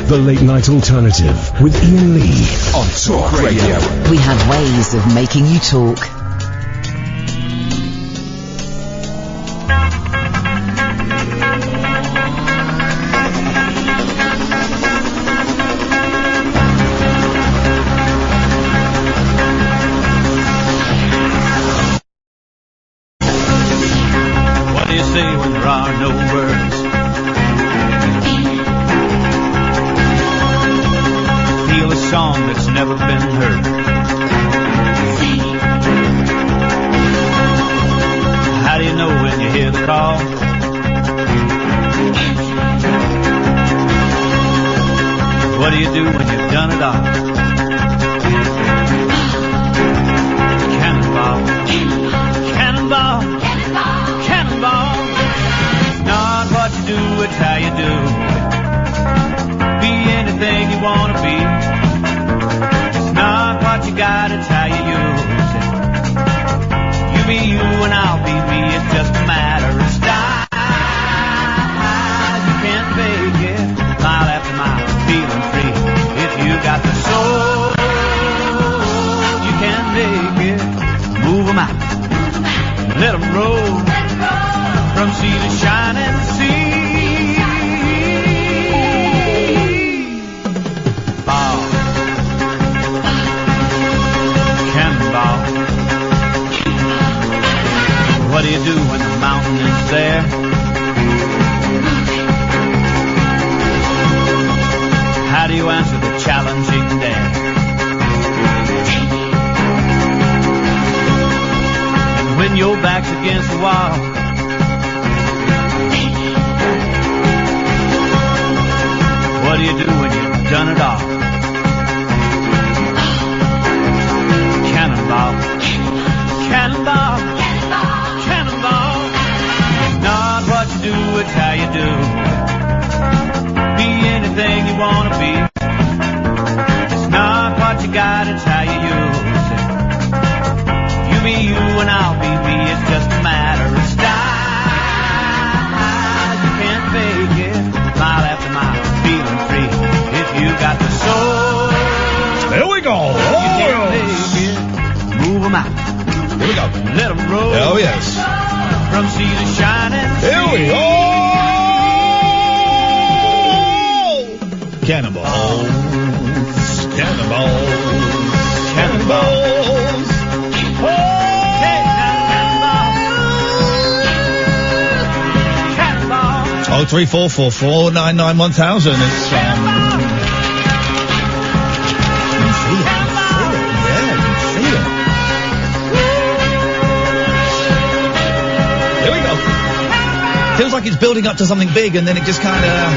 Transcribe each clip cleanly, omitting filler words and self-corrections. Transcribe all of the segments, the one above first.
The Late Night Alternative with Iain Lee on Talk Radio. We have ways of making you talk. What do you say when there are no words? Feel a song that's never been heard. How do you know when you hear the call? What do you do when you've done it all? Cannonball, cannonball, cannonball. It's not what you do, it's how you do it. Be anything you want to be. It's not what you got, it's how you use it. You be you and I'll be me, it's just a matter of style. You can't fake it, mile after mile, feeling free. If you got the soul, you can make it. Move 'em out, let 'em roll, from sea to shining sea. Ball, cannonball. What do you do when the mountain is there? How do you answer the challenging dare? And when your back's against the wall, what do you do when you've done it all? Cannonball, cannonball, cannonball. It's not what you do, it's how you do. Be anything you want to be. It's not what you got, it's how you use it. You be you and I'll be me, it's just a matter of style. You can't fake it, mile after mile, feeling free. If you got the soul, There we go. you can't fake it. Move 'em out, Here we go. let 'em roll. Oh, yes. From sea to shining sea. Here we go. Cannonballs. Cannonballs. Cannonballs. Hey, cannonball. Cannonball. 03444991000. It's you can feel it. Yeah, you can feel it. Here we go. Feels like it's building up to something big, and then it just kind of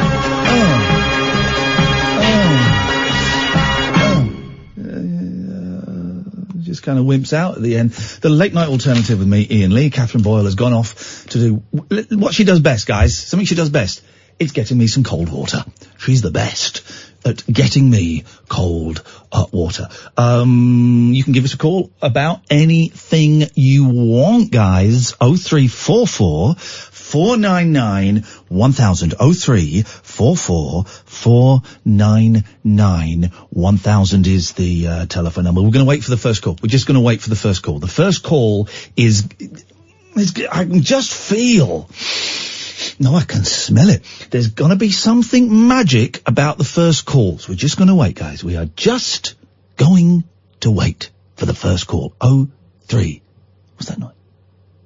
just kind of wimps out at the end. The Late Night Alternative with me, Iain Lee. Catherine Boyle has gone off to do what she does best, guys. Something she does best. It's getting me some cold water. She's the best at getting me cold water. You can give us a call about anything you want, guys. 0344 499 1000. 0344 499 1000 is the telephone number. We're going to wait for the first call. We're just going to wait for the first call. The first call is I can just feel. No, I can smell it. There's going to be something magic about the first calls. We're just going to wait, guys. We are just going to wait for the first call. 03. What's that noise?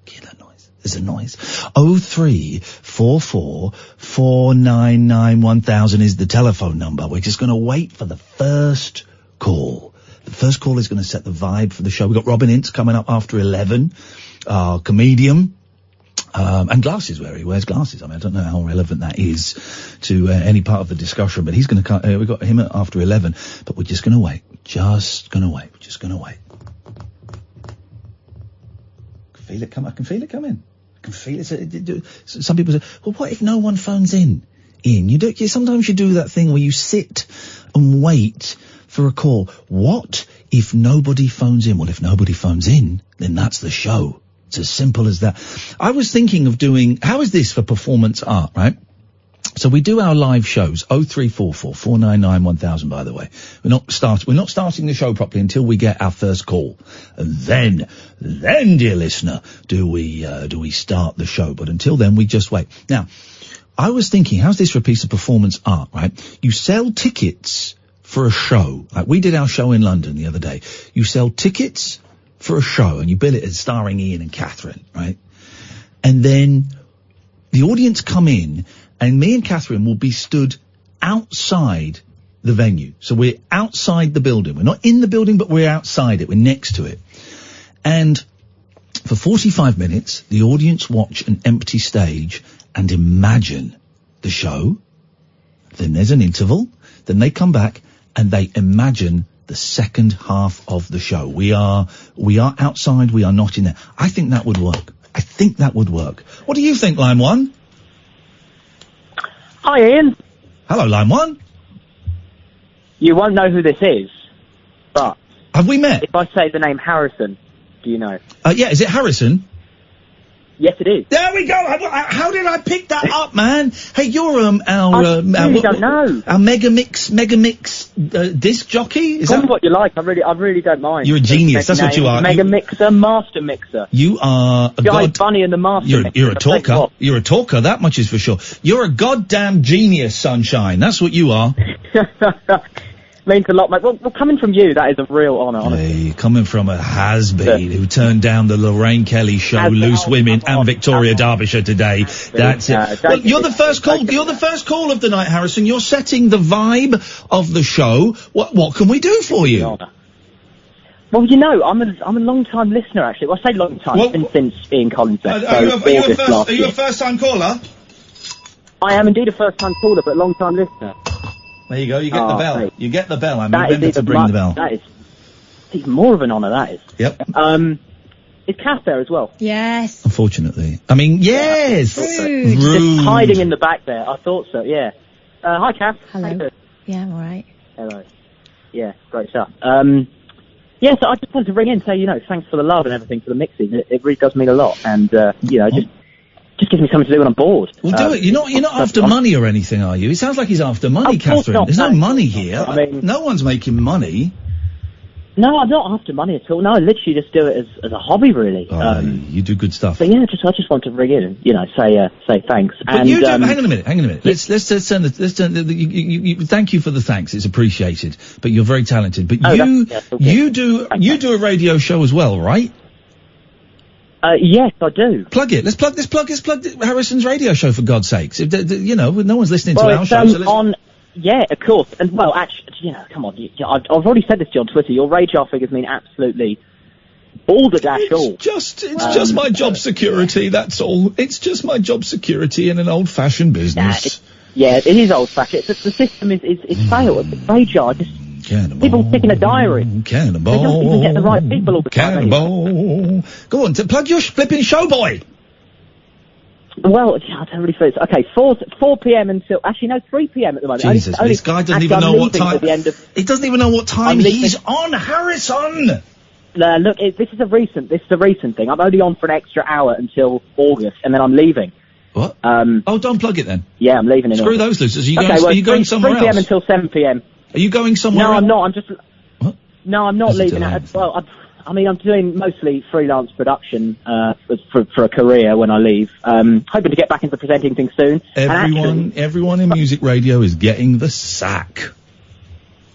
Hear that noise? There's a noise. 0344 499 1000 is the telephone number. We're just going to wait for the first call. The first call is going to set the vibe for the show. We've got Robin Ince coming up after 11, our comedian. And glasses, where he wears glasses. I mean, I don't know how relevant that is to any part of the discussion, but he's going to we've got him after 11, but we're just going to wait. Just going to wait. We're just going to wait. I can feel it come. I can feel it coming. I can feel it. Some people say, well, what if no one phones in? Iain, sometimes you do that thing where you sit and wait for a call. What if nobody phones in? Well, if nobody phones in, then that's the show. It's as simple as that. I was thinking of doing, how is this for performance art, right? So we do our live shows, 0344 499 1000, by the way. We're not starting the show properly until we get our first call. And then, dear listener, do we start the show. But until then, we just wait. Now, I was thinking, how's this for a piece of performance art, right? You sell tickets for a show. Like we did our show in London the other day. You sell tickets for a show and you bill it as starring Iain and Catherine, right? And then the audience come in and me and Catherine will be stood outside the venue. So we're outside the building. We're not in the building, but we're outside it. We're next to it. And for 45 minutes, the audience watch an empty stage and imagine the show. Then there's an interval. Then they come back and they imagine the second half of the show. We are outside. We are not in there. I think that would work. What do you think, Line 1? Hi, Iain. Hello, Line 1. You won't know who this is, but... Have we met? If I say the name Harrison, do you know? Yeah, is it Harrison? Yes, it is. There we go. How did I pick that up, man? Hey, you're I really don't know. Our mega mix disc jockey. Is Call me that what you like? I really don't mind. You're a genius. That's what you are. Mega mixer, master mixer. You are a Guy Bunny and the master. You're a talker. You're a talker. That much is for sure. You're a goddamn genius, Sunshine. That's what you are. Means a lot, mate. Well, coming from you, that is a real honour, honestly. Hey, coming from a has-been who turned down the Lorraine Kelly show, Loose Women, and Victoria Derbyshire today. That's it. Well, you're the first call. You're the first call of the night, Harrison. You're setting the vibe of the show. What can we do for you? Well, you know, I'm a long-time listener, actually. Well, I say long-time, since Ian Collins left. Are you a first-time caller? I am indeed a first-time caller, but long-time listener. There you go. You get the bell. Mate. You get the bell. I'm remember to bring the bell. That is even more of an honour. That is. Yep. Is Kath there as well? Yes. Unfortunately, I mean, yes. Rude. Just hiding in the back there. I thought so. Yeah. Hi, Kath. Hello. Yeah, I'm all right. Hello. Yeah, great stuff. Yeah, so I just wanted to ring in and say, you know, thanks for the love and everything for the mixing. It really does mean a lot, and you know, just gives me something to do when I'm bored. Well, do it. You're not after money or anything, are you? It sounds like he's after money, Catherine. There's no money here. I mean, no one's making money. No, I'm not after money at all. No, I literally just do it as a hobby, really. You do good stuff. But yeah, I just want to ring in and, you know, say thanks. But and you do, hang on a minute. Let's turn thank you for the thanks. It's appreciated. But you're very talented. But you do a radio show as well, right? Yes, I do. Plug it. Let's plug Harrison's radio show, for God's sakes. You know, no one's listening to our show. So yeah, of course. And, well, actually, you know, come on. I've already said this to you on Twitter. Your radar figures mean absolutely all the dash all. It's just my job security, that's all. It's just my job security in an old-fashioned business. It is old-fashioned. The system is failed. The radar Cannonball. People stick in a diary. Cannonball. They don't even get the right people all the time. Cannonball. Go on, plug your flipping show, boy. Well, I don't really feel it. Okay, 4 p.m. until... Actually, no, 3 p.m. at the moment. Jesus, this guy doesn't even know what time... He doesn't even know what time he's on, Harrison! Look, this is a recent thing. I'm only on for an extra hour until August, and then I'm leaving. What? Don't plug it then. Yeah, I'm leaving in Screw August. those losers. Are you going somewhere else? 3 p.m. until 7 p.m. Are you going somewhere else? No, I'm not. I'm just... What? No, I'm not leaving. Well, I'm doing mostly freelance production for a career when I leave. Hoping to get back into presenting things soon. Everyone in music radio is getting the sack.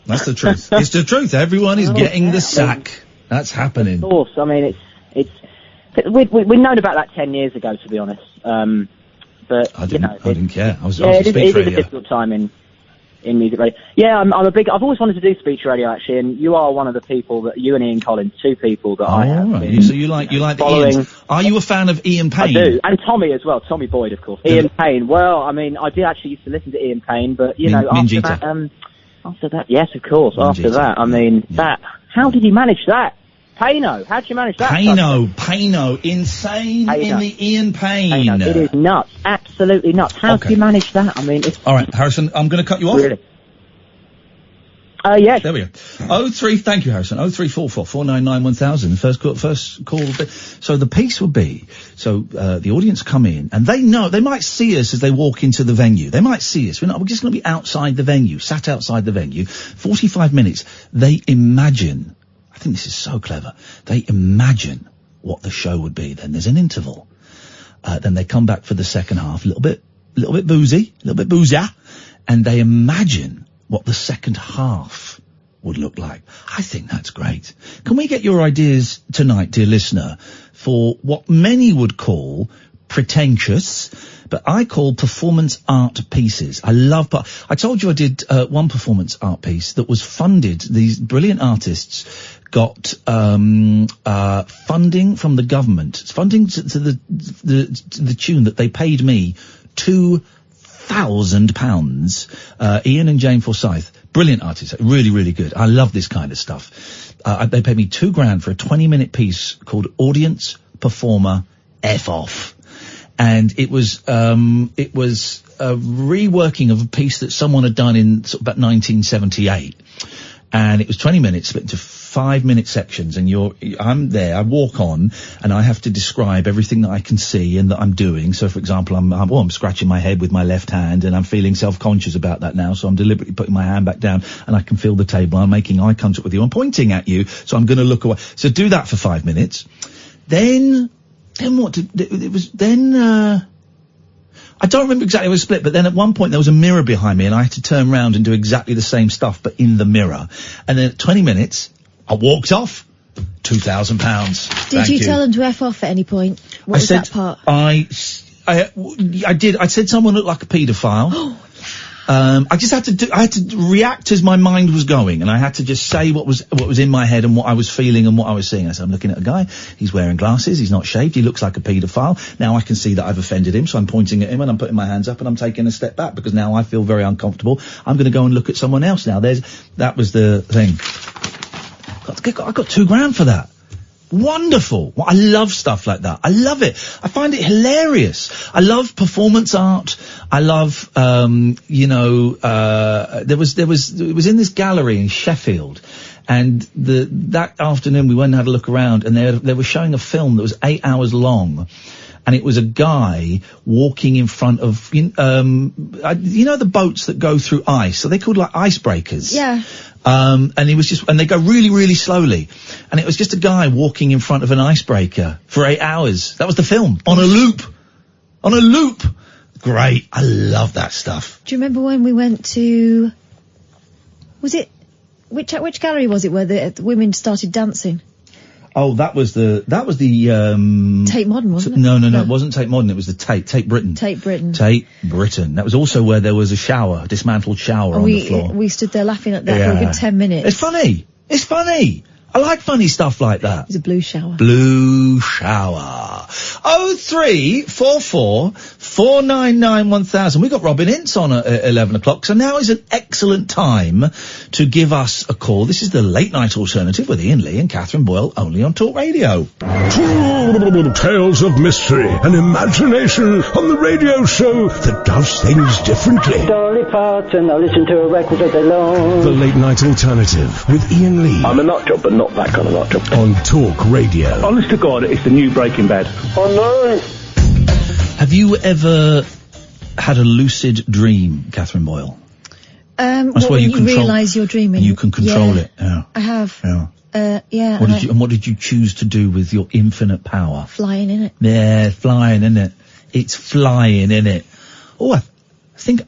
That's the truth. It's the truth. Everyone is getting the sack. That's happening. Of course. I mean, we've known about that 10 years ago, to be honest. But I didn't care. I was it is a difficult time in music radio. Yeah, I've always wanted to do speech radio, actually, and you are one of the people that, you and Ian Collins, two people that I have. Right. So you like the Ians. Are you a fan of Ian Payne? I do, and Tommy as well, Tommy Boyd, of course. Ian Payne, well, I mean, I did actually used to listen to Ian Payne, but, you know, after that, yes, of course, after that, I mean, how did he manage that? Payno, how'd you manage that? Payno, insane in the Ian Payne. Payno. It is nuts, absolutely nuts. How do you manage that? I mean, it's... All right, Harrison, I'm going to cut you off. Really? Yes. There we go. 03, thank you, Harrison. 0344 499 1000. First call. So the piece would be, the audience come in, and they might see us as they walk into the venue. They might see us. We're just going to be outside the venue, sat outside the venue. 45 minutes. They imagine, I think this is so clever, they imagine what the show would be. Then there's an interval. Then they come back for the second half, a little bit boozier, and they imagine what the second half would look like. I think that's great. Can we get your ideas tonight, dear listener, for what many would call pretentious, but I call performance art pieces. I told you I did one performance art piece that was funded. These brilliant artists got funding from the government. It's funding to the tune that they paid me £2,000. Iain and Jane Forsyth, brilliant artists, really, really good. I love this kind of stuff. They paid me £2,000 for a 20-minute piece called Audience Performer F Off. And it was a reworking of a piece that someone had done in sort of about 1978. And it was 20 minutes split into 5-minute sections, and I'm there, I walk on, and I have to describe everything that I can see and that I'm doing. So, for example, I'm scratching my head with my left hand, and I'm feeling self-conscious about that now, so I'm deliberately putting my hand back down, and I can feel the table. I'm making eye contact with you. I'm pointing at you, so I'm going to look away. So do that for 5 minutes. Then what it was, I don't remember exactly how it was split, but then at one point there was a mirror behind me, and I had to turn around and do exactly the same stuff, but in the mirror. And then at 20 minutes, I walked off. £2,000. Did you tell them to F off at any point? What was that part? I did. I said someone looked like a paedophile. I had to react as my mind was going, and I had to just say what was in my head and what I was feeling and what I was seeing. I said, I'm looking at a guy, he's wearing glasses, he's not shaved, he looks like a paedophile. Now I can see that I've offended him, so I'm pointing at him and I'm putting my hands up and I'm taking a step back because now I feel very uncomfortable. I'm going to go and look at someone else now. That was the thing. I got £2,000 for that. Wonderful. Well, I love stuff like that. I love it. I find it hilarious. I love performance art. I love, it was in this gallery in Sheffield, and that afternoon we went and had a look around, and they were showing a film that was 8 hours long. And it was a guy walking in front of, the boats that go through ice. So they're called like icebreakers. Yeah. And they go really, really slowly. And it was just a guy walking in front of an icebreaker for 8 hours. That was the film. On a loop. Great. I love that stuff. Do you remember when we went to, which gallery was it where the women started dancing? Oh, that was the Tate Modern, wasn't it? No, it wasn't Tate Modern, it was the Tate Britain. Tate Britain. That was also where there was a dismantled shower on the floor. We stood there laughing at that for a good 10 minutes. It's funny. I like funny stuff like that. It was a blue shower. 0344 499 1000. We got Robin Ince on at 11 o'clock, so now is an excellent time to give us a call. This is the Late Night Alternative with Iain Lee and Catherine Boyle, only on Talk Radio. Tales of mystery and imagination on the radio show that does things differently. Dolly Parton, I listen to a record all day long. The Late Night Alternative with Iain Lee. I'm a nut job, but not that kind of nut job. On Talk Radio. Honest to God, it's the new Breaking Bad. Oh no! Have you ever had a lucid dream, Catherine Boyle? That's where you realise you're dreaming. And you can control it. Yeah. I have. Yeah. What did you choose to do with your infinite power? Flying, innit? Yeah, flying, innit? It's flying, innit? Oh, I think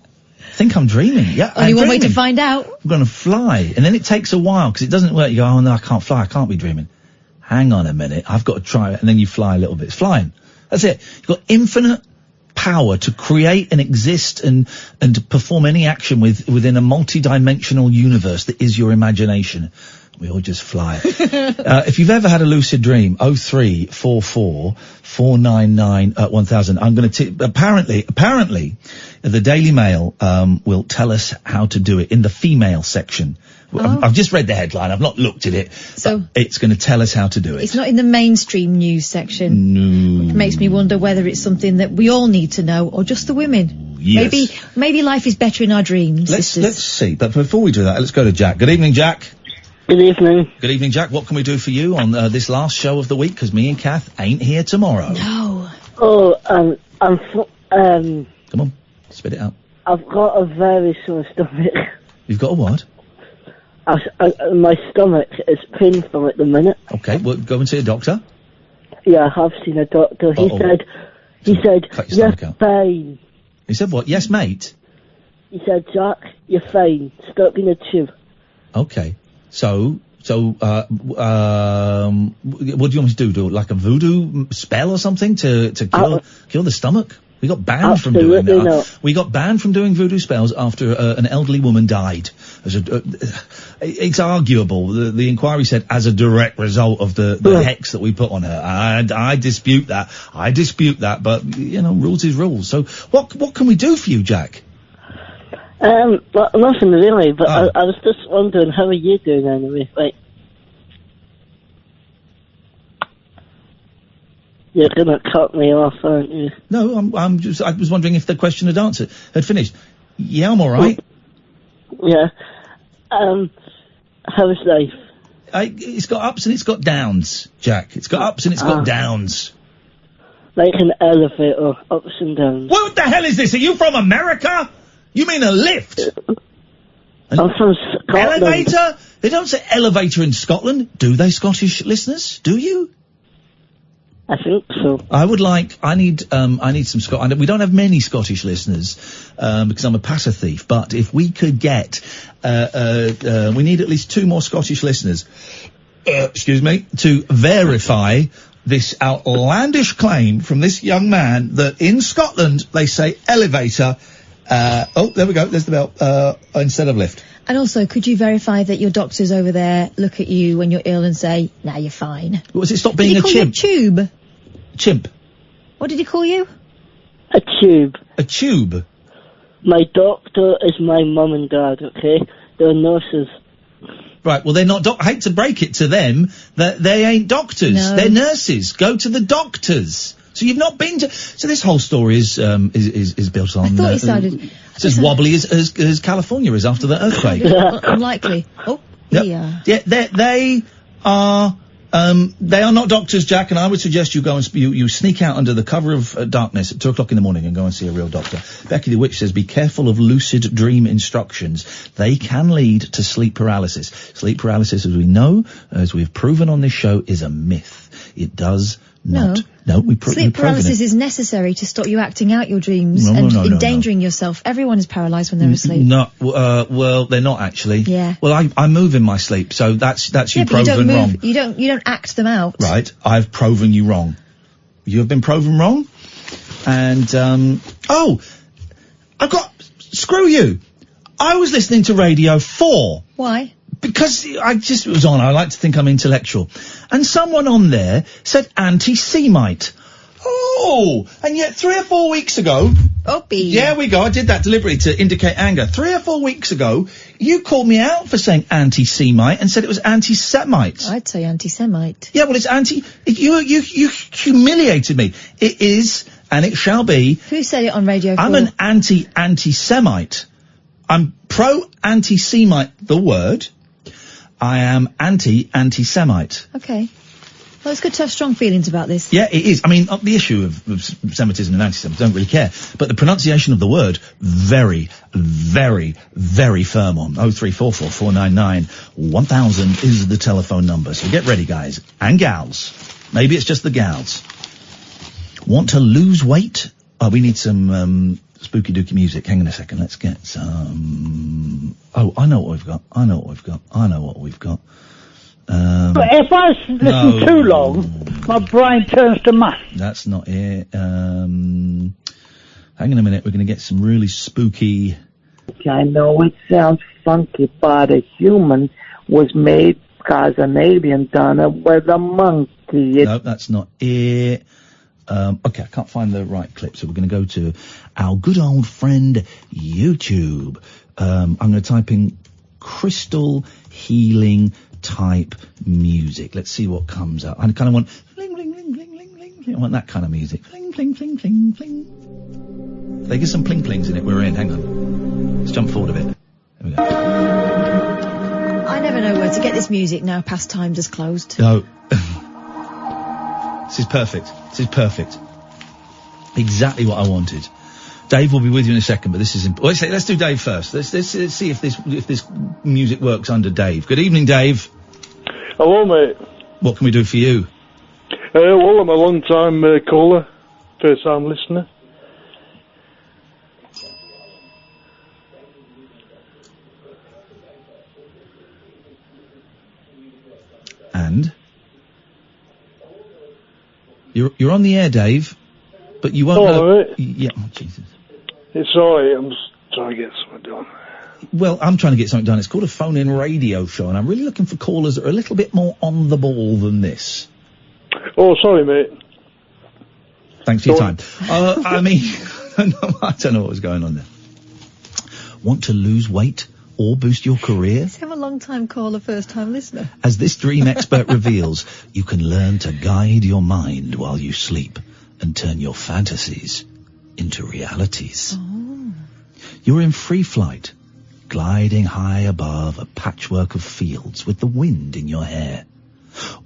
I'm dreaming. Yeah, only one way to find out. I'm going to fly. And then it takes a while because it doesn't work. You go, oh no, I can't fly. I can't be dreaming. Hang on a minute. I've got to try it. And then you fly a little bit. It's flying. That's it. You've got infinite power to create and exist and to perform any action within a multi-dimensional universe that is your imagination. We all just fly. If you've ever had a lucid dream, 0344 499 1000. I'm going to apparently the Daily Mail will tell us how to do it in the female section. I've just read the headline. I've not looked at it. So it's going to tell us how to do it. It's not in the mainstream news section. No. Which makes me wonder whether it's something that we all need to know or just the women. yes. Maybe life is better in our dreams. Let's see. But before we do that, let's go to Jack. Good evening, Jack. Good evening. Good evening, Jack. What can we do for you on this last show of the week? Because me and Kath ain't here tomorrow. No. Oh, Come on, spit it out. I've got a very sore stomach. You've got a what? My stomach is painful at the minute. Okay, well, go and see a doctor. Yeah, I have seen a doctor. He said, you're fine. He said what? Yes, mate? He said, Jack, you're fine. Stop being a tube. Okay. So, what do you want me to do? Do like a voodoo spell or something to kill the stomach? We got banned from doing that. Not. We got banned from doing voodoo spells after an elderly woman died. It's arguable. The inquiry said as a direct result of the hex that we put on her. I dispute that. But rules is rules. So what can we do for you, Jack? Well, nothing really. But I was just wondering, how are you doing anyway? Like, you're gonna cut me off, aren't you? No, I was wondering if the question had finished. Yeah, I'm alright. Yeah. How's life? It's got ups and it's got downs, Jack. It's got ups and it's got downs. Like an elevator, ups and downs. What the hell is this? Are you from America? You mean a lift? I'm from Scotland. Elevator? They don't say elevator in Scotland, do they, Scottish listeners? Do you? I think so. I need some Scottish. We don't have many Scottish listeners, because I'm a passer thief, but if we could get, we need at least 2 more Scottish listeners, to verify this outlandish claim from this young man that in Scotland they say elevator, there we go, there's the bell, instead of lift. And also, could you verify that your doctors over there look at you when you're ill and say, "Nah, you're fine"? What was it? Stop being a chimp. Tube. Chimp. What did he call you? A tube. A tube. My doctor is my mum and dad. Okay, they're nurses. Right. Well, they're not. I hate to break it to them that they ain't doctors. No. They're nurses. Go to the doctors. So you've not been to. So this whole story is built on. I thought he started. It's as wobbly as California is after the earthquake. Unlikely. Oh, yeah. Yeah, they are not doctors, Jack, and I would suggest you go and you sneak out under the cover of darkness at 2:00 in the morning and go and see a real doctor. Becky the Witch says, be careful of lucid dream instructions. They can lead to sleep paralysis. Sleep paralysis, as we know, as we've proven on this show, is a myth. It does not. No, sleep paralysis is necessary to stop you acting out your dreams and endangering yourself. Everyone is paralysed when they're asleep. No, well, they're not actually. Yeah. Well, I move in my sleep, so that's you proven wrong. You don't act them out. Right. I've proven you wrong. You have been proven wrong. And screw you. I was listening to Radio 4. Why? Because it was on. I like to think I'm intellectual. And someone on there said anti-Semite. Oh! And yet 3 or 4 weeks ago... Yeah, we go. I did that deliberately to indicate anger. 3 or 4 weeks ago, you called me out for saying anti-Semite and said it was anti-Semite. I'd say anti-Semite. Yeah, well, it's you humiliated me. It is, and it shall be... Who said it on Radio 4? I'm an anti-Semite. I'm pro-anti-Semite, the word... I am anti-Semite. Okay. Well, it's good to have strong feelings about this. Yeah, it is. I mean, the issue of Semitism and anti-Semitism, don't really care. But the pronunciation of the word, very, very, very firm on. 0344 499 1000 is the telephone number. So get ready, guys. And gals. Maybe it's just the gals. Want to lose weight? Oh, we need some, spooky dooky music. Hang on a second. Let's get some... Oh, I know what we've got. But if I listen too long, my brain turns to mush. That's not it. Hang on a minute. We're going to get some really spooky... I know it sounds funky, but a human was made because an alien done it with a monkey. No, that's not it. Okay, I can't find the right clip, so we're going to go to our good old friend YouTube. I'm going to type in crystal healing type music. Let's see what comes up. I kind of want fling, fling, fling, fling, fling, fling. I want that kind of music. Fling, fling, fling, fling, fling. They get some pling-plings in it. We're in. Hang on. Let's jump forward a bit. There we go. I never know where to get this music now. Past Times is closed. No. This is perfect. Exactly what I wanted. Dave will be with you in a second, but this is let's do Dave first. Let's see if this music works under Dave. Good evening, Dave. Hello, mate. What can we do for you? Well, I'm a long-time caller, first-time listener. And you're on the air, Dave, but you won't know. Right. Yeah, oh, Jesus. It's alright, I'm just trying to get something done. Well, I'm trying to get something done. It's called a phone-in radio show, and I'm really looking for callers that are a little bit more on the ball than this. Oh, sorry, mate. Thanks for your time. I mean, I don't know what was going on there. Want to lose weight or boost your career? I'm a long-time caller, first-time listener. As this dream expert reveals, you can learn to guide your mind while you sleep and turn your fantasies into realities. Oh. You're in free flight, gliding high above a patchwork of fields with the wind in your hair.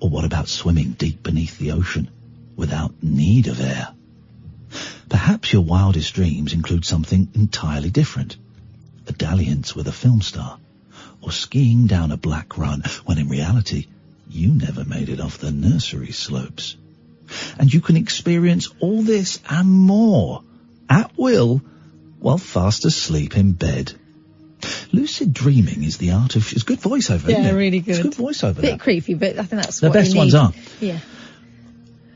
Or what about swimming deep beneath the ocean without need of air? Perhaps your wildest dreams include something entirely different. A dalliance with a film star, or skiing down a black run, when in reality, you never made it off the nursery slopes. And you can experience all this and more, at will, while fast asleep in bed. Lucid dreaming is the art of... It's good voiceover, isn't it? Yeah, really good. It's good voiceover. Bit creepy, but I think that's the what best you need. ones are. Yeah.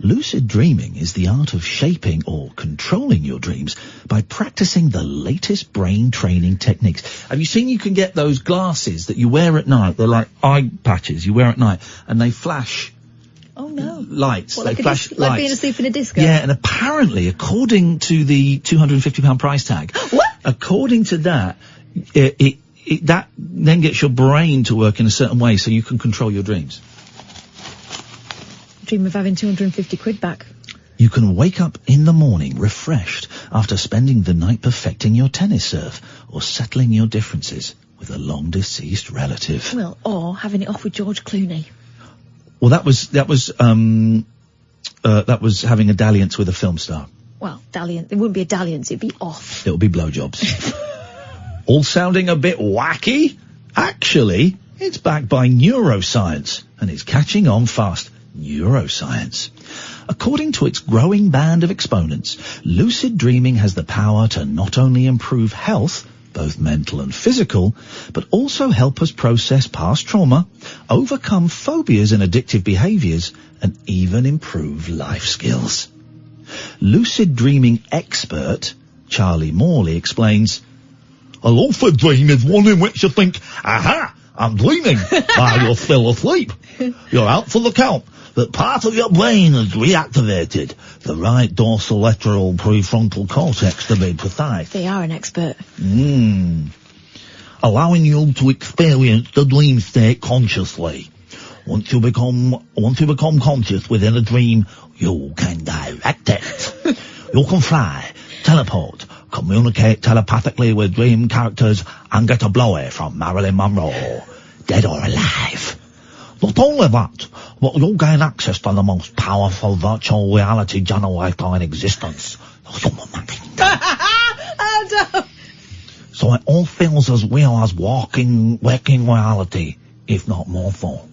Lucid dreaming is the art of shaping or controlling your dreams by practicing the latest brain training techniques. Have you seen you can get those glasses that you wear at night? They're like eye patches you wear at night, and they flash... Oh, no. Lights. What, they like flash lights. Like being asleep in a disco? Yeah, and apparently, according to the £250 price tag... What? According to that, that then gets your brain to work in a certain way so you can control your dreams. Dream of having 250 quid back. You can wake up in the morning refreshed after spending the night perfecting your tennis serve or settling your differences with a long-deceased relative. Well, or having it off with George Clooney. Well, that was having a dalliance with a film star. Well, dalliance. It wouldn't be a dalliance, it'd be off. It would be blowjobs. All sounding a bit wacky? Actually, it's backed by neuroscience, and it's catching on fast. Neuroscience. According to its growing band of exponents, lucid dreaming has the power to not only improve health, both mental and physical, but also help us process past trauma, overcome phobias and addictive behaviours, and even improve life skills. Lucid dreaming expert Charlie Morley explains, "A lucid dream is one in which you think, aha, I'm dreaming, while you're still asleep. You're out for the count, but part of your brain is reactivated, the right dorsolateral prefrontal cortex to be precise. They are an expert. Allowing you to experience the dream state consciously. Once you become conscious within a dream, you can direct it. You can fly, teleport, communicate telepathically with dream characters, and get a blowy from Marilyn Monroe, dead or alive. Not only that, but you'll gain access to the most powerful virtual reality generator in existence. Oh, no. So it all feels as real as waking reality, if not more so.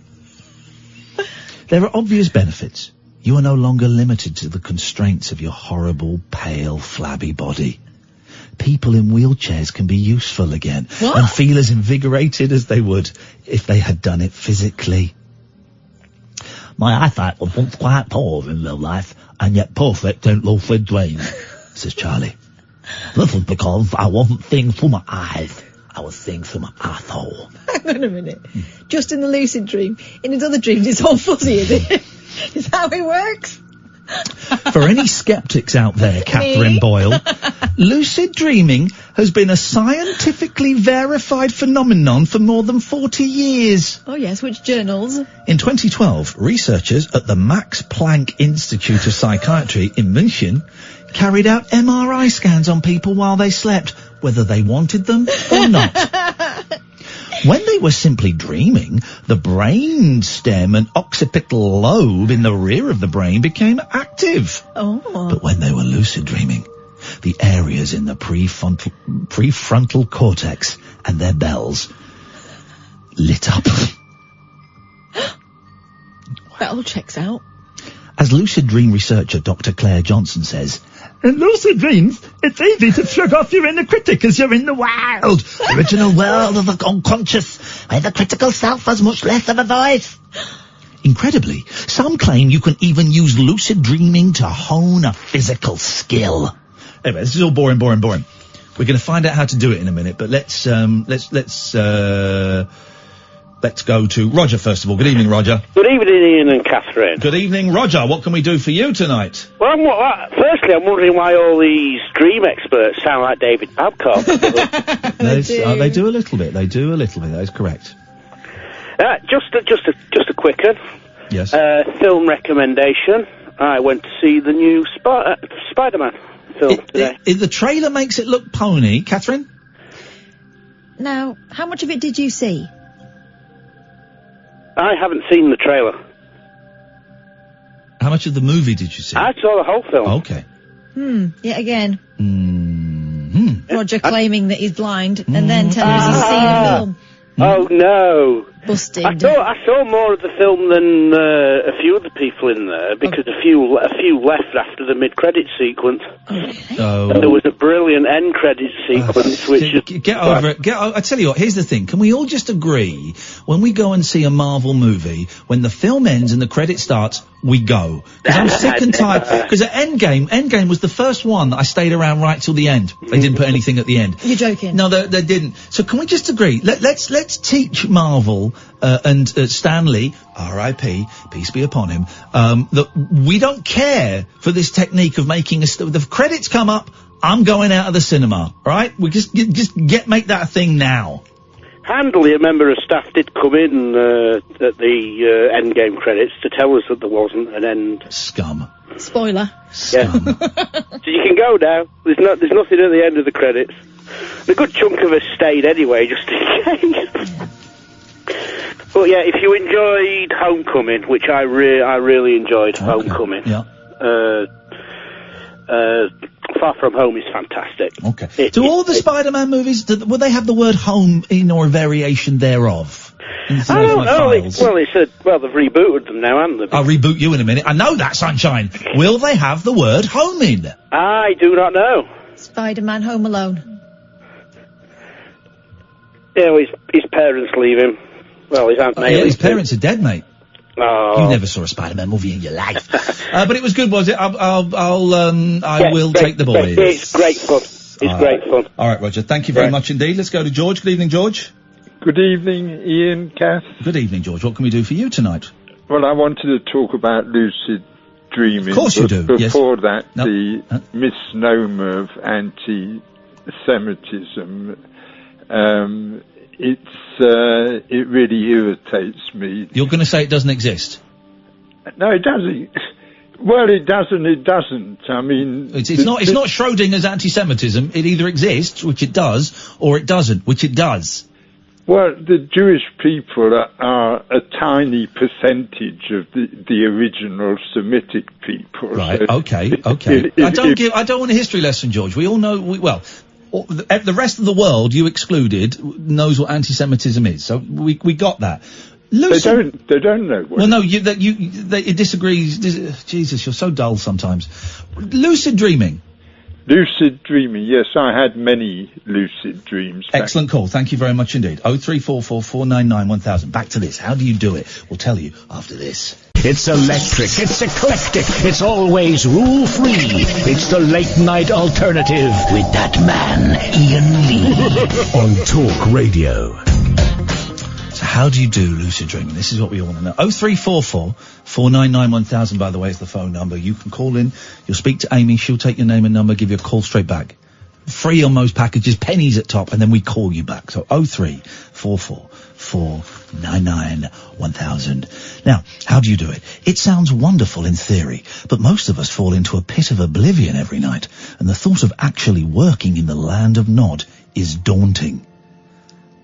There are obvious benefits. You are no longer limited to the constraints of your horrible, pale, flabby body. People in wheelchairs can be useful again and feel as invigorated as they would if they had done it physically. My eyesight was once quite poor in real life, and yet perfect in lucid dreams, says Charlie. This was because I wasn't seeing through my eyes, I was seeing through my asshole. Hang on a minute. Just in the lucid dream. In his other dreams, it's all fuzzy, is it? Is that how it works? For any sceptics out there, Catherine Boyle, lucid dreaming has been a scientifically verified phenomenon for more than 40 years. Oh yes, which journals? In 2012, researchers at the Max Planck Institute of Psychiatry in München carried out MRI scans on people while they slept, whether they wanted them or not. When they were simply dreaming, the brain stem and occipital lobe in the rear of the brain became active. Oh. But when they were lucid dreaming, the areas in the prefrontal cortex and their bells lit up. That all checks out. As lucid dream researcher Dr. Claire Johnson says, in lucid dreams, it's easy to shrug off your inner critic as you're in the wild, original world of the unconscious, where the critical self has much less of a voice. Incredibly, some claim you can even use lucid dreaming to hone a physical skill. Anyway, this is all boring. We're going to find out how to do it in a minute, but let's go to Roger first of all. Good evening, Roger. Good evening, Ian and Catherine. Good evening, Roger. What can we do for you tonight? Well, firstly, I'm wondering why all these dream experts sound like David Babcock. They do a little bit. That is correct. Just a quick one. Yes. Film recommendation. I went to see the new Spider-Man film today. The trailer makes it look pony, Catherine. Now, how much of it did you see? I haven't seen the trailer. How much of the movie did you see? I saw the whole film. Okay. Yet again. Roger claiming that he's blind and then telling us he's seen the film. Oh, no. Busted. I saw more of the film than a few of the people in there, because a few left after the mid-credit sequence. Oh. And there was a brilliant end-credit sequence, which is... Get over it. I tell you what, here's the thing. Can we all just agree, when we go and see a Marvel movie, when the film ends and the credit starts, we go? Because I'm sick and tired. Because at Endgame was the first one that I stayed around right till the end. They didn't put anything at the end. You're joking. No, they didn't. So can we just agree? Let's teach Marvel and Stanley, R.I.P., peace be upon him, that we don't care for this technique of making the credits come up, I'm going out of the cinema, right? We just make that a thing now. Handily, a member of staff did come in at the Endgame credits to tell us that there wasn't an end. Scum. Spoiler. Scum. So you can go now. There's nothing at the end of the credits. A good chunk of us stayed anyway, just in case. But yeah, if you enjoyed Homecoming, which I really enjoyed Homecoming. Yeah. Far From Home is fantastic. Okay. Do all the Spider-Man movies, will they have the word home in or a variation thereof? I don't know. They've rebooted them now, haven't they? I'll reboot you in a minute. I know that, sunshine. Will they have the word home in? I do not know. Spider-Man Home Alone. Yeah, well, his parents leave him. Well, his Aunt May. Yeah, his parents are dead, mate. Oh. You never saw a Spider-Man movie in your life. But it was good, was it? I will take the boys. It's great fun. Great fun. All right, Roger. Thank you very much indeed. Let's go to George. Good evening, George. Good evening, Ian, Kath. Good evening, George. What can we do for you tonight? Well, I wanted to talk about lucid dreaming. Of course you do. Before that, the misnomer of anti-Semitism. It really irritates me. You're going to say it doesn't exist? No, it doesn't. Well, it doesn't. It doesn't. I mean, it's not Schrodinger's anti-Semitism. It either exists, which it does, or it doesn't, which it does. Well, the Jewish people are a tiny percentage of the original Semitic people. Right. So okay. I don't want a history lesson, George. We all know. The rest of the world, you excluded, knows what anti-Semitism is. So we got that. They don't know. Well, no, it disagrees. Jesus, you're so dull sometimes. Lucid dreaming. Lucid dreaming. Yes, I had many lucid dreams. Excellent call. Thank you very much indeed. 0344 499 1000. Back to this. How do you do it? We'll tell you after this. It's electric, it's eclectic, it's always rule-free. It's the late-night alternative with that man, Iain Lee. On Talk Radio. So how do you do lucid dreaming? This is what we all want to know. 0344 499 1000, by the way, is the phone number. You can call in, you'll speak to Amy, she'll take your name and number, give you a call straight back. Free on most packages, pennies at top, and then we call you back. So 0344 0499 1000. Now, how do you do it? It sounds wonderful in theory, but most of us fall into a pit of oblivion every night, and the thought of actually working in the land of Nod is daunting.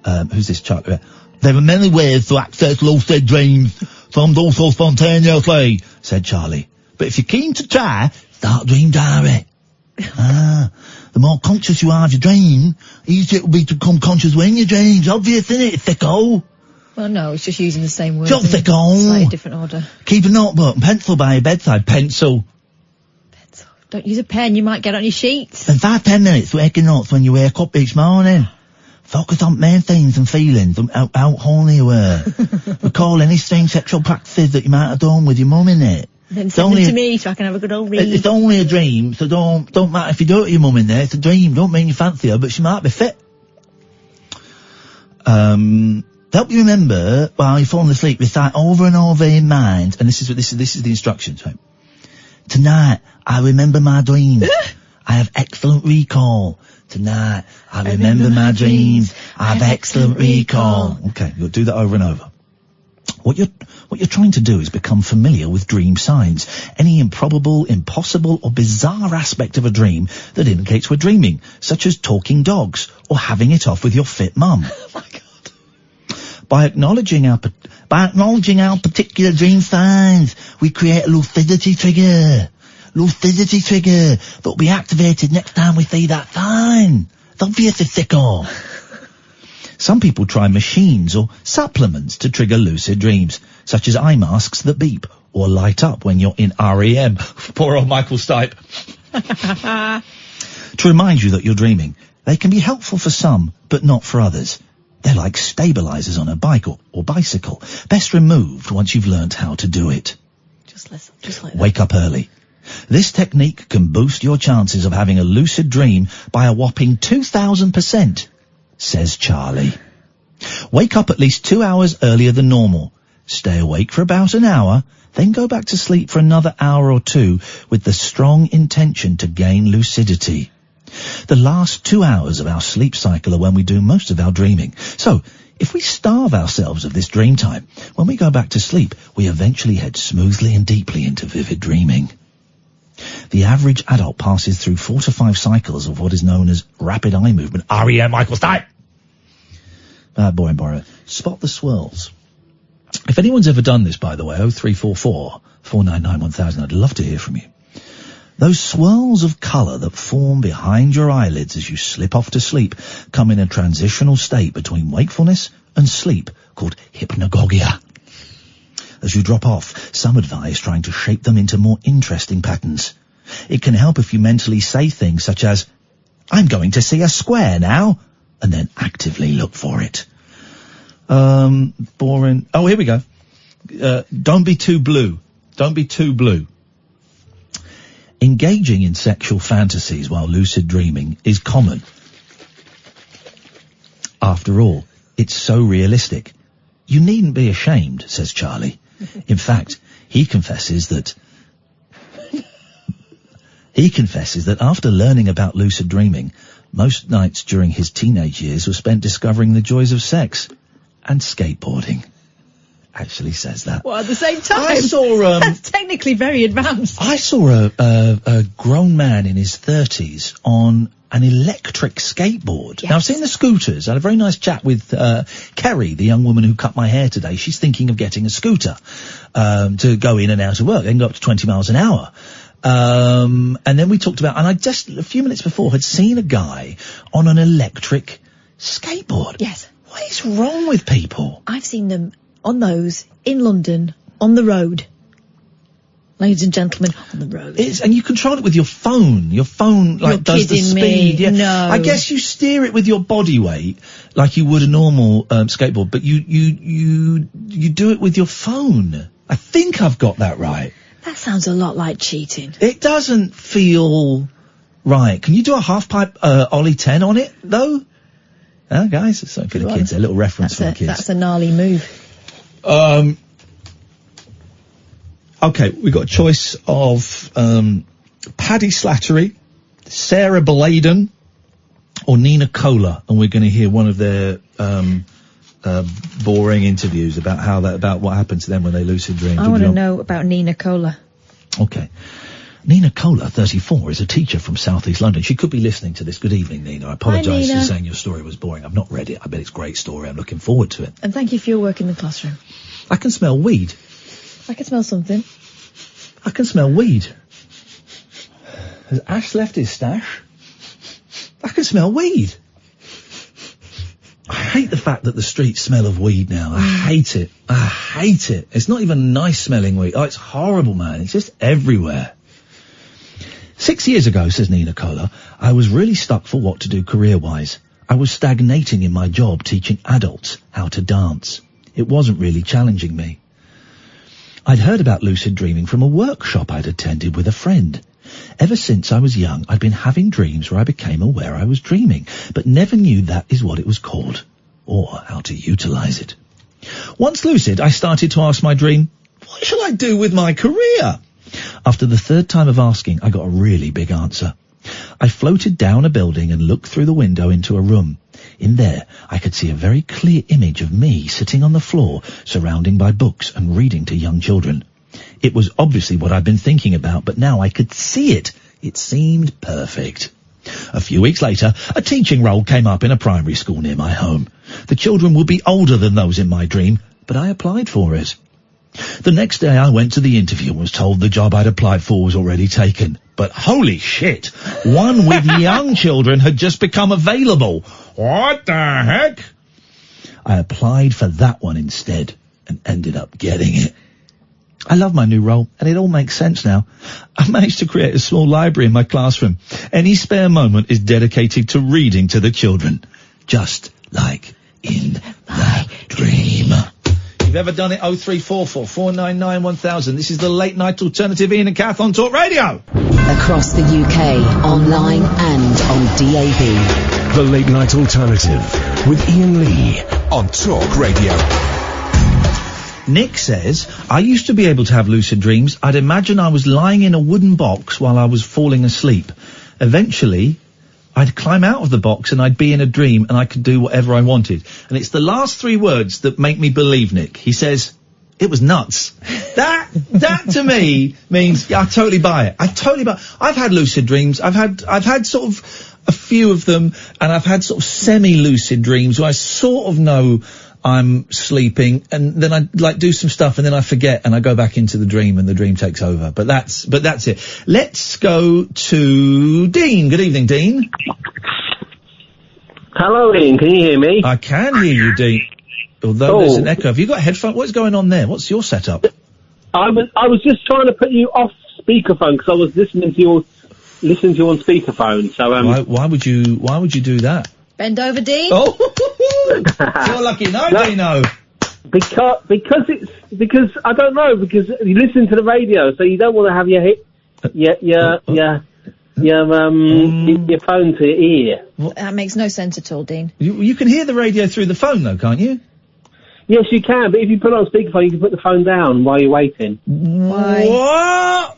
Who's this chap? There are many ways to access lucid dreams. Some do so spontaneously, said Charlie. But if you're keen to try, start a dream diary. The more conscious you are of your dream, easier it will be to become conscious when you dream. It's obvious, isn't it, thicko? Well, no, it's just using the same word. Just thicko. Slightly different order. Keep a notebook and pencil by your bedside. Pencil. Don't use a pen, you might get on your sheets. Spend 5-10 minutes waking up when you wake up each morning. Focus on main themes and feelings, how horny you were. Recall any strange sexual practices that you might have done with your mum in it. Then send them to me so I can have a good old read. It's only a dream, so don't matter if you do it with your mum in there. It's a dream. Don't mean you fancy her, but she might be fit. Help you remember while you're falling asleep. Recite over and over in mind, and this is the instructions. Right? Tonight, I remember my dreams. I have excellent recall. Tonight, I remember my dreams. I have excellent recall. Okay, you'll do that over and over. What you're trying to do is become familiar with dream signs. Any improbable, impossible, or bizarre aspect of a dream that indicates we're dreaming, such as talking dogs or having it off with your fit mum. Oh my God. By acknowledging our particular dream signs, we create a lucidity trigger. Lucidity trigger that will be activated next time we see that sign. It's obviously sicko. Some people try machines or supplements to trigger lucid dreams, such as eye masks that beep or light up when you're in REM. Poor old Michael Stipe. To remind you that you're dreaming, they can be helpful for some, but not for others. They're like stabilizers on a bike or bicycle, best removed once you've learnt how to do it. Just like that. Wake up early. This technique can boost your chances of having a lucid dream by a whopping 2,000%, says Charlie. Wake up at least 2 hours earlier than normal. Stay awake for about an hour, then go back to sleep for another hour or two with the strong intention to gain lucidity. The last 2 hours of our sleep cycle are when we do most of our dreaming. So, if we starve ourselves of this dream time, when we go back to sleep, we eventually head smoothly and deeply into vivid dreaming. The average adult passes through 4 to 5 cycles of what is known as rapid eye movement. REM, Michael Stipe! Boring. Spot the swirls. If anyone's ever done this, by the way, 0344 499 1000, I'd love to hear from you. Those swirls of colour that form behind your eyelids as you slip off to sleep come in a transitional state between wakefulness and sleep called hypnagogia. As you drop off, some advise trying to shape them into more interesting patterns. It can help if you mentally say things such as, I'm going to see a square now, and then actively look for it. Boring. Oh, here we go. Don't be too blue. Don't be too blue. Engaging in sexual fantasies while lucid dreaming is common. After all, it's so realistic. You needn't be ashamed, says Charlie. In fact, he confesses that after learning about lucid dreaming, most nights during his teenage years were spent discovering the joys of sex and skateboarding. Actually says that. Well, at the same time, I saw, that's technically very advanced. I saw a grown man in his 30s on an electric skateboard. Yes. Now, I've seen the scooters. I had a very nice chat with Kerry, the young woman who cut my hair today. She's thinking of getting a scooter to go in and out of work. They can go up to 20 miles an hour. And then we talked about, and I just, a few minutes before, had seen a guy on an electric skateboard. Yes. What is wrong with people? I've seen them on those in London, on the road. Ladies and gentlemen, on the road. And you control it with your phone. Your phone, like, does the speed. Me. Yeah. No. I guess you steer it with your body weight, like you would a normal skateboard, but you do it with your phone. I think I've got that right. That sounds a lot like cheating. It doesn't feel right. Can you do a half-pipe Ollie 10 on it, though? Guys, it's something for the kids. A little reference for the kids. That's a gnarly move. Okay, we've got a choice of Paddy Slattery, Sarah Bladen, or Nina Cola, and we're going to hear one of their boring interviews about what happened to them when they lucid dreamed. I want to know about Nina Cola. Okay. Nina Cola, 34, is a teacher from South East London. She could be listening to this. Good evening, Nina. I apologise for saying your story was boring. I've not read it. I bet it's a great story. I'm looking forward to it. And thank you for your work in the classroom. I can smell weed. I can smell something. I can smell weed. Has Ash left his stash? I can smell weed. I hate the fact that the streets smell of weed now. I hate it. I hate it. It's not even nice smelling weed. Oh, it's horrible, man. It's just everywhere. 6 years ago, says Nina Cola, I was really stuck for what to do career-wise. I was stagnating in my job teaching adults how to dance. It wasn't really challenging me. I'd heard about lucid dreaming from a workshop I'd attended with a friend. Ever since I was young, I'd been having dreams where I became aware I was dreaming, but never knew that is what it was called, or how to utilise it. Once lucid, I started to ask my dream, what shall I do with my career? After the third time of asking, I got a really big answer. I floated down a building and looked through the window into a room. In there, I could see a very clear image of me sitting on the floor, surrounded by books and reading to young children. It was obviously what I'd been thinking about, but now I could see it. It seemed perfect. A few weeks later, a teaching role came up in a primary school near my home. The children would be older than those in my dream, but I applied for it. The next day I went to the interview and was told the job I'd applied for was already taken. But holy shit, one with young children had just become available. What the heck? I applied for that one instead and ended up getting it. I love my new role, and it all makes sense now. I've managed to create a small library in my classroom. Any spare moment is dedicated to reading to the children. Just like in my dream. If you've ever done it, 0344 499 1000. This is the Late Night Alternative, Iain and Kath on Talk Radio. Across the UK, online and on DAB. The Late Night Alternative with Iain Lee on Talk Radio. Nick says, I used to be able to have lucid dreams. I'd imagine I was lying in a wooden box while I was falling asleep. Eventually, I'd climb out of the box and I'd be in a dream and I could do whatever I wanted. And it's the last three words that make me believe Nick. He says, it was nuts. That to me means, yeah, I totally buy it. I totally buy it. I've had lucid dreams. I've had sort of a few of them, and I've had sort of semi-lucid dreams where I sort of know I'm sleeping, and then I like do some stuff, and then I forget, and I go back into the dream, and the dream takes over. But that's it. Let's go to Dean. Good evening, Dean. Hello, Ian. Can you hear me? I can hear you, Dean. Although there's an echo. Have you got headphones? What's going on there? What's your setup? I was just trying to put you off speakerphone because I was listening to you on speakerphone. So why would you do that? Bend over, Dean. Oh, you're lucky, Dino. Because I don't know, because you listen to the radio, so you don't want to have your phone to your ear. That makes no sense at all, Dean. You can hear the radio through the phone, though, can't you? Yes, you can, but if you put it on speakerphone, you can put the phone down while you're waiting. Why? What?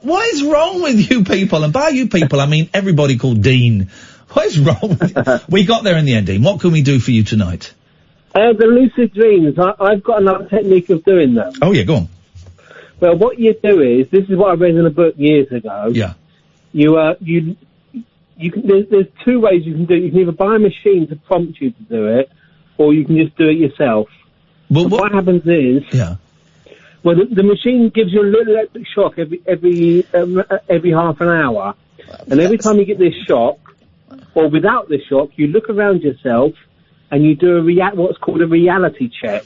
What is wrong with you people? And by you people, I mean everybody called Dean. What is wrong with you? We got there in the end, Dean. What can we do for you tonight? The lucid dreams, I've got another technique of doing them. Oh, yeah, go on. Well, what you do is, this is what I read in a book years ago. Yeah. You can, there's two ways you can do it. You can either buy a machine to prompt you to do it, or you can just do it yourself. Well, what happens is, well, the machine gives you a little electric shock every half an hour, and every time you get this shock, or without this shock, you look around yourself and you do what's called a reality check,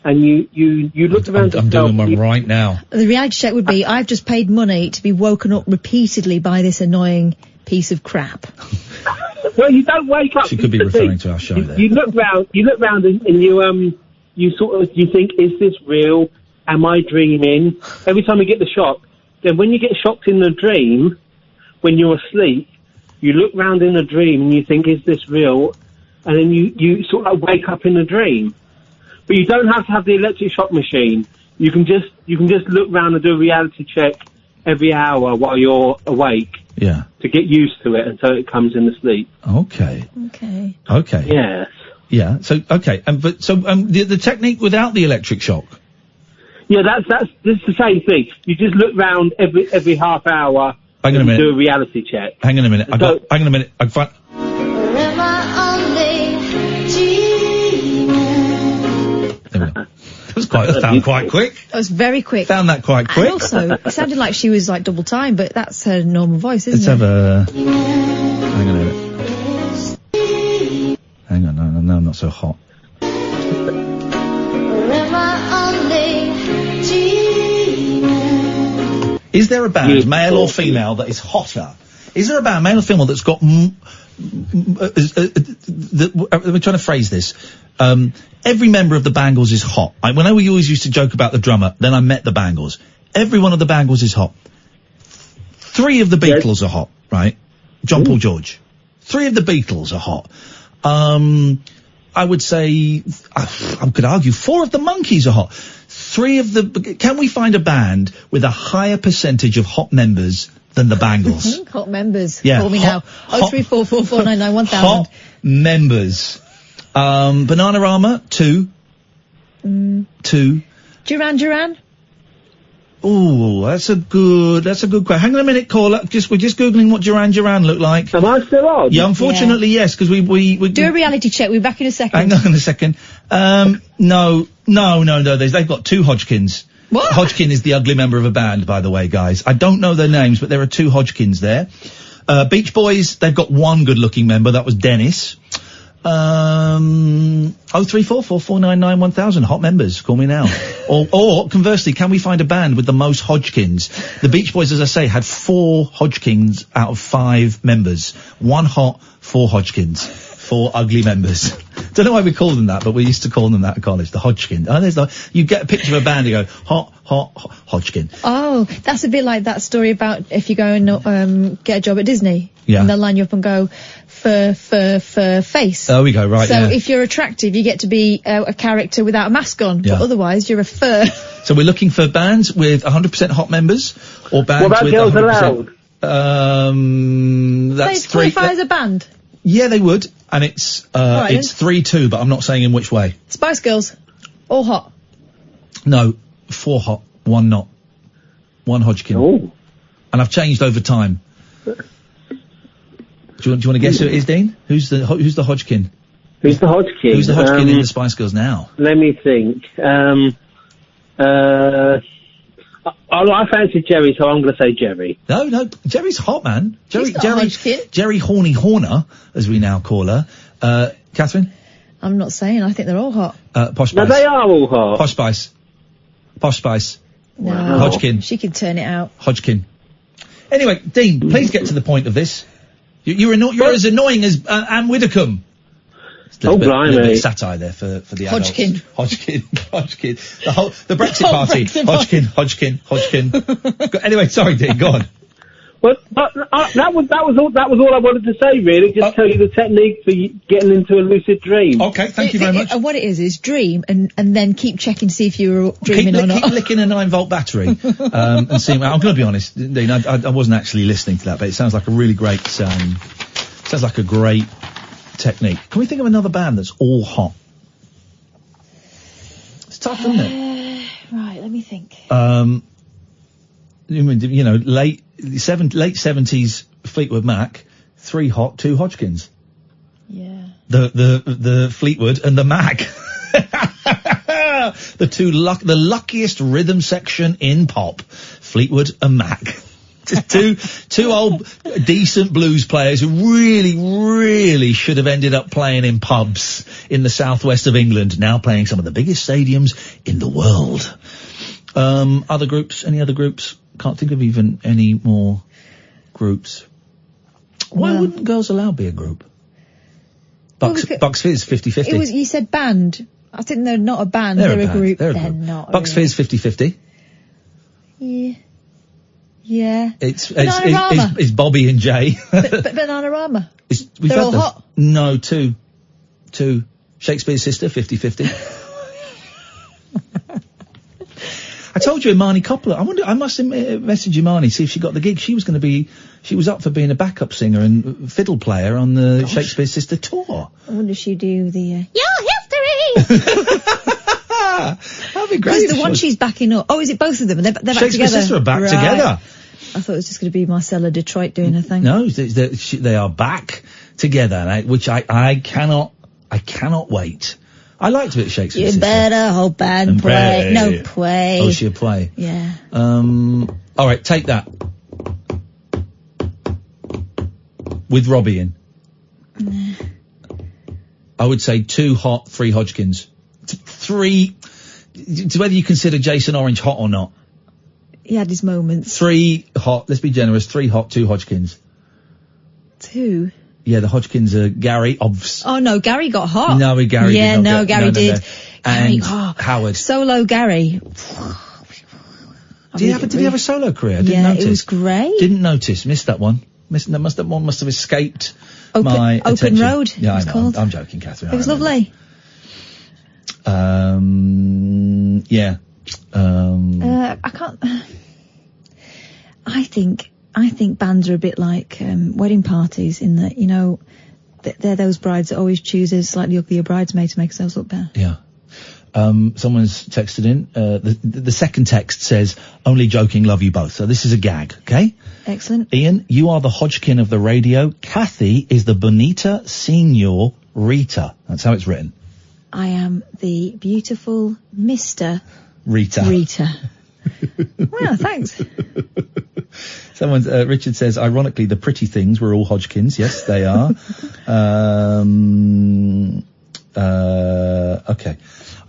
and you look around yourself. I'm doing one right now. The reality check would be, I've just paid money to be woken up repeatedly by this annoying piece of crap. Well, you don't wake up. She could be referring to our show there. You look round and you think, is this real? Am I dreaming? Every time you get the shock, then when you get shocked in the dream, when you're asleep, you look round in the dream and you think, is this real? And then you sort of wake up in the dream. But you don't have to have the electric shock machine. You can just look round and do a reality check every hour while you're awake. Yeah. To get used to it until it comes in the sleep. Okay. Okay. Yes. Yeah. So okay. The technique without the electric shock. Yeah, this is the same thing. You just look round every half hour. Hang on a minute. Do a reality check. Hang on a minute. Hang on a minute. I find. There we go. That was quite quick. That was very quick. Found that quite quick. And also, it sounded like she was like double time, but that's her normal voice, isn't Let's it? have a. Hang on a minute. Hang on, no, I'm not so hot. Is there a band, male or female, that is hotter? Is there a band, male or female, that's got... we're trying to phrase this. Every member of the Bangles is hot. When we always used to joke about the drummer, then I met the Bangles. Every one of the Bangles is hot. 3 of the Beatles are hot, right? John Paul George. 3 of the Beatles are hot. I would say, I could argue 4 of the Monkees are hot. 3 of the... Can we find a band with a higher percentage of hot members than the Bangles? Hot members. Yeah. Call me now. 03444991000. Hot members. Bananarama, 2. 2. Duran? Ooh, that's a good question. Hang on a minute, caller. We're just Googling what Duran look like. Am I still on? Yeah, unfortunately, yes, because we do a reality check. We'll be back in a second. Hang on a second. No. They've got 2 Hodgkins. What? Hodgkin is the ugly member of a band, by the way, guys. I don't know their names, but there are 2 Hodgkins there. Beach Boys, they've got 1 good-looking member. That was Dennis. 03444991000. Hot members, call me now. or conversely, can we find a band with the most Hodgkins? The Beach Boys, as I say, had 4 Hodgkins out of 5 members. 1 hot, 4 Hodgkins. 4 ugly members. Don't know why we call them that, but we used to call them that at college, the Hodgkin. You get a picture of a band, you go, hot, Hodgkin. Oh, that's a bit like that story about if you go and get a job at Disney. Yeah. And they'll line you up and go, for face. There we go, right, So if you're attractive, you get to be a character without a mask on, but otherwise you're a fur. So we're looking for bands with 100% hot members, or bands what about with Girls 100%... Allowed? That's they qualify as a band? Yeah, they would, and it's 3-2, but I'm not saying in which way. Spice Girls. All hot. No, 4 hot, 1 not. 1 Hodgkin. Oh. And I've changed over time. Do you want to guess who it is, Dean? Who's the Hodgkin? Who's the Hodgkin? Who's the Hodgkin in the Spice Girls now? Let me think. I fancy Jerry, so I'm going to say Jerry. No, Jerry's hot, man. Jerry, Hodgkin. Jerry Horny Horner, as we now call her. Catherine? I'm not saying. I think they're all hot. Posh Spice. No, they are all hot. Posh Spice. No. Hodgkin. She can turn it out. Hodgkin. Anyway, Dean, please get to the point of this. You're as annoying as Anne Widdecombe. Blimey. A bit of satire there for the adults. Hodgkin. The Brexit Party. Hodgkin. Anyway, sorry, Dean, go on. Well, that was all I wanted to say, really. Just tell you the technique for getting into a lucid dream. Okay, thank you very much. What it is dream and then keep checking to see if you're dreaming or not. Keep licking a 9-volt battery and seeing. I'm going to be honest, Dean. I wasn't actually listening to that, but it sounds like a really great. Sounds like a great technique. Can we think of another band that's all hot? It's tough, isn't it? Right, let me think. Late 70s Fleetwood Mac, 3 hot, 2 Hodgkins. Yeah. The Fleetwood and the Mac. the luckiest rhythm section in pop. Fleetwood and Mac. Just two old decent blues players who really should have ended up playing in pubs in the southwest of England, now playing some of the biggest stadiums in the world. Other groups? Any other groups? Can't think of even any more groups. Why wouldn't Girls Aloud be a group? Bucks Fizz, 50-50. You said band. I think they're not a band, they're a group. They're not. Bucks Fizz, 50-50. Yeah. It's Bobby and Jay. but Bananarama. They're all hot. No, 2. Shakespeare's Sister, 50-50. I told you Imani Coppola. I must message Imani, see if she got the gig. She was up for being a backup singer and fiddle player on the Shakespeare's Sister tour. I wonder if she'd do the, Your History! That'd be great. Because the one she's backing up. Oh, is it both of them? They're back together? Shakespeare's Sister are back together. I thought it was just going to be Marcella Detroit doing her thing. No, they are back together, which I cannot wait. I liked a bit of Shakespeare's Sister. You better hope and pray. No, play. Oh, she'll play. Yeah. All right, take that. With Robbie in. Nah. I would say 2 hot, 3 Hodgkins. 3. Whether you consider Jason Orange hot or not. He had his moments. 3 hot. Let's be generous. 3 hot, 2 Hodgkins. 2. Yeah, the Hodgkins are Gary. Oh no, Gary got hot. No, Gary. Yeah, did not no, Gary did. No. And Howard. Solo Gary. Did he have a solo career? I didn't notice. It was great. Didn't notice. Missed that one. That one must have escaped my Open attention. Road. Yeah, I know. I'm joking, Catherine. It was lovely. Yeah. I can't. I think bands are a bit like wedding parties in that, you know, they're those brides that always choose a slightly uglier bridesmaid to make themselves look better. Yeah. Someone's texted in. The second text says, "Only joking, love you both." So this is a gag, okay? Excellent. Ian, you are the Hodgkin of the radio. Kathy is the Bonita Senior Rita. That's how it's written. I am the beautiful Mr. Rita. Well, thanks. Richard says, ironically, the pretty things were all Hodgkins. Yes, they are. Okay.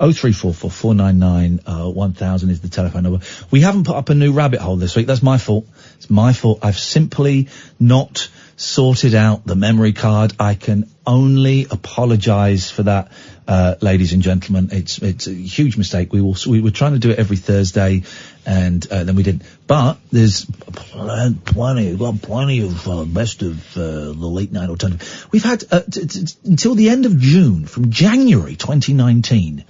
0344 499 1000 is the telephone number. We haven't put up a new rabbit hole this week. That's my fault. It's my fault. I've simply not sorted out the memory card. I can only apologise for that, ladies and gentlemen. It's a huge mistake. We were trying to do it every Thursday, and then we didn't. But there's plenty of best of the late night alternative. We've had until the end of June, from January 2019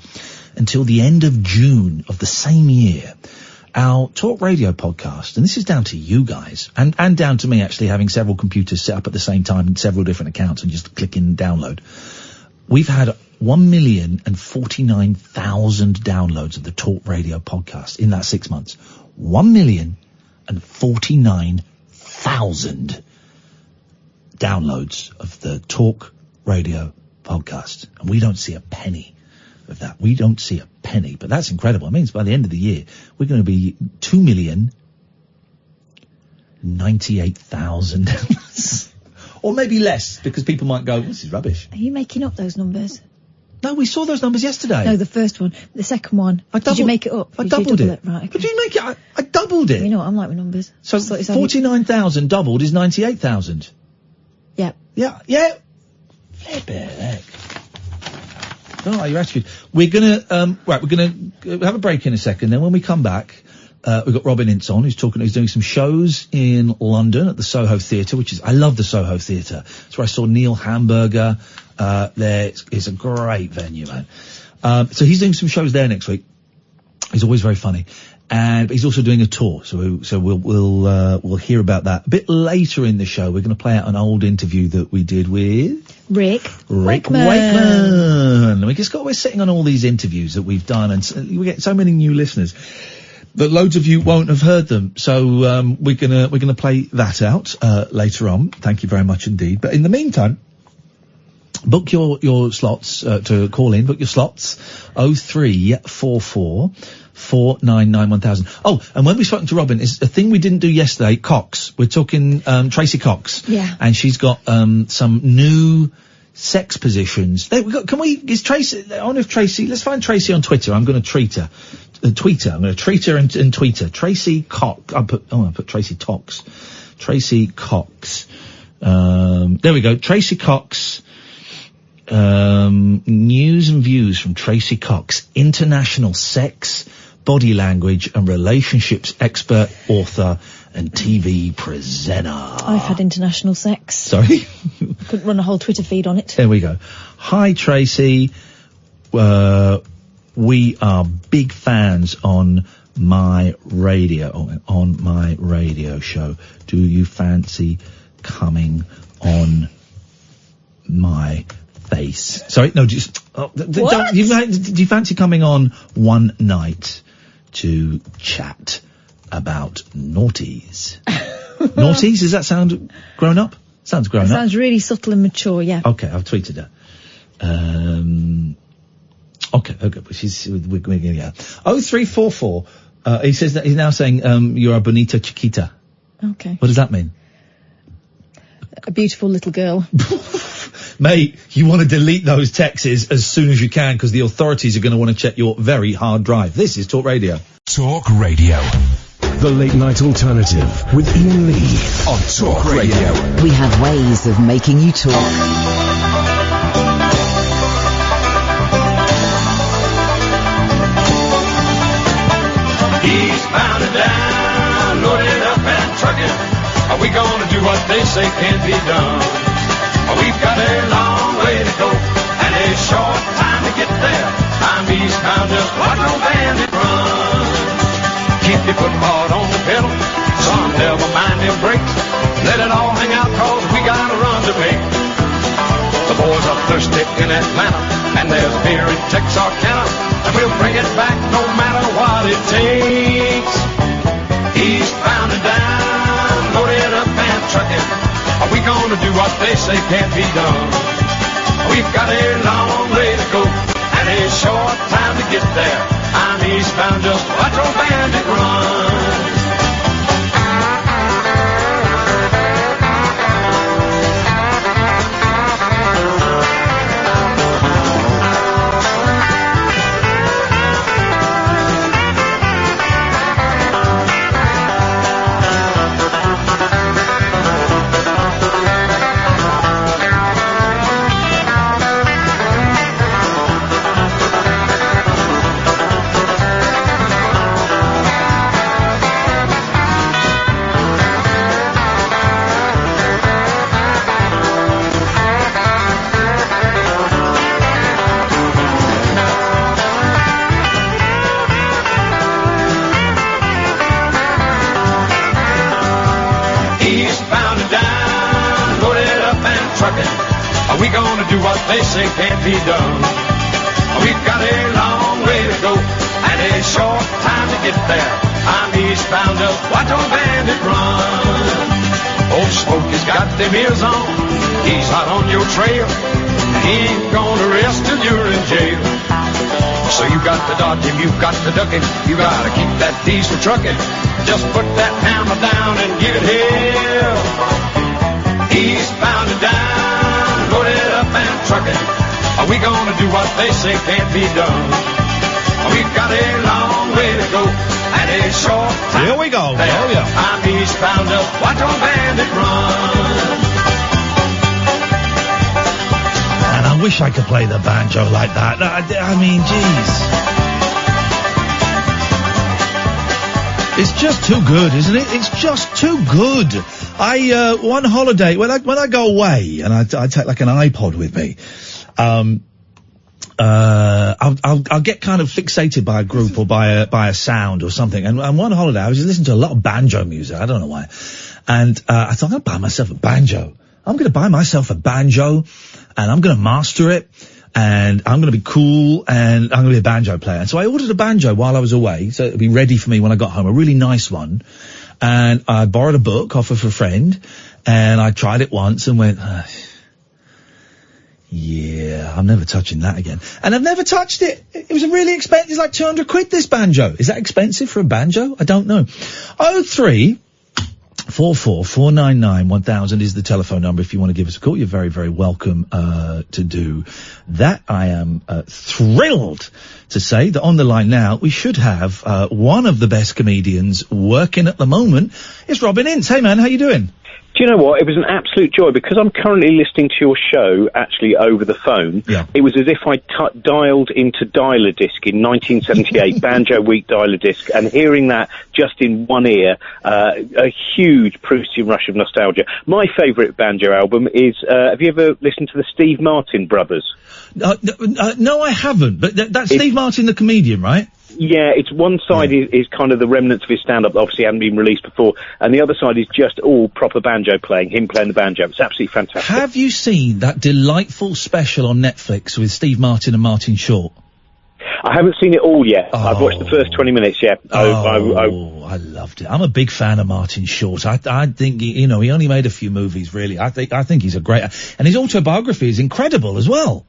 until the end of June of the same year. Our talk radio podcast, and this is down to you guys, and down to me actually having several computers set up at the same time and several different accounts and just clicking download. We've had 1,049,000 downloads of the talk radio podcast in that 6 months. 1,049,000 downloads of the talk radio podcast. And we don't see a penny of that. We don't see a penny, but that's incredible. It means by the end of the year, we're going to be 2,098,000. Or maybe less, because people might go, this is rubbish. Are you making up those numbers? No, we saw those numbers yesterday. No, the first one. The second one. Did you make it up? I doubled it. Right, okay. But did you make it? I doubled it. You know what I'm like with numbers. So 49,000 doubled is 98,000. Yep. Yeah. Flip it, heck. Don't like your attitude. We're gonna have a break in a second. Then when we come back, we've got Robin Ince on, who's doing some shows in London at the Soho Theatre, I love the Soho Theatre. That's where I saw Neil Hamburger. There, it's a great venue, man. So he's doing some shows there next week. He's always very funny. And he's also doing a tour, so we'll hear about that a bit later in the show. We're going to play out an old interview that we did with Rick Wakeman. We're sitting on all these interviews that we've done, and we get so many new listeners that loads of you won't have heard them. So we're gonna play that out later on. Thank you very much indeed. But in the meantime, book your slots to call in. Book your slots 0344 499 1000. Oh, and when we spoke to Robin, it's a thing we didn't do yesterday. Cox. We're talking Tracy Cox. Yeah. And she's got some new sex positions. Is Tracy? I wonder if Tracy. Let's find Tracy on Twitter. I'm going to tweet her. I'm going to tweet her and tweet her. Tracy Cox. I put Tracy Tox. Tracy Cox. There we go. Tracy Cox. News and views from Tracy Cox, international sex, body language and relationships expert, author and TV presenter. I've had international sex. Sorry? Couldn't run a whole Twitter feed on it. There we go. Hi, Tracy. we are big fans on my radio show. Do you fancy coming on my face? Sorry, no, just do you fancy coming on one night to chat about naughties? Naughties? Does that sound grown up? Sounds grown up. Sounds really subtle and mature. Yeah. Okay, I've tweeted her. Okay, but we're going to get 0344. He says that he's now saying, you're a bonita chiquita. Okay. What does that mean? A beautiful little girl. Mate, you want to delete those texts as soon as you can, because the authorities are going to want to check your very hard drive. This is Talk Radio. Talk Radio. The Late Night Alternative with Iain Lee on Talk Radio. We have ways of making you talk. Eastbound and down, loaded up and trucking. Are we gonna do what they say can't be done? We've got a long way to go and a short time to get there. I'm eastbound, just watch no bandit run. Keep your foot hard on the pedal, son, never mind them brakes. Let it all hang out, cause we got a run to make. The boys are thirsty in Atlanta, and there's beer in Texarkana, and we'll bring it back no matter what it takes. Eastbound and down, loaded up and trucking. Are we gonna do what they say can't be done? We've got a long way to go and a short time to get there. I'm eastbound, just watch old bandit run. We gonna do what they say can't be done. We've got a long way to go and a short time to get there. I'm eastbound, just watch old bandit run. Old Smokey's got them ears on, he's hot on your trail. He ain't gonna rest till you're in jail. So you got to dodge him, you got to duck him, you gotta keep that diesel trucking. Just put that hammer down and give it hell. Eastbound and down, loaded up and trucking. Are we gonna do what they say can't be done? We've got a long way to go and a short time. Here we go. There. Oh yeah. I'm eastbound, just watch old bandit run. And I wish I could play the banjo like that. I mean, jeez. It's just too good, isn't it? It's just too good. One holiday, when I go away and I take like an iPod with me, I'll get kind of fixated by a group or by a sound or something. And one holiday I was just listening to a lot of banjo music. I don't know why. And, I thought I'm going to buy myself a banjo. I'm going to buy myself a banjo and I'm going to master it. And I'm going to be cool, and I'm going to be a banjo player. And so I ordered a banjo while I was away, so it'll be ready for me when I got home, a really nice one. And I borrowed a book off of a friend, and I tried it once and went, yeah, I'm never touching that again. And I've never touched it. It was a really expensive, it's like £200 this banjo. Is that expensive for a banjo? I don't know. 03444991,000 is the telephone number if you want to give us a call. You're very, very welcome to do that. I am thrilled to say that on the line now we should have one of the best comedians working at the moment. It's Robin Ince. Hey man, how you doing? Do you know what? It was an absolute joy because I'm currently listening to your show actually over the phone. Yeah. It was as if I dialed into dialer disc in 1978, Banjo Week dialer disc, and hearing that just in one ear, a huge Proustian rush of nostalgia. My favourite banjo album is, have you ever listened to the Steve Martin Brothers? No, I haven't, but that's Steve Martin, the comedian, right? Yeah, it's one side is kind of the remnants of his stand-up that obviously hadn't been released before, and the other side is just all proper banjo playing, him playing the banjo. It's absolutely fantastic. Have you seen that delightful special on Netflix with Steve Martin and Martin Short? I haven't seen it all yet. I've watched the first 20 minutes, yeah. I loved it. I'm a big fan of Martin Short. I think, he only made a few movies, really. I think he's a great... And his autobiography is incredible as well.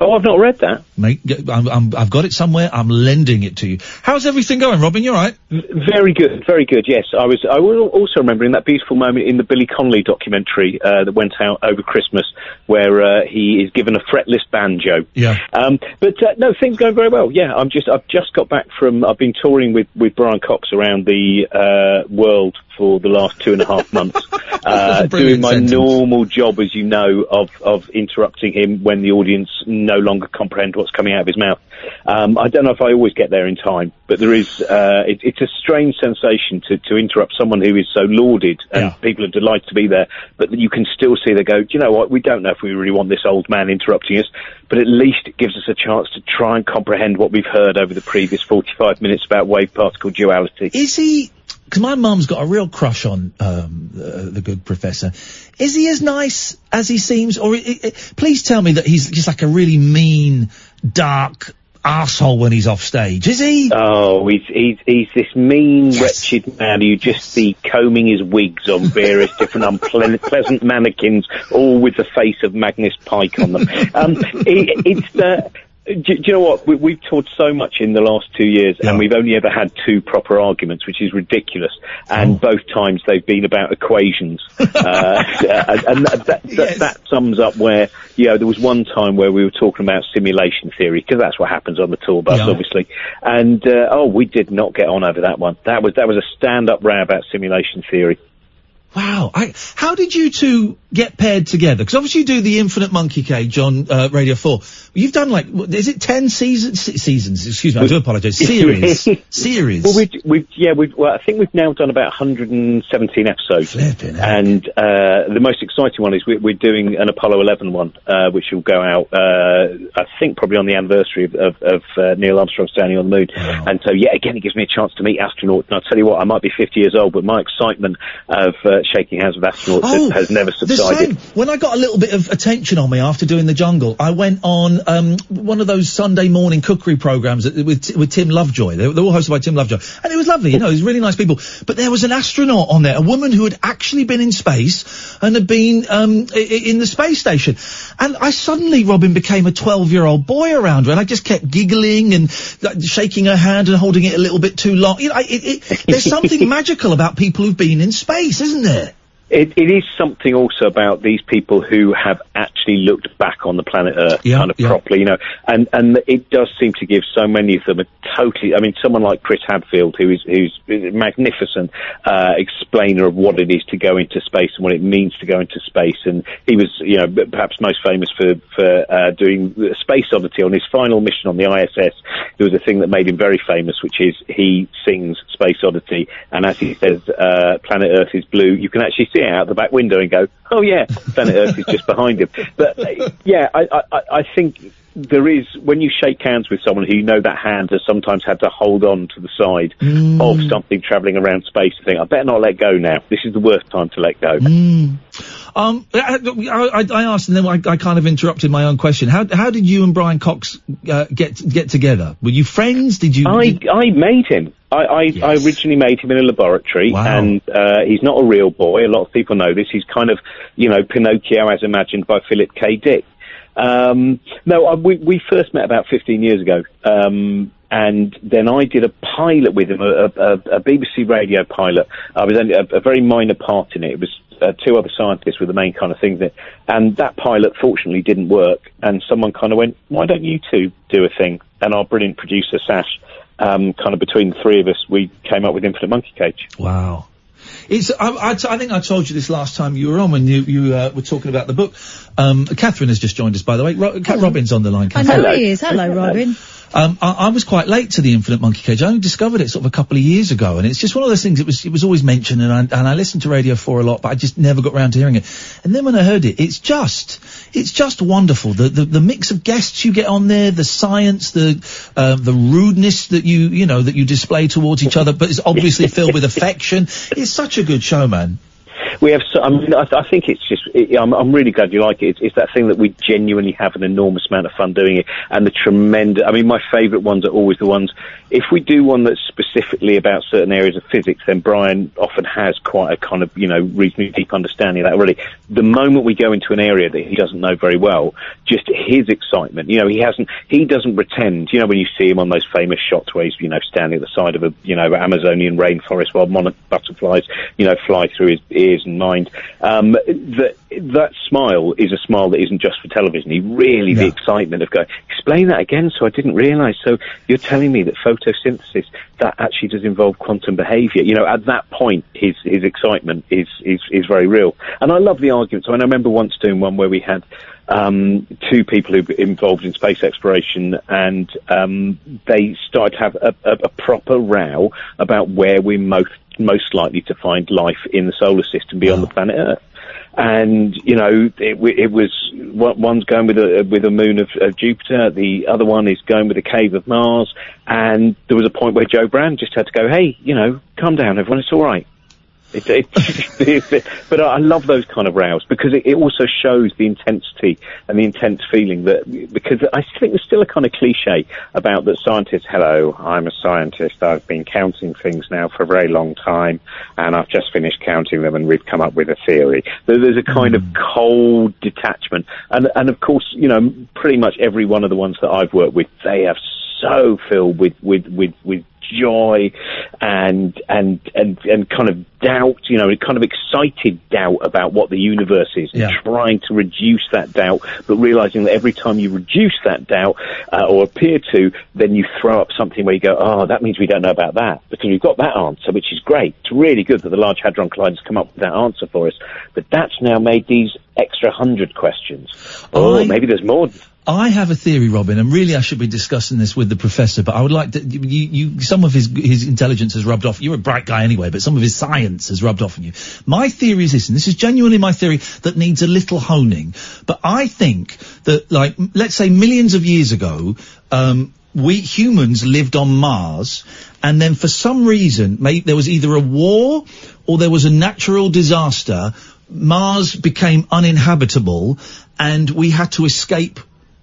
Oh, I've not read that. Mate, I've got it somewhere. I'm lending it to you. How's everything going, Robin? You all right? Very good, yes. I was also remembering that beautiful moment in the Billy Connolly documentary that went out over Christmas, where he is given a fretless banjo. Yeah. No, things going very well. Yeah, I've just got back from. I've been touring with Brian Cox around the world for the last 2.5 months, doing my normal job, as you know, of interrupting him when the audience no longer comprehend what's coming out of his mouth. I don't know if I always get there in time, but there is. It's a strange sensation to interrupt someone who is so lauded, and people are delighted to be there, but you can still see they go, do you know what, we don't know if we really want this old man interrupting us, but at least it gives us a chance to try and comprehend what we've heard over the previous 45 minutes about wave-particle duality. Is he... Because my mum's got a real crush on the good professor. Is he as nice as he seems? Or please tell me that he's just like a really mean, dark arsehole when he's off stage. Is he? Oh, he's this mean, wretched man who you just see combing his wigs on various different unpleasant mannequins, all with the face of Magnus Pike on them. Do you know what? We've toured so much in the last 2 years, and we've only ever had 2 proper arguments, which is ridiculous. And both times they've been about equations. And that sums up where, there was one time where we were talking about simulation theory, because that's what happens on the tour bus, obviously. And, we did not get on over that one. That was a stand-up row about simulation theory. Wow. How did you two get paired together? Because obviously you do the Infinite Monkey Cage on Radio 4. You've done is it 10 seasons? Excuse me, I do apologise. Series. Well, I think we've now done about 117 episodes. And the most exciting one is we're doing an Apollo 11 one, which will go out, I think probably on the anniversary of Neil Armstrong standing on the moon. Wow. And so, again, it gives me a chance to meet astronauts. And I'll tell you what, I might be 50 years old, but my excitement of shaking hands with astronauts has never subsided. When I got a little bit of attention on me after doing The Jungle, I went on one of those Sunday morning cookery programs with Tim Lovejoy. They were all hosted by Tim Lovejoy, and it was lovely. It was really nice people. But there was an astronaut on there, a woman who had actually been in space and had been in the space station. And I suddenly, Robin, became a 12-year-old boy around her, and I just kept giggling and shaking her hand and holding it a little bit too long. There's something magical about people who've been in space, isn't there? It is something also about these people who have actually looked back on the planet Earth properly, and it does seem to give so many of them a totally, someone like Chris Hadfield, who's a magnificent explainer of what it is to go into space and what it means to go into space. And he was, perhaps most famous for doing the Space Oddity on his final mission on the ISS. There was a thing that made him very famous, which is he sings Space Oddity, and as he says, planet Earth is blue, you can actually see out the back window and go, oh yeah, planet Earth is just behind him. But I think there is, when you shake hands with someone who that hand has sometimes had to hold on to the side of something travelling around space, you think, I better not let go now. This is the worst time to let go. I asked, and then I kind of interrupted my own question. How did you and Brian Cox get together? Were you friends? Did you? I made him. I originally made him in a laboratory, and he's not a real boy. A lot of people know this. He's kind of, Pinocchio as imagined by Philip K. Dick. We first met about 15 years ago, and then I did a pilot with him, a BBC radio pilot. I was only a very minor part in it. It was 2 other scientists were the main kind of things in it, and that pilot fortunately didn't work, and someone kind of went, why don't you two do a thing? And our brilliant producer, Sash, kind of between the 3 of us, we came up with Infinite Monkey Cage. Wow. I think I told you this last time you were on when you were talking about the book. Catherine has just joined us, by the way. Robin's on the line. I know he is. Hello, Robin. I was quite late to the Infinite Monkey Cage. I only discovered it sort of a couple of years ago, and it's just one of those things. It was always mentioned, and I listened to Radio 4 a lot, but I just never got around to hearing it. And then when I heard it, it's just wonderful. The mix of guests you get on there, the science, the rudeness that you display towards each other, but it's obviously filled with affection. It's such a good show, man. We have. I think it's just. I'm really glad you like it. It's that thing that we genuinely have an enormous amount of fun doing it, and the tremendous. I mean, my favourite ones are always the ones. If we do one that's specifically about certain areas of physics, then Brian often has quite a kind of reasonably deep understanding of that already. The moment we go into an area that he doesn't know very well, just his excitement. He doesn't pretend. When you see him on those famous shots where he's standing at the side of a Amazonian rainforest while monarch butterflies fly through his ears and mind. That smile is a smile that isn't just for television. The excitement of going, explain that again, so I didn't realise. So you're telling me that photosynthesis, that actually does involve quantum behaviour. At that point, his excitement is very real. And I love the arguments. I remember once doing one where we had two people who were involved in space exploration, and they started to have a proper row about where we're most likely to find life in the solar system beyond the planet Earth. And it was one's going with a moon of Jupiter, the other one is going with a cave of Mars, and there was a point where Joe Brand just had to go, hey, calm down, everyone, it's all right. But I love those kind of rows because it also shows the intensity and the intense feeling because I think there's still a kind of cliche about that scientists, hello, I'm a scientist, I've been counting things now for a very long time and I've just finished counting them and we've come up with a theory. There's a kind of cold detachment and of course, pretty much every one of the ones that I've worked with, they have so filled with joy and kind of doubt, kind of excited doubt about what the universe is, and trying to reduce that doubt, but realizing that every time you reduce that doubt or appear to, then you throw up something where you go, oh, that means we don't know about that because we've got that answer, which is great. It's really good that the Large Hadron Collider's come up with that answer for us, but that's now made these extra 100 questions. Maybe there's more. I have a theory, Robin, and really I should be discussing this with the professor, but I would like to, some of his intelligence has rubbed off. You're a bright guy anyway, but some of his science has rubbed off on you. My theory is this, and this is genuinely my theory that needs a little honing, but I think that, let's say millions of years ago, we humans lived on Mars, and then for some reason, there was either a war or there was a natural disaster. Mars became uninhabitable, and we had to escape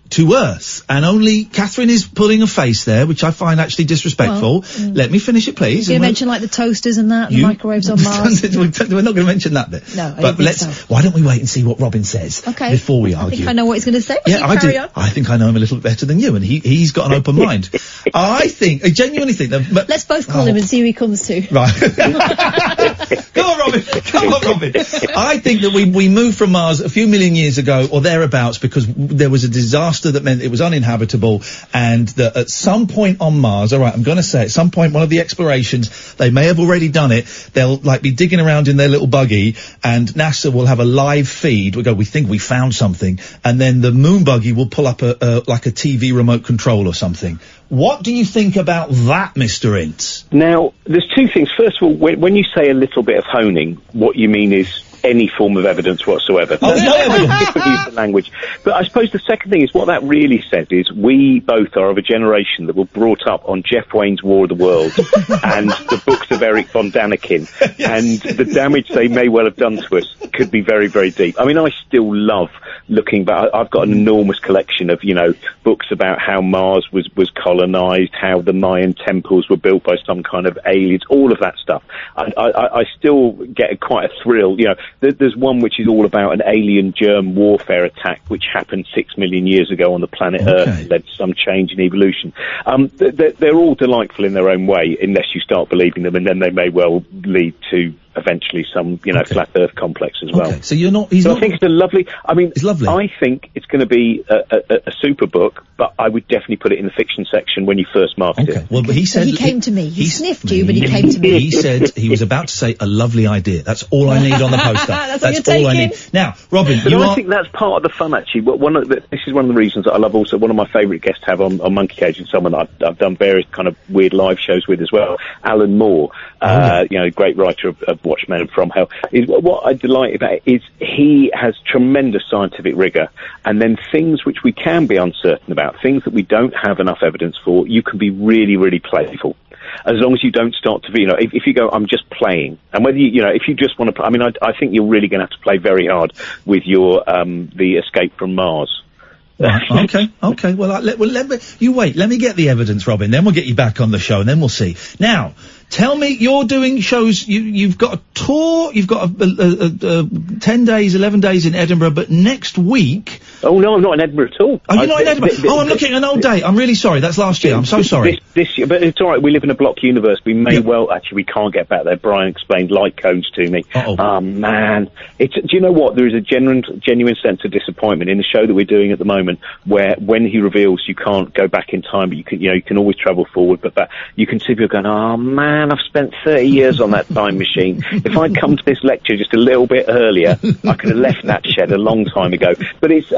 to Earth, and only Catherine is pulling a face there, which I find actually disrespectful. Let me finish it, please. You mention the toasters and that, the microwaves on Mars. We're not going to mention that bit. No, but why don't we wait and see what Robin says before we argue? I think I know what he's going to say. I do. I think I know him a little bit better than you, and he's got an open mind. I genuinely think that. Let's both call him and see who he comes to. Right. Come on, Robin. I think that we moved from Mars a few million years ago or thereabouts because there was a disaster that meant it was uninhabitable, and that at some point on Mars, all right, I'm going to say at some point, one of the explorations, they may have already done it, they'll be digging around in their little buggy, and NASA will have a live feed. We think we found something, and then the moon buggy will pull up a TV remote control or something. What do you think about that, Mr. Ince? Now, there's two things. First of all, when you say a little bit of honing, what you mean is any form of evidence whatsoever. Different use of language. But I suppose the second thing is what that really says is we both are of a generation that were brought up on Jeff Wayne's War of the Worlds and the books of Eric von Daniken, and the damage they may well have done to us could be very, very deep. I mean, I still love looking back. I've got an enormous collection of, books about how Mars was colonized, how the Mayan temples were built by some kind of aliens, all of that stuff. I still get quite a thrill, There's one which is all about an alien germ warfare attack which happened 6 million years ago on the planet Earth and led to some change in evolution. They're all delightful in their own way, unless you start believing them, and then they may well lead to eventually some, flat Earth complex as well. So you're not. I think it's a lovely. I mean, it's lovely. I think it's going to be a super book, but I would definitely put it in the fiction section when you first market it. Well, but he said he came to me. He sniffed you, but he came to me. He said he was about to say a lovely idea. That's all I need on the poster. That's all I need. Now, Robin, I think that's part of the fun, actually. This is one of the reasons that I love. Also, one of my favourite guests to have on Monkey Cage, and someone that I've done various kind of weird live shows with as well, Alan Moore, great writer of Watchmen and From Hell. What I delight about it is he has tremendous scientific rigour, and then things which we can be uncertain about, things that we don't have enough evidence for, you can be really, really playful. As long as you don't start to be, if you go, I'm just playing, and whether if you just want to play, I mean, I think you're really going to have to play very hard with your, the Escape from Mars. Right, okay. Well, you wait. Let me get the evidence, Robin. Then we'll get you back on the show, and then we'll see. Now, tell me, you're doing shows. You've got a tour. You've got 10 days, 11 days in Edinburgh, but next week. Oh no, I'm not in Edinburgh at all. Oh, you're not in Edinburgh. I'm looking at an old date. I'm really sorry. That's last year. I'm so sorry. This year, but it's all right. We live in a block universe. We may actually, we can't get back there. Brian explained light codes to me. Oh man, do you know what? There is a genuine sense of disappointment in the show that we're doing at the moment, where when he reveals you can't go back in time, but you can always travel forward. But you can see people going, oh man, I've spent 30 years on that time machine. If I'd come to this lecture just a little bit earlier, I could have left that shed a long time ago. But it's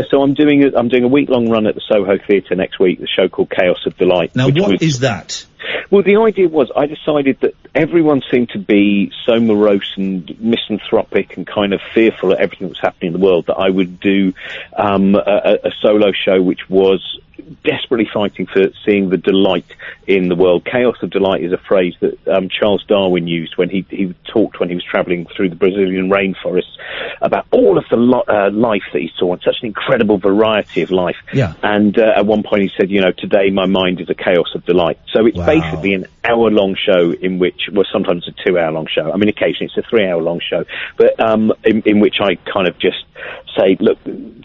so I'm doing a week-long run at the Soho Theatre next week, the show called Chaos of Delight. Now, what is that? Well, the idea was I decided that everyone seemed to be so morose and misanthropic and kind of fearful of everything that was happening in the world that I would do a solo show which was desperately fighting for seeing the delight in the world. Chaos of delight is a phrase that Charles Darwin used when he talked when he was travelling through the Brazilian rainforests about all of the life that he saw and such an incredible variety of life. Yeah. And at one point he said, today my mind is a chaos of delight. So it's basically an hour-long show in which, well, sometimes a 2-hour-long show. I mean, occasionally it's a 3-hour-long show, but in which I kind of just say, look,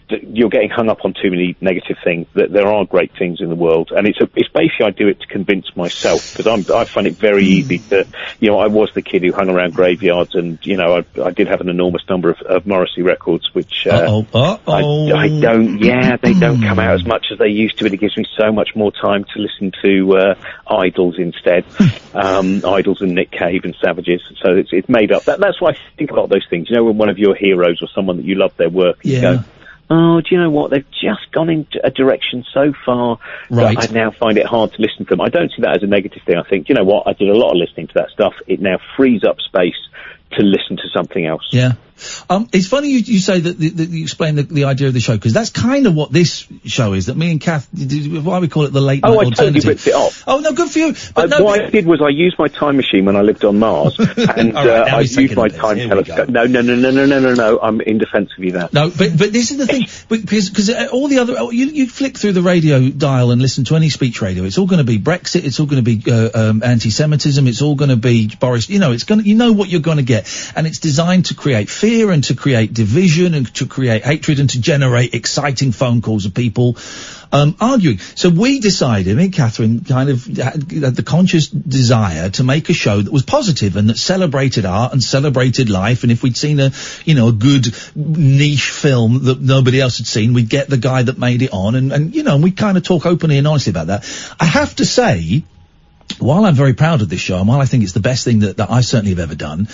you're getting hung up on too many negative things, that there are great things in the world, and it's basically I do it to convince myself, because I find it very easy to, I was the kid who hung around graveyards, and I did have an enormous number of Morrissey records, which I don't, they don't come out as much as they used to, but it gives me so much more time to listen to Idols instead, Idols and Nick Cave and Savages, so it's made up. That's why I think about those things, when one of your heroes or someone that you love their work, you go, oh, do you know what? They've just gone in a direction so far that I now find it hard to listen to them. I don't see that as a negative thing. I think, you know what? I did a lot of listening to that stuff. It now frees up space to listen to something else. Yeah. It's funny you say that you explain the idea of the show, because that's kind of what this show is, that me and Kath, why we call it the late night alternative. I totally ripped it off. Oh, no, good for you. But what I did was I used my time machine when I lived on Mars, and I used my time telescope. No, I'm in defence of you there. No, but this is the thing, because all the other, you flick through the radio dial and listen to any speech radio, it's all going to be Brexit, it's all going to be anti-Semitism, it's all going to be Boris, it's going to, you know what you're going to get, and it's designed to create fear and to create division and to create hatred and to generate exciting phone calls of people arguing. So we decided, me and Catherine kind of had the conscious desire to make a show that was positive and that celebrated art and celebrated life, and if we'd seen a good niche film that nobody else had seen, we'd get the guy that made it on, and we kind of talk openly and honestly about that. I have to say, while I'm very proud of this show, and while I think it's the best thing that I certainly have ever done,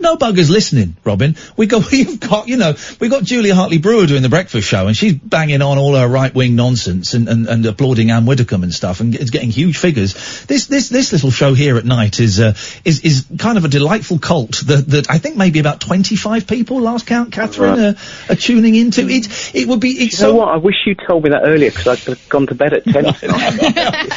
no buggers listening, Robin. We've got Julia Hartley-Brewer doing the breakfast show, and she's banging on all her right-wing nonsense and applauding Anne Widdecombe and stuff, and it's getting huge figures. This little show here at night is kind of a delightful cult that I think maybe about 25 people, last count, Catherine, are tuning into. It would be, you know what? I wish you told me that earlier, because I'd have gone to bed at 10 tonight.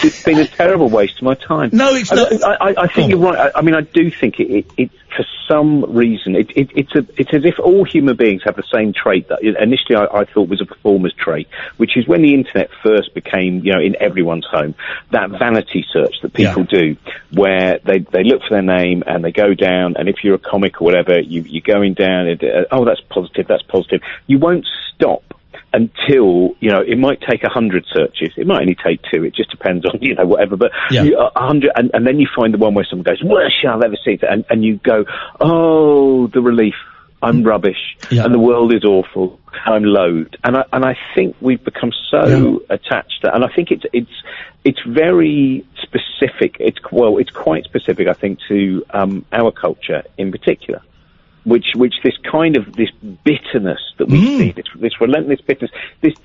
It's been a terrible waste of my time. No, it's not. I think you're right. I mean, I do think it for some reason, it's as if all human beings have the same trait that initially I thought was a performer's trait, which is when the internet first became, in everyone's home, that vanity search that people do, where they look for their name and they go down, and if you're a comic or whatever, you're going down, that's positive. You won't stop until, you know, it might take 100 searches. It might only take 2. It just depends on, you know, whatever. But 100, and then you find the one where someone goes, worst show I've ever seen. And you go, oh, the relief. I'm rubbish, and the world is awful. I'm loathed, and I think we've become so attached to, and I think it's very specific. It's quite specific, I think, to our culture in particular, which this kind of this bitterness that we see, this relentless bitterness, this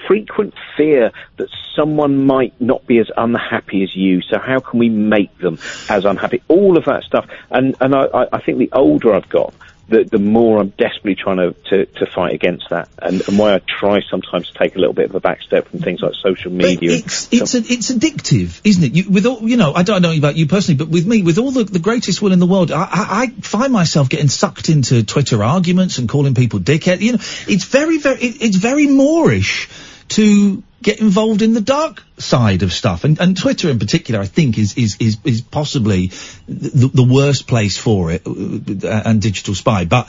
frequent fear that someone might not be as unhappy as you. So how can we make them as unhappy? All of that stuff, and I think the older I've got, the more I'm desperately trying to fight against that, and why I try sometimes to take a little bit of a back step from things like social media. It's addictive, isn't it? With all, you know, I don't know about you personally, but with me, with all the greatest will in the world, I find myself getting sucked into Twitter arguments and calling people dickhead. You know, it's very Moorish to get involved in the dark side of stuff, and Twitter in particular, I think, is possibly the worst place for it, and Digital Spy. But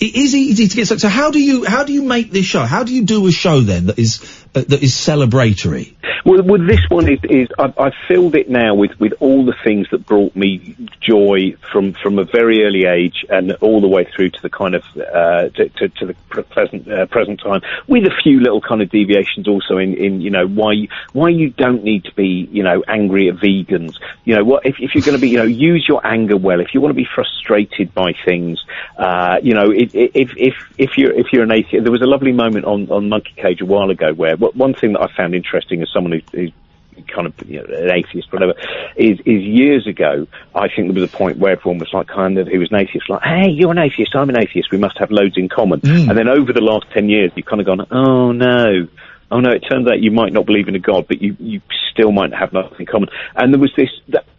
it is easy to get stuck. So how do you make this show? How do you do a show then that is celebratory? Well, this one is I've filled it now with all the things that brought me joy from a very early age and all the way through to the kind of to the present time, with a few little kind of deviations also in you know why you don't need to be, you know, angry at vegans. You know, what if you're going to be, you know, use your anger well. If you want to be frustrated by things, you know, if you're an atheist, there was a lovely moment on Monkey Cage a while ago where one thing that I found interesting as someone who's kind of, you know, an atheist, whatever, is years ago, I think there was a point where everyone was like, kind of, who was an atheist, like, hey, you're an atheist, I'm an atheist, we must have loads in common. And then over the last 10 years, you've kind of gone, oh no, it turns out you might not believe in a God, but you still might have nothing in common. And there was this,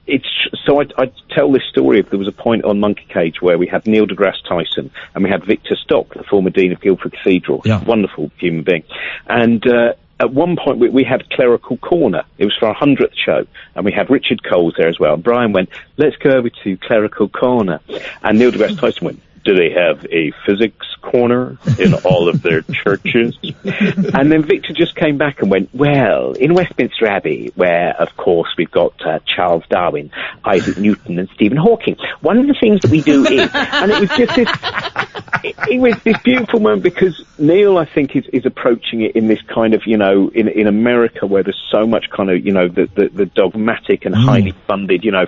I tell this story of, there was a point on Monkey Cage where we had Neil deGrasse Tyson and we had Victor Stock, the former Dean of Guildford Cathedral, wonderful human being. And, at one point, we had Clerical Corner. It was for our 100th show, and we had Richard Coles there as well. And Brian went, let's go over to Clerical Corner. And Neil deGrasse Tyson went, do they have a physics corner in all of their churches? And then Victor just came back and went, well, in Westminster Abbey, where, of course, we've got Charles Darwin, Isaac Newton, and Stephen Hawking, one of the things that we do is, and it was just this, it was this beautiful moment, because Neil, I think, is approaching it in this kind of, you know, in America, where there's so much kind of, you know, the dogmatic and highly funded, you know,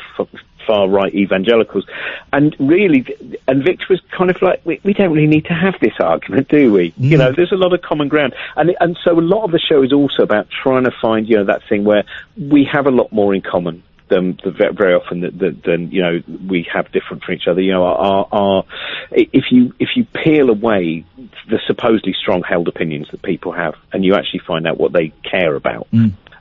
far-right evangelicals, and really, and Victor was kind of like, we don't really need to have this argument, do we? You know, there's a lot of common ground, and so a lot of the show is also about trying to find, you know, that thing where we have a lot more in common than very often than you know, we have different from each other. You know, if you peel away the supposedly strong-held opinions that people have, and you actually find out what they care about,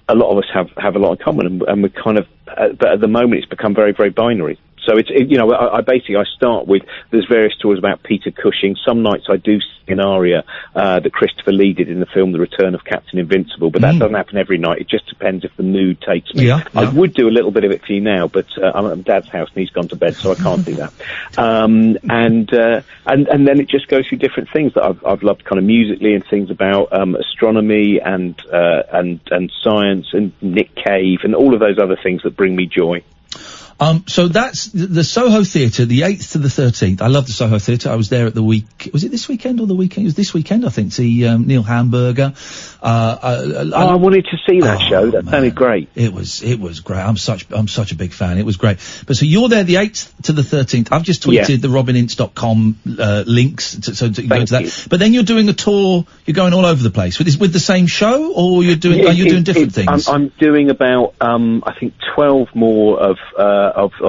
a lot of us have a lot in common, and we're kind of, but at the moment it's become very, very binary. So you know, I basically start with, there's various stories about Peter Cushing. Some nights I do an aria that Christopher Lee did in the film The Return of Captain Invincible, but that doesn't happen every night. It just depends if the mood takes me. I would do a little bit of it for you now, but I'm at Dad's house and he's gone to bed, so I can't do that. And then it just goes through different things that I've loved kind of musically, and things about astronomy and science and Nick Cave and all of those other things that bring me joy. So that's the Soho Theatre, the 8th to the 13th. I love the Soho Theatre. I was there at the was it this weekend or the weekend? It was this weekend, I think, to see Neil Hamburger. I wanted to see that show. That sounded great. It was great. I'm such a big fan. It was great. But so you're there the 8th to the 13th. I've just tweeted the robinince.com links so you go to that. But then you're doing a tour. You're going all over the place with the same show, or you're doing doing different things? I'm doing about I think 12 more of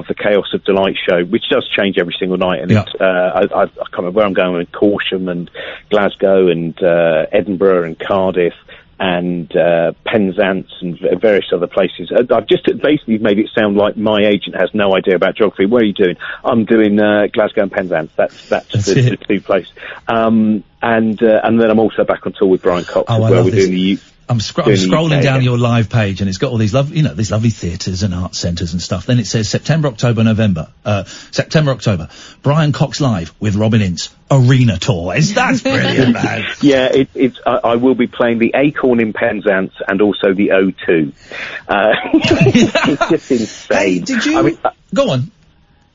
the Chaos of Delight show, which does change every single night, and it's I can't remember where I'm going, in Corsham and Glasgow and Edinburgh and Cardiff and Penzance and various other places. I've just basically made it sound like my agent has no idea about geography. Where are you doing? I'm doing Glasgow and Penzance. That's the two places. And then I'm also back on tour with Brian Cox as well. We're doing I'm scrolling down your live page, and it's got all these lovely theatres and art centres and stuff. Then it says September, October, Brian Cox Live with Robin Ince Arena Tours. That's brilliant, man. Yeah, I will be playing the Acorn in Penzance and also the O2. It's just insane. Hey, did you go on?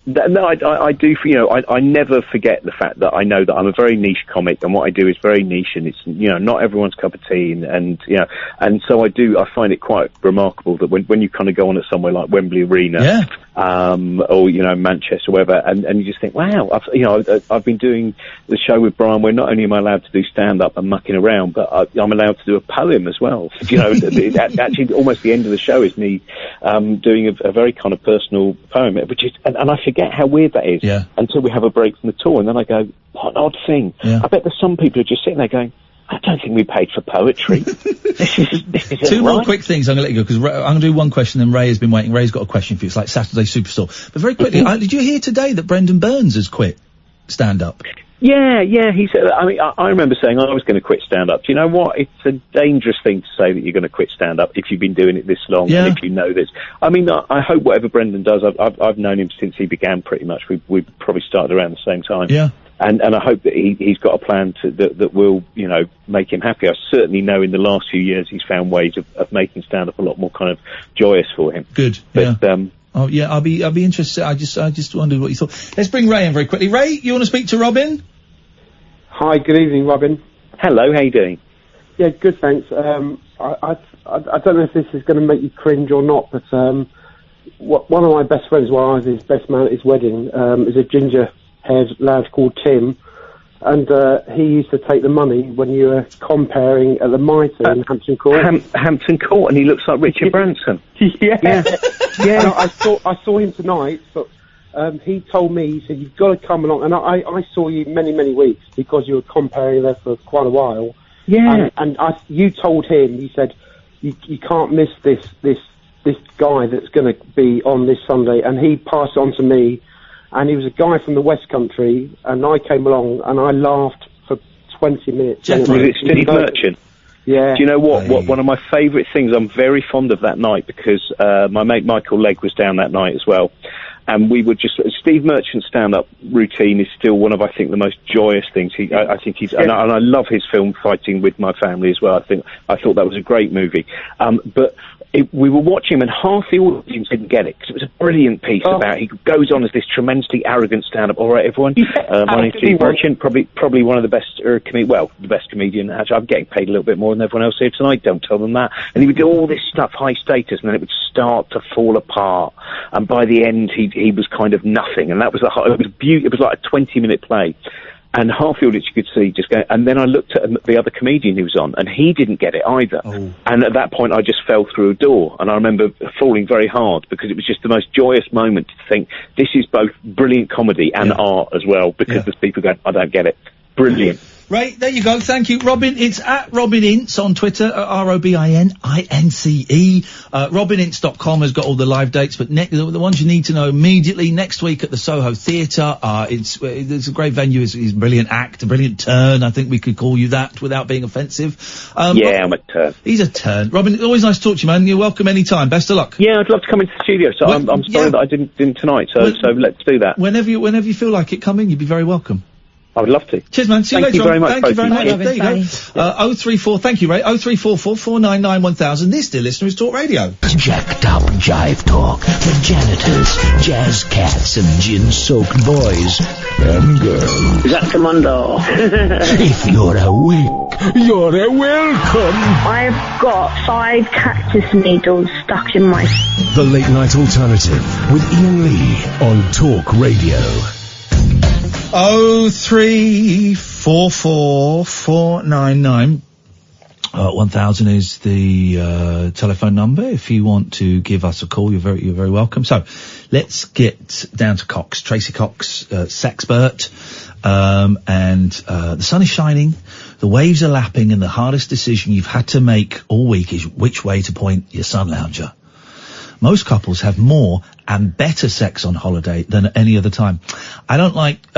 No, I do. I never forget the fact that I know that I'm a very niche comic, and what I do is very niche, and it's not everyone's cup of tea, and so I find it quite remarkable that when you kind of go on at somewhere like Wembley Arena, or Manchester, or whatever, and you just think, wow, I've been doing the show with Brian, where not only am I allowed to do stand up and mucking around, but I'm allowed to do a poem as well. Actually, almost the end of the show is me doing a very kind of personal poem, which is, and I forget how weird that is until we have a break from the tour, and then I go, what an odd thing. I bet there's some people who are just sitting there going, I don't think we paid for poetry. This is Two more quick things. I'm going to let you go, because I'm going to do one question, and Ray has been waiting. Ray's got a question for you. It's like Saturday Superstore. But very quickly, did you hear today that Brendan Burns has quit stand-up? Yeah, he said, I remember saying I was going to quit stand-up. Do you know what? It's a dangerous thing to say that you're going to quit stand-up if you've been doing it this long, and if you know this. I mean, I hope whatever Brendan does, I've known him since he began, pretty much. We probably started around the same time. Yeah. And I hope that he's got a plan that will, make him happy. I certainly know in the last few years he's found ways of making stand-up a lot more kind of joyous for him. Good, but, I'll be interested. I just wondered what you thought. Let's bring Ray in very quickly. Ray, you want to speak to Robin? Hi, good evening, Robin. Hello, how you doing? Yeah, good, thanks. I don't know if this is going to make you cringe or not, but one of my best friends, while I was his best man at his wedding, is a ginger-haired lad called Tim, and he used to take the money when you were comparing at the Mitre in Hampton Court. Hampton Court, and he looks like Richard Branson. Yeah. I saw him tonight, but he told me, he said, you've got to come along, and I saw you many, many weeks because you were comparing there for quite a while. Yeah. And you told him, you said, you can't miss this guy that's going to be on this Sunday, and he passed it on to me, and he was a guy from the West Country, and I came along, and I laughed for 20 minutes. Was it Steve Merchant? Yeah. Do you know what? One of my favourite things, I'm very fond of that night, because my mate Michael Legg was down that night as well. And we would Steve Merchant's stand-up routine is still one of, I think, the most joyous things. I think he's, and I love his film Fighting with My Family as well. I thought that was a great movie. But we were watching him, and half the audience didn't get it, because it was a brilliant piece about, he goes on as this tremendously arrogant stand-up. All right, everyone, my name's Steve Merchant, probably one of the best, the best comedian. Actually, I'm getting paid a little bit more than everyone else here tonight, don't tell them that. And he would do all this stuff, high status, and then it would start to fall apart. And by the end, he was kind of nothing, and that was it was like a 20-minute play. And half the audience you could see just going, and then I looked at the other comedian who was on, and he didn't get it either. And at that point, I just fell through a door, and I remember falling very hard, because it was just the most joyous moment to think, this is both brilliant comedy and art as well, because there's people going, I don't get it. Brilliant. Right, there you go. Thank you, Robin. It's at Robin Ince on Twitter, ROBININCE. RobinInce.com has got all the live dates, but the ones you need to know immediately, next week at the Soho Theatre. It's a great venue. He's a brilliant act, a brilliant turn. I think we could call you that without being offensive. I'm a turn. He's a turn. Robin, always nice to talk to you, man. You're welcome any time. Best of luck. Yeah, I'd love to come into the studio. So I'm sorry that I didn't tonight. So let's do that. Whenever you feel like it, come in. You'd be very welcome. I would love to. Cheers, man. See you later. Thank you very much. Thank you very much. There you go. 034. Thank you, Ray. 0344 499 1000. This, dear listener, is Talk Radio. Jacked up jive talk for janitors, jazz cats, and gin-soaked boys and girls. Is that Commando? If you're awake, you're welcome. I've got 5 cactus needles stuck in my... The Late Night Alternative with Iain Lee on Talk Radio. 0344 499 1000 is the telephone number. If you want to give us a call, you're very welcome. So let's get down to Cox. Tracy Cox, sexpert, and the sun is shining, the waves are lapping, and the hardest decision you've had to make all week is which way to point your sun lounger. Most couples have more and better sex on holiday than any other time. I don't like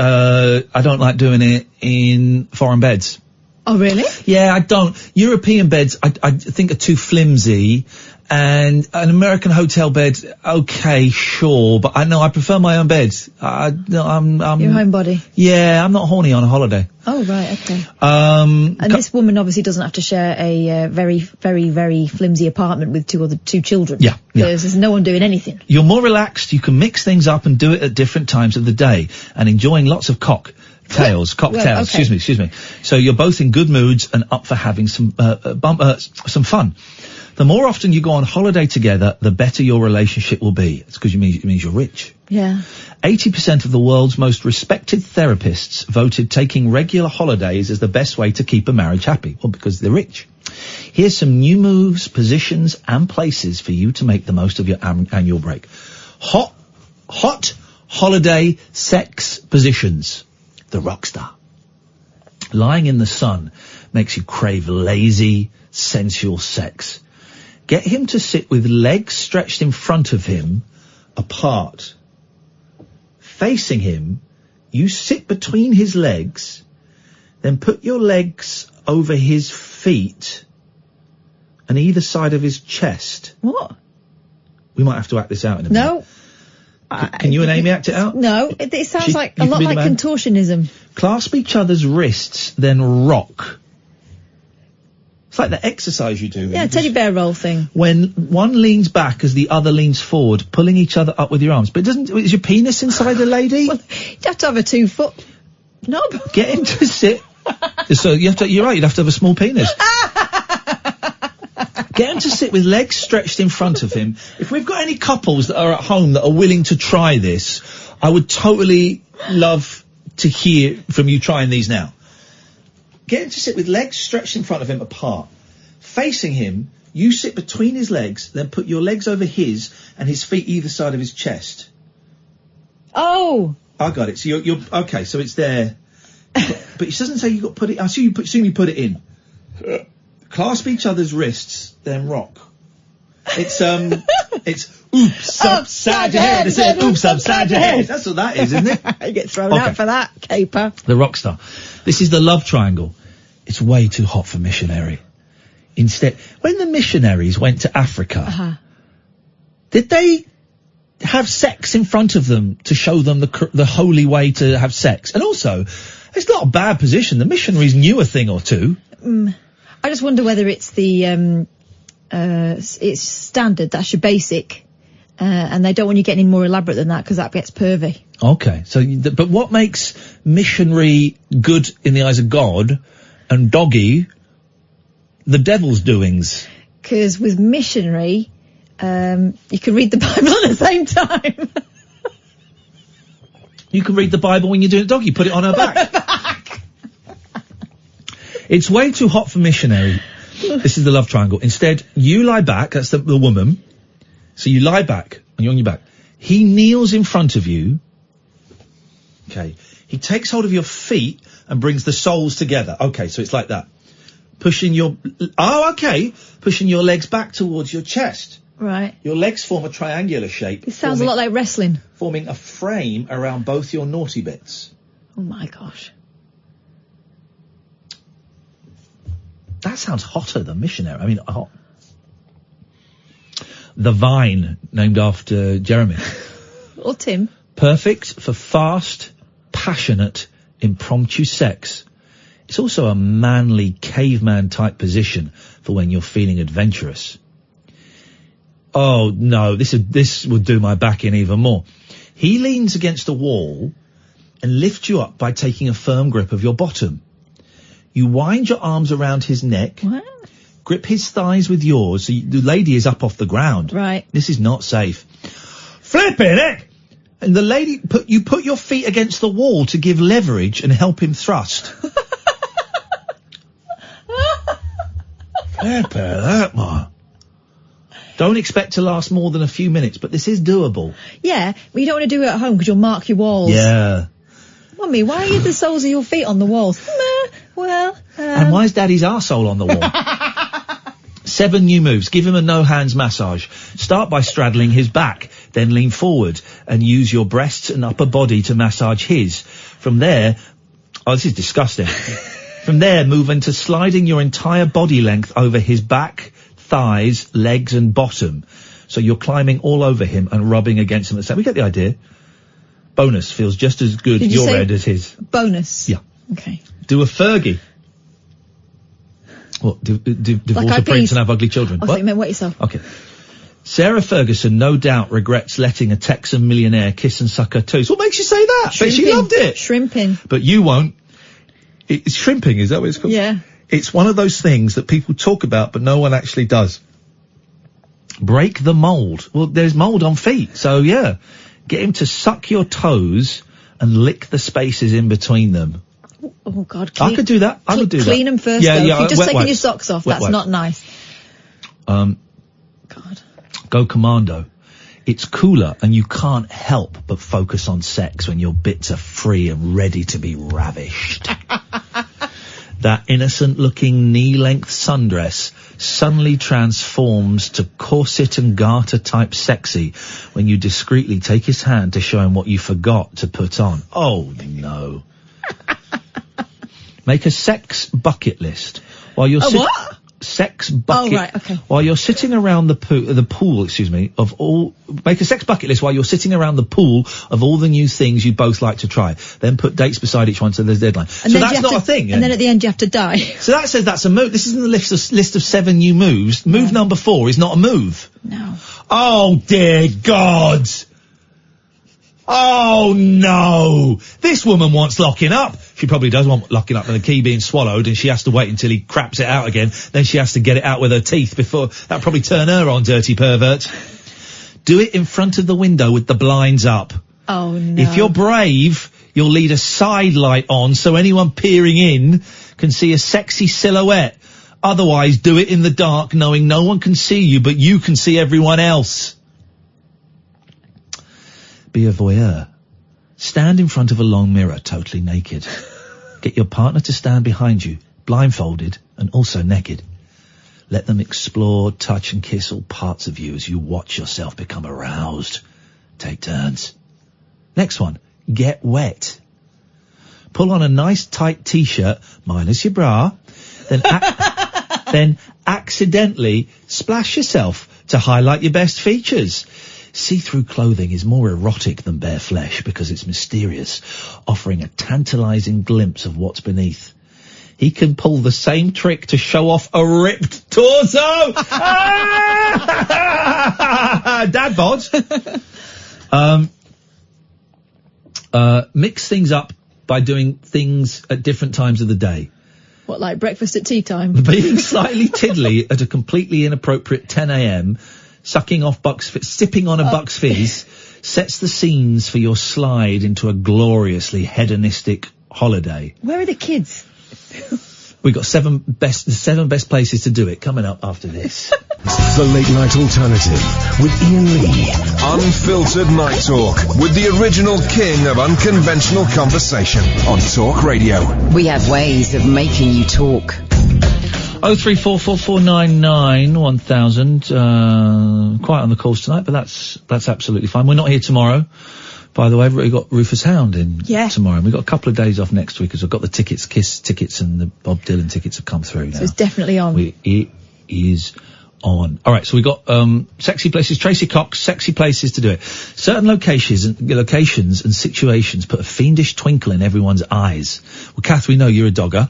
doing it in foreign beds. Oh, really? Yeah, I don't. European beds, I think, are too flimsy. And an American hotel bed, okay, sure, but I prefer my own bed. I'm Your homebody? Yeah, I'm not horny on a holiday. Oh, right, okay. And this woman obviously doesn't have to share a very, very, very flimsy apartment with two children. Yeah. There's no one doing anything. You're more relaxed, you can mix things up and do it at different times of the day, and enjoying lots of cocktails, okay. excuse me. So you're both in good moods and up for having some fun. The more often you go on holiday together, the better your relationship will be. It's because it means you're rich. Yeah. 80% of the world's most respected therapists voted taking regular holidays as the best way to keep a marriage happy. Well, because they're rich. Here's some new moves, positions, and places for you to make the most of your annual break. Hot holiday sex positions. The Rockstar. Lying in the sun makes you crave lazy, sensual sex. Get him to sit with legs stretched in front of him, apart. Facing him, you sit between his legs, then put your legs over his feet and either side of his chest. What? We might have to act this out in a minute. No. Can you and Amy act it out? No, it sounds like a lot like contortionism. Clasp each other's wrists, then rock. It's like the exercise you do. Yeah, teddy bear roll thing. When one leans back as the other leans forward, pulling each other up with your arms. But is your penis inside the lady? Well, you'd have to have a 2-foot knob. Get him to sit. So you're right, you'd have to have a small penis. Get him to sit with legs stretched in front of him. If we've got any couples that are at home that are willing to try this, I would totally love to hear from you trying these now. Get him to sit with legs stretched in front of him apart. Facing him, you sit between his legs, then put your legs over his and his feet either side of his chest. Oh! I got it. So you're okay, so it's there. But it doesn't say you got to put it, I assume you put it in. Clasp each other's wrists, then rock. It's oops, upside your head. It says oops, upside your head. That's what that is, isn't it? You get thrown out for that, caper. The Rockstar. This is the love triangle. It's way too hot for missionary. Instead, when the missionaries went to Africa, did they have sex in front of them to show them the holy way to have sex? And also, it's not a bad position. The missionaries knew a thing or two. I just wonder whether it's the it's standard. That's your basic, and they don't want you getting more elaborate than that because that gets pervy. Okay, so but what makes missionary good in the eyes of God and doggy the devil's doings? Because with missionary, you can read the Bible at the same time. You can read the Bible when you're doing it, doggy. Put it on her back. It's way too hot for missionary. This is the love triangle. Instead, you lie back. That's the woman. So you lie back and you're on your back. He kneels in front of you. Okay. He takes hold of your feet and brings the soles together. Okay, so it's like that. Pushing your legs back towards your chest. Right. Your legs form a triangular shape. It sounds a lot like wrestling. Forming a frame around both your naughty bits. Oh my gosh. That sounds hotter than missionary. I mean, hot. The Vine, named after Jeremy. Or Tim. Perfect for fast, passionate, impromptu sex. It's also a manly caveman type position for when you're feeling adventurous. Oh no, this would do my back in even more. He leans against the wall and lifts you up by taking a firm grip of your bottom. You wind your arms around his neck. What? Grip his thighs with yours so the lady is up off the ground. Right. This is not safe. Flipping it! And the lady, put your feet against the wall to give leverage and help him thrust. Flip that, man. Don't expect to last more than a few minutes, but this is doable. Yeah, but you don't want to do it at home because you'll mark your walls. Yeah. Mummy, why are the soles of your feet on the walls? And why is Daddy's arsehole on the wall? 7 new moves. Give him a no-hands massage. Start by straddling his back, then lean forward and use your breasts and upper body to massage his. From there... Oh, this is disgusting. From there, move into sliding your entire body length over his back, thighs, legs and bottom. So you're climbing all over him and rubbing against him at the same. We get the idea. Bonus feels just as good your end as his. Bonus? Yeah. Okay. Do a Fergie. What? Divorce a prince and have ugly children. I thought you meant wet yourself. Okay. Sarah Ferguson no doubt regrets letting a Texan millionaire kiss and suck her toes. What makes you say that? But she loved it. Shrimping. But you won't. It's shrimping, is that what it's called? Yeah. It's one of those things that people talk about, but no one actually does. Break the mould. Well, there's mould on feet, so yeah. Get him to suck your toes and lick the spaces in between them. Oh, God. I could do that. I would do that. Clean them first, though. If you're just taking your socks off, that's not nice. God. Go commando. It's cooler and you can't help but focus on sex when your bits are free and ready to be ravished. That innocent-looking knee-length sundress suddenly transforms to corset and garter-type sexy when you discreetly take his hand to show him what you forgot to put on. Oh, no. Make a sex bucket list. While you're what? Sex bucket. Oh, right, okay. While you're sitting around the pool, of all, make a sex bucket list while you're sitting around the pool of all the new things you both like to try. Then put dates beside each one so there's a deadline. And so that's not a thing. And then at the end you have to die. So that says that's a move. This isn't the list of 7 new moves. Move number 4 is not a move. No. Oh dear God. Oh no! This woman wants locking up. She probably does want locking up and the key being swallowed and she has to wait until he craps it out again. Then she has to get it out with her teeth before... That'll probably turn her on, dirty pervert. Do it in front of the window with the blinds up. Oh no. If you're brave, you'll leave a side light on so anyone peering in can see a sexy silhouette. Otherwise, do it in the dark knowing no one can see you but you can see everyone else. Be a voyeur. Stand in front of a long mirror, totally naked. Get your partner to stand behind you, blindfolded and also naked. Let them explore, touch and kiss all parts of you as you watch yourself become aroused. Take turns. Next one. Get wet. Pull on a nice tight t-shirt, minus your bra, then accidentally splash yourself to highlight your best features. See-through clothing is more erotic than bare flesh because it's mysterious, offering a tantalizing glimpse of what's beneath. He can pull the same trick to show off a ripped torso! Dad bods! Mix things up by doing things at different times of the day. What, like breakfast at tea time? Being slightly tiddly at a completely inappropriate 10 a.m., sucking off Bucks Fizz, sipping on a Bucks Fizz, sets the scenes for your slide into a gloriously hedonistic holiday. Where are the kids? We've got the 7 best places to do it coming up after this. The Late Night Alternative with Iain Lee. Unfiltered Night Talk with the original king of unconventional conversation on Talk Radio. We have ways of making you talk. 03444991000. Quiet on the calls tonight, but that's absolutely fine. We're not here tomorrow. By the way, we've got Rufus Hound in tomorrow. And we've got a couple of days off next week because I've got the tickets, Kiss tickets and the Bob Dylan tickets have come through now. So it's definitely on. It is on. All right, so we've got sexy places, Tracy Cox, sexy places to do it. Certain locations and situations put a fiendish twinkle in everyone's eyes. Well, Kath, we know you're a dogger.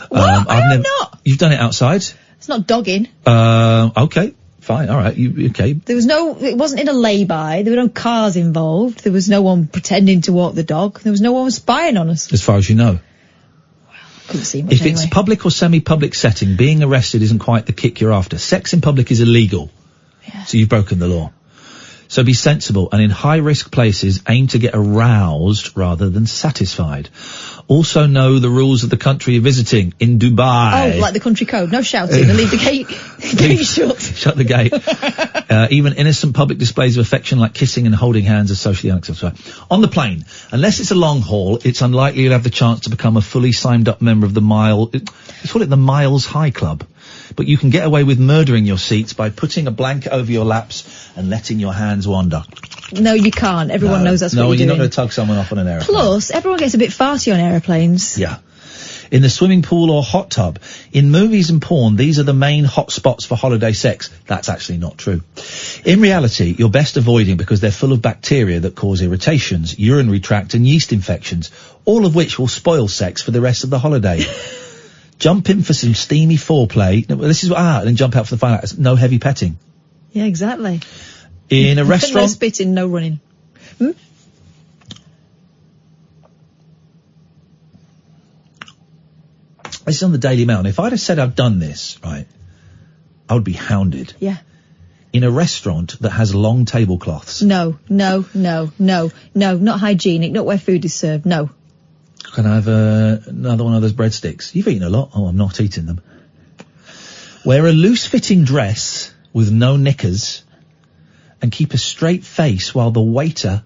What? I'm not. You've done it outside? It's not dogging. Okay. Fine, all right. Okay. It wasn't in a lay-by. There were no cars involved. There was no one pretending to walk the dog. There was no one spying on us. As far as you know. Couldn't see much If it's public or semi-public setting, being arrested isn't quite the kick you're after. Sex in public is illegal. Yeah. So you've broken the law. So be sensible, and in high-risk places, aim to get aroused rather than satisfied. Also know the rules of the country you're visiting. In Dubai... Oh, like the country code. No shouting. And leave the gate shut. Shut the gate. Even innocent public displays of affection like kissing and holding hands are socially unacceptable. On the plane, unless it's a long haul, it's unlikely you'll have the chance to become a fully signed-up member of the let's call it the Miles High Club. But you can get away with murdering your seats by putting a blanket over your laps and letting your hands wander. No, you can't. Everyone knows that's what you're doing. No, you're not going to tug someone off on an aeroplane. Plus, everyone gets a bit farty on aeroplanes. Yeah. in the swimming pool or hot tub. In movies and porn, these are the main hot spots for holiday sex. That's actually not true. In reality, you're best avoiding because they're full of bacteria that cause irritations, urinary tract and yeast infections, all of which will spoil sex for the rest of the holiday. Jump in for some steamy foreplay. This is and then jump out for the final act. No heavy petting. Yeah, exactly. In a restaurant... No spitting, no running. Hmm? This is on the Daily Mail. And if I'd have said I've done this, right, I would be hounded. Yeah. In a restaurant that has long tablecloths. No, not hygienic, not where food is served, no. Can I have another one of those breadsticks? You've eaten a lot. Oh, I'm not eating them. Wear a loose-fitting dress with no knickers and keep a straight face while the waiter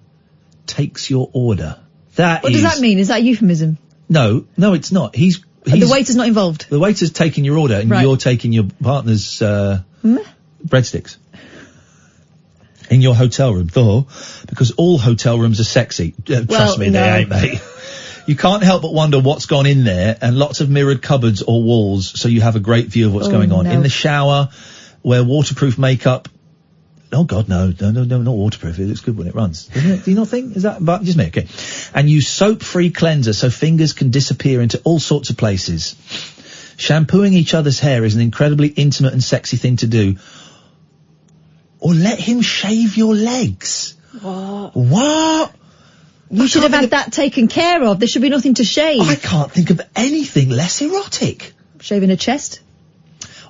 takes your order. What does that mean? Is that a euphemism? No, it's not. The waiter's not involved? The waiter's taking your order and you're taking your partner's breadsticks. In your hotel room, though, because all hotel rooms are sexy. Trust me, they ain't, mate. You can't help but wonder what's gone in there, and lots of mirrored cupboards or walls, so you have a great view of what's going on. In the shower, wear waterproof makeup. Oh God, no, not waterproof. It looks good when it runs. Doesn't it? Do you not think? Is that just me? Okay. And use soap-free cleanser so fingers can disappear into all sorts of places. Shampooing each other's hair is an incredibly intimate and sexy thing to do. Or let him shave your legs. What? You should have had that taken care of. There should be nothing to shave. I can't think of anything less erotic. Shaving a chest?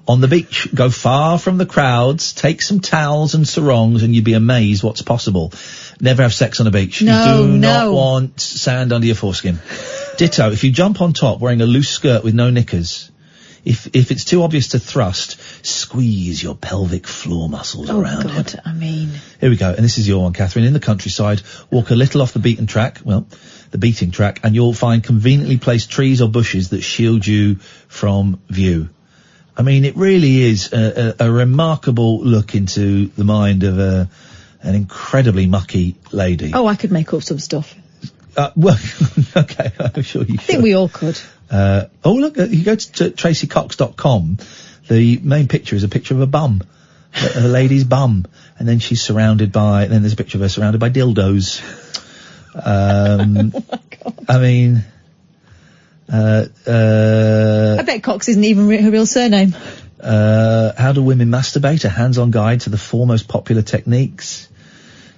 On the beach, go far from the crowds, take some towels and sarongs, and you'd be amazed what's possible. Never have sex on a beach. You do not want sand under your foreskin. Ditto, if you jump on top wearing a loose skirt with no knickers, if it's too obvious to thrust, squeeze your pelvic floor muscles around it. I mean... Here we go, and this is your one, Catherine. In the countryside, walk a little off the beating track, and you'll find conveniently placed trees or bushes that shield you from view. I mean, it really is a remarkable look into the mind of an incredibly mucky lady. Oh, I could make up some stuff. Well, okay, I'm sure you I think we all could. Look, you go to tracycox.com, the main picture is a picture of a bum, a lady's bum, and then she's surrounded by, then there's a picture of her surrounded by dildos. Oh my God. I mean... I bet Cox isn't even her real surname. How do women masturbate? A hands-on guide to the 4 most popular techniques.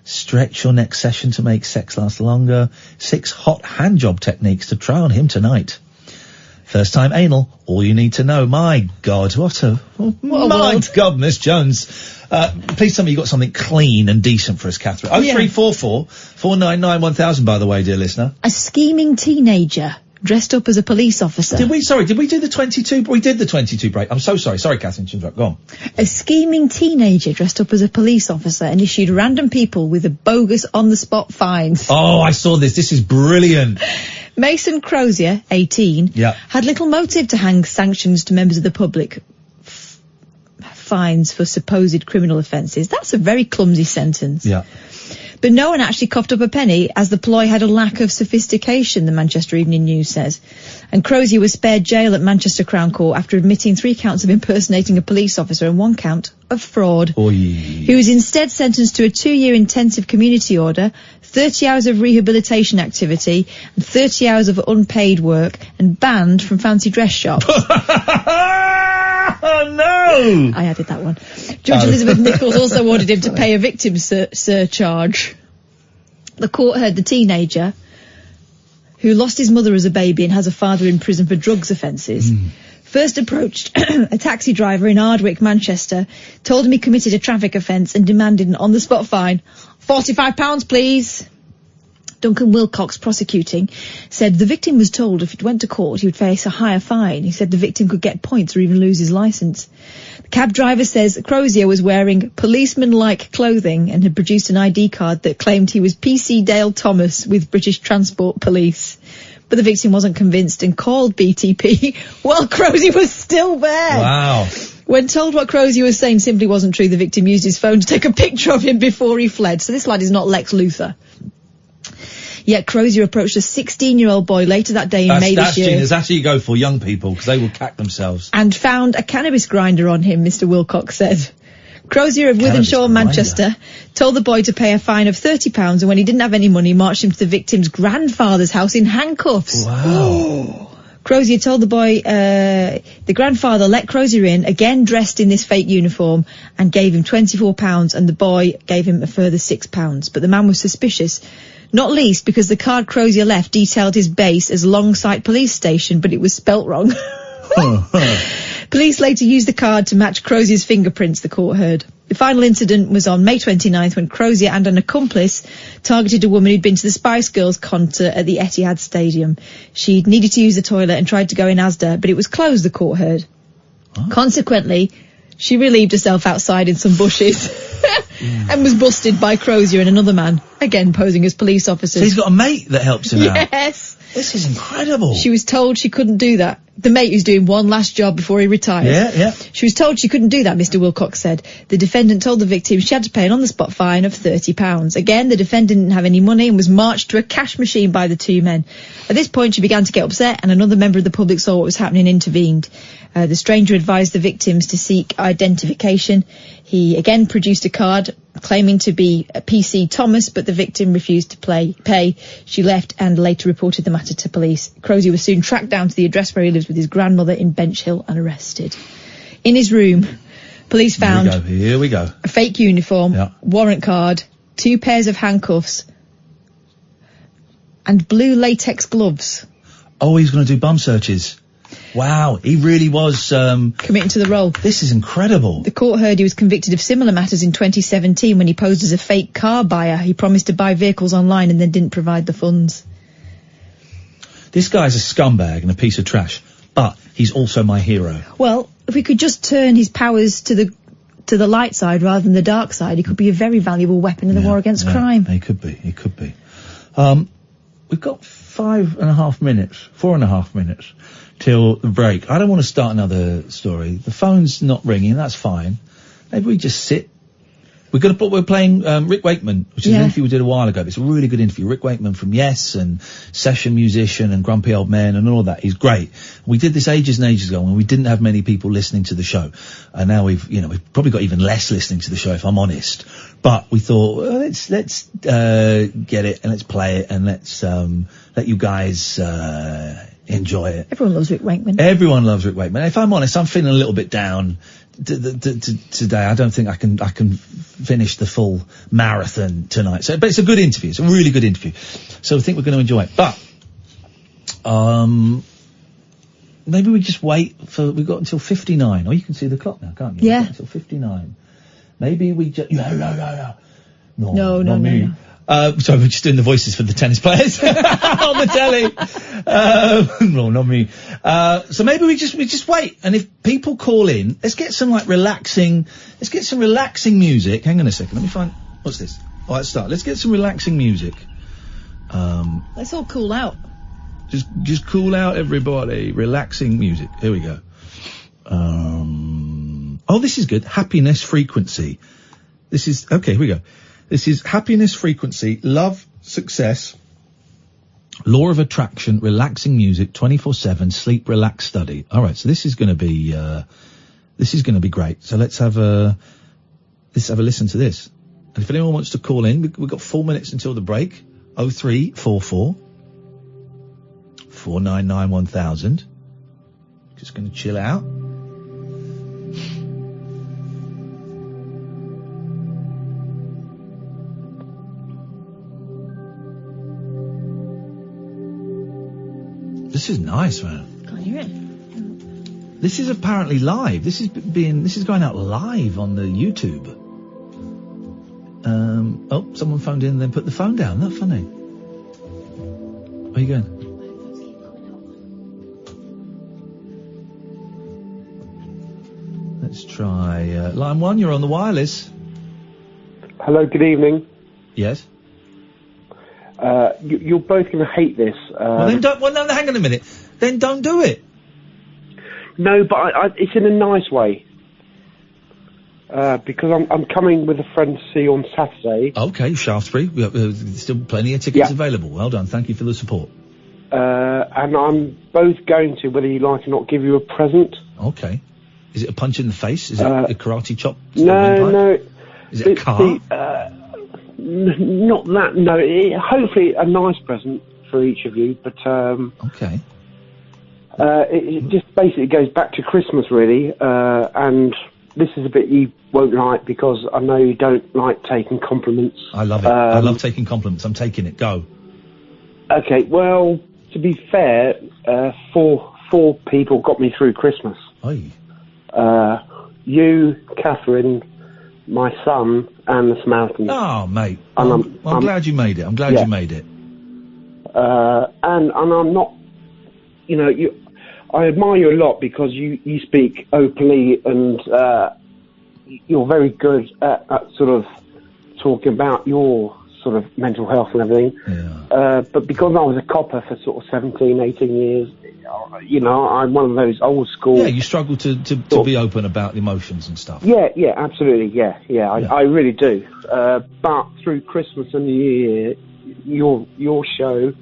Stretch your next session to make sex last longer. 6 hot handjob techniques to try on him tonight. First time anal, all you need to know. My God, what a world. God, Miss Jones. Please tell me you got something clean and decent for us, Catherine. 0344 499 1000, by the way, dear listener. A scheming teenager dressed up as a police officer. Did we do the 22? We did the 22 break. I'm so sorry. Sorry, Catherine, to interrupt. Go on. A scheming teenager dressed up as a police officer and issued random people with a bogus on-the-spot fines. Oh, I saw this. This is brilliant. Mason Crozier, 18, had little motive to hang sanctions to members of the public. Fines for supposed criminal offences. That's a very clumsy sentence. Yeah. But no one actually coughed up a penny, as the ploy had a lack of sophistication, the Manchester Evening News says. And Crozier was spared jail at Manchester Crown Court after admitting 3 counts of impersonating a police officer and 1 count of fraud. Oy. He was instead sentenced to a 2-year intensive community order, 30 hours of rehabilitation activity, and 30 hours of unpaid work, and banned from fancy dress shops. Oh, no! I added that one. Judge Elizabeth Nichols also ordered him to pay a victim surcharge. The court heard the teenager, who lost his mother as a baby and has a father in prison for drugs offences, first approached a taxi driver in Ardwick, Manchester, told him he committed a traffic offence and demanded an on-the-spot fine. £45, please. Duncan Wilcox, prosecuting, said the victim was told if it went to court he would face a higher fine. He said the victim could get points or even lose his licence. The cab driver says Crozier was wearing policeman-like clothing and had produced an ID card that claimed he was PC Dale Thomas with British Transport Police. But the victim wasn't convinced and called BTP while Crozier was still there. Wow. When told what Crozier was saying simply wasn't true, the victim used his phone to take a picture of him before he fled. So this lad is not Lex Luthor. Yet Crozier approached a 16-year-old boy later that day in May this year. That's who you go for, young people, because they will cack themselves. And found a cannabis grinder on him, Mr. Wilcox said. Crozier of Wythenshawe, Manchester, told the boy to pay a fine of £30, and when he didn't have any money, marched him to the victim's grandfather's house in handcuffs. Wow. Crozier told the boy, the grandfather let Crozier in, again dressed in this fake uniform, and gave him £24, and the boy gave him a further £6. But the man was suspicious, not least because the card Crozier left detailed his base as Longsight Police Station, but it was spelt wrong. Police later used the card to match Crozier's fingerprints, the court heard. The final incident was on May 29th when Crozier and an accomplice targeted a woman who'd been to the Spice Girls concert at the Etihad Stadium. She'd needed to use the toilet and tried to go in Asda, but it was closed, the court heard. Huh? Consequently, she relieved herself outside in some bushes and was busted by Crozier and another man, again posing as police officers. So he's got a mate that helps him out. Yes. This is incredible. She was told she couldn't do that. The mate who's doing one last job before he retired. Yeah. She was told she couldn't do that, Mr. Wilcox said. The defendant told the victim she had to pay an on-the-spot fine of £30. Again, the defendant didn't have any money and was marched to a cash machine by the two men. At this point, she began to get upset, and another member of the public saw what was happening and intervened. The stranger advised the victims to seek identification. He again produced a card claiming to be a PC Thomas, but the victim refused to pay. She left and later reported the matter to police. Crozier was soon tracked down to the address where he lives with his grandmother in Bench Hill and arrested. In his room, police found Here we go. A fake uniform, warrant card, 2 pairs of handcuffs, and blue latex gloves. Oh, he's going to do bum searches. Wow, he really was committing to the role. This is incredible. The court heard he was convicted of similar matters in 2017 when he posed as a fake car buyer. He promised to buy vehicles online and then didn't provide the funds. This guy's a scumbag and a piece of trash, but he's also my hero. Well, if we could just turn his powers to the light side rather than the dark side, he could be a very valuable weapon in the war against crime. He could be. We've got 4.5 minutes till the break. I don't want to start another story. The phone's not ringing, that's fine. Maybe we just sit. We're playing Rick Wakeman, which is an interview we did a while ago. It's a really good interview. Rick Wakeman from Yes and session musician and Grumpy Old Man and all that. He's great. We did this ages and ages ago when we didn't have many people listening to the show. And now we've probably got even less listening to the show if I'm honest. But we thought, well, let's get it and let's play it and let's let you guys enjoy it. Everyone loves Rick Wakeman. Everyone loves Rick Wakeman. If I'm honest, I'm feeling a little bit down today. I don't think I can finish the full marathon tonight. But it's a good interview. It's a really good interview. So I think we're going to enjoy it. But maybe we just wait we've got until 59. Or you can see the clock now, can't you? Yeah. We've got until 59. Maybe we just... No. No. Sorry, we're just doing the voices for the tennis players on the telly. No, not me. So maybe we just wait. And if people call in, let's get some relaxing music. Hang on a second. Let me find, what's this? Oh, let's start. Let's get some relaxing music. Let's all cool out. Just cool out, everybody. Relaxing music. Here we go. Oh, this is good. Happiness Frequency. Okay, here we go. This is Happiness Frequency, Love, Success, Law of Attraction, Relaxing Music, 24/7, Sleep, Relax, Study. All right, so this is going to be great. So let's have a listen to this. And if anyone wants to call in, we've got 4 minutes until the break. 0344 499 1000. Just going to chill out. This is nice, man. Can't hear it. This is apparently live. This is going out live on the YouTube. Someone phoned in and then put the phone down. Isn't that funny? Where are you going? Let's try line 1. You're on the wireless. Hello, good evening. Yes. You're both going to hate this. Well, then don't. Well, no, hang on a minute. Then don't do it. No, but it's in a nice way. because I'm coming with a friend to see you on Saturday. Okay, Shaftesbury. Still plenty of tickets available. Well done. Thank you for the support. And I'm both going to, whether you like or not, give you a present. Okay. Is it a punch in the face? Is it a karate chop? No. Is it a car? Not that, no. Hopefully a nice present for each of you, but... okay. It just basically goes back to Christmas, really, and this is a bit you won't like because I know you don't like taking compliments. I love it. I love taking compliments. I'm taking it. Go. Okay, well, to be fair, four people got me through Christmas. Oi. You, Catherine, my son, and the Samaritans. Oh, mate. And I'm glad you made it. I'm glad you made it. And I'm not, you know, I admire you a lot because you speak openly and you're very good at sort of talking about your sort of mental health and everything. Yeah. But because I was a copper for sort of 17, 18 years, you know, I'm one of those old school... Yeah, you struggle to be open about emotions and stuff. Yeah, absolutely, yeah. I really do. But through Christmas and New Year, your show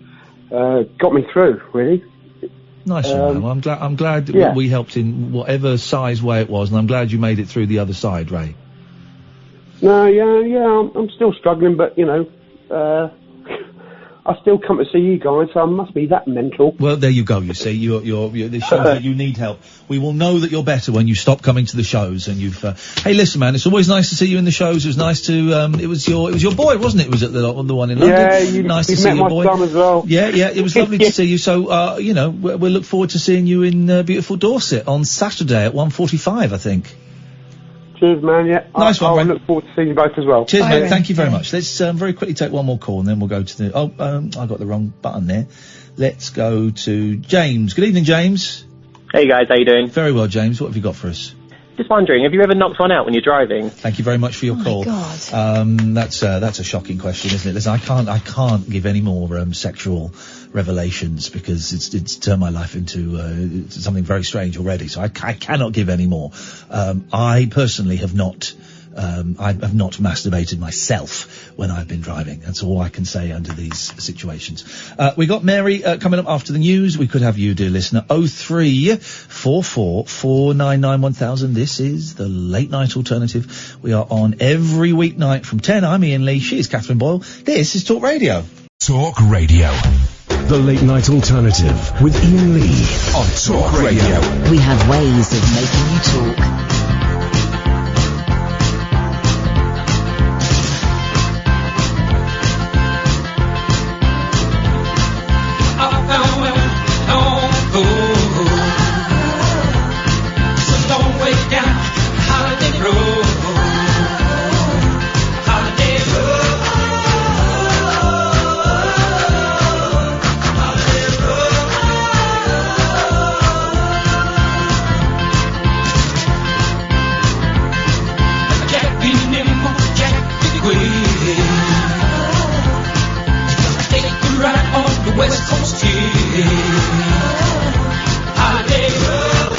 got me through, really. Nice one, man. Well, I'm glad that we helped in whatever size way it was, and I'm glad you made it through the other side, Ray. No, yeah, I'm still struggling, but, you know, I still come to see you guys, so I must be that mental. Well, there you go, you see. This shows that you need help. We will know that you're better when you stop coming to the shows and you've... hey, listen, man, it's always nice to see you in the shows. It was nice to... it was your boy, wasn't it? It was at the one in London. Yeah, nice you to see met your my boy. son as well. Yeah, it was lovely to see you. So, you know, we'll look forward to seeing you in beautiful Dorset on Saturday at 1:45, I think. Cheers, man, yeah. Nice one, I Ray. look forward to seeing you both as well. Cheers, mate. Thank you very much. Let's very quickly take one more call and then we'll go to the... I got the wrong button there. Let's go to James. Good evening, James. Hey, guys. How you doing? Very well, James. What have you got for us? Just wondering, have you ever knocked one out when you're driving? Thank you very much for your call. God. That's a shocking question, isn't it? Listen, I can't give any more sexual revelations because it's turned my life into something very strange already. So I cannot give any more. I personally have not. I have not masturbated myself when I've been driving. That's all I can say under these situations. We got Mary coming up after the news. We could have you, dear listener. 0344 499 1000. This is the Late Night Alternative. We are on every weeknight from 10. I'm Iain Lee. She is Catherine Boyle. This is Talk Radio. Talk Radio. The Late Night Alternative with Iain Lee on Talk Radio. We have ways of making you talk. West Coast here. Holiday Road.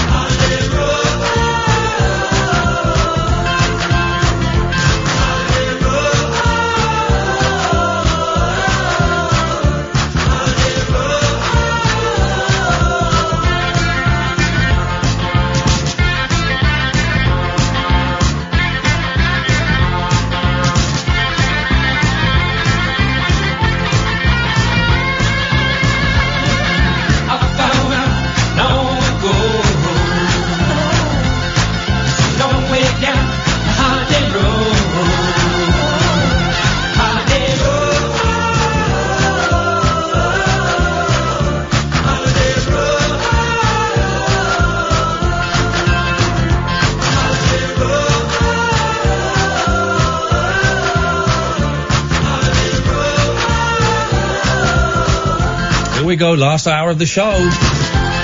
Holiday Road. Holiday Road. Here we go, last hour of the show.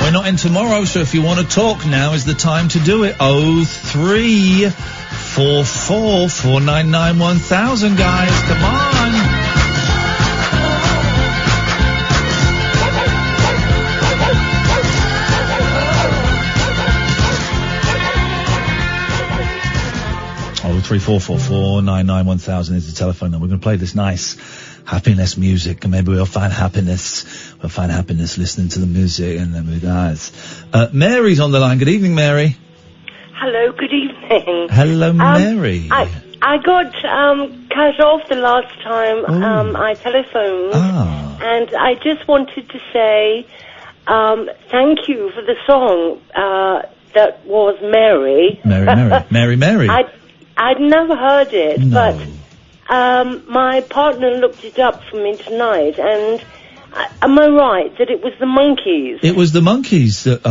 We're not in tomorrow, so if you want to talk, now is the time to do it. 0344 499 1000, guys. Come on. 03444991000 is the telephone number. We're going to play this nice happiness music, and maybe we'll find happiness. We'll find happiness listening to the music, and then guys. Mary's on the line. Good evening, Mary. Hello, good evening. Hello, Mary. I got cut off the last time I telephoned, and I just wanted to say thank you for the song that was Mary. Mary. I'd never heard it, but my partner looked it up for me tonight, and am I right that it was the Monkees? It was the Monkees that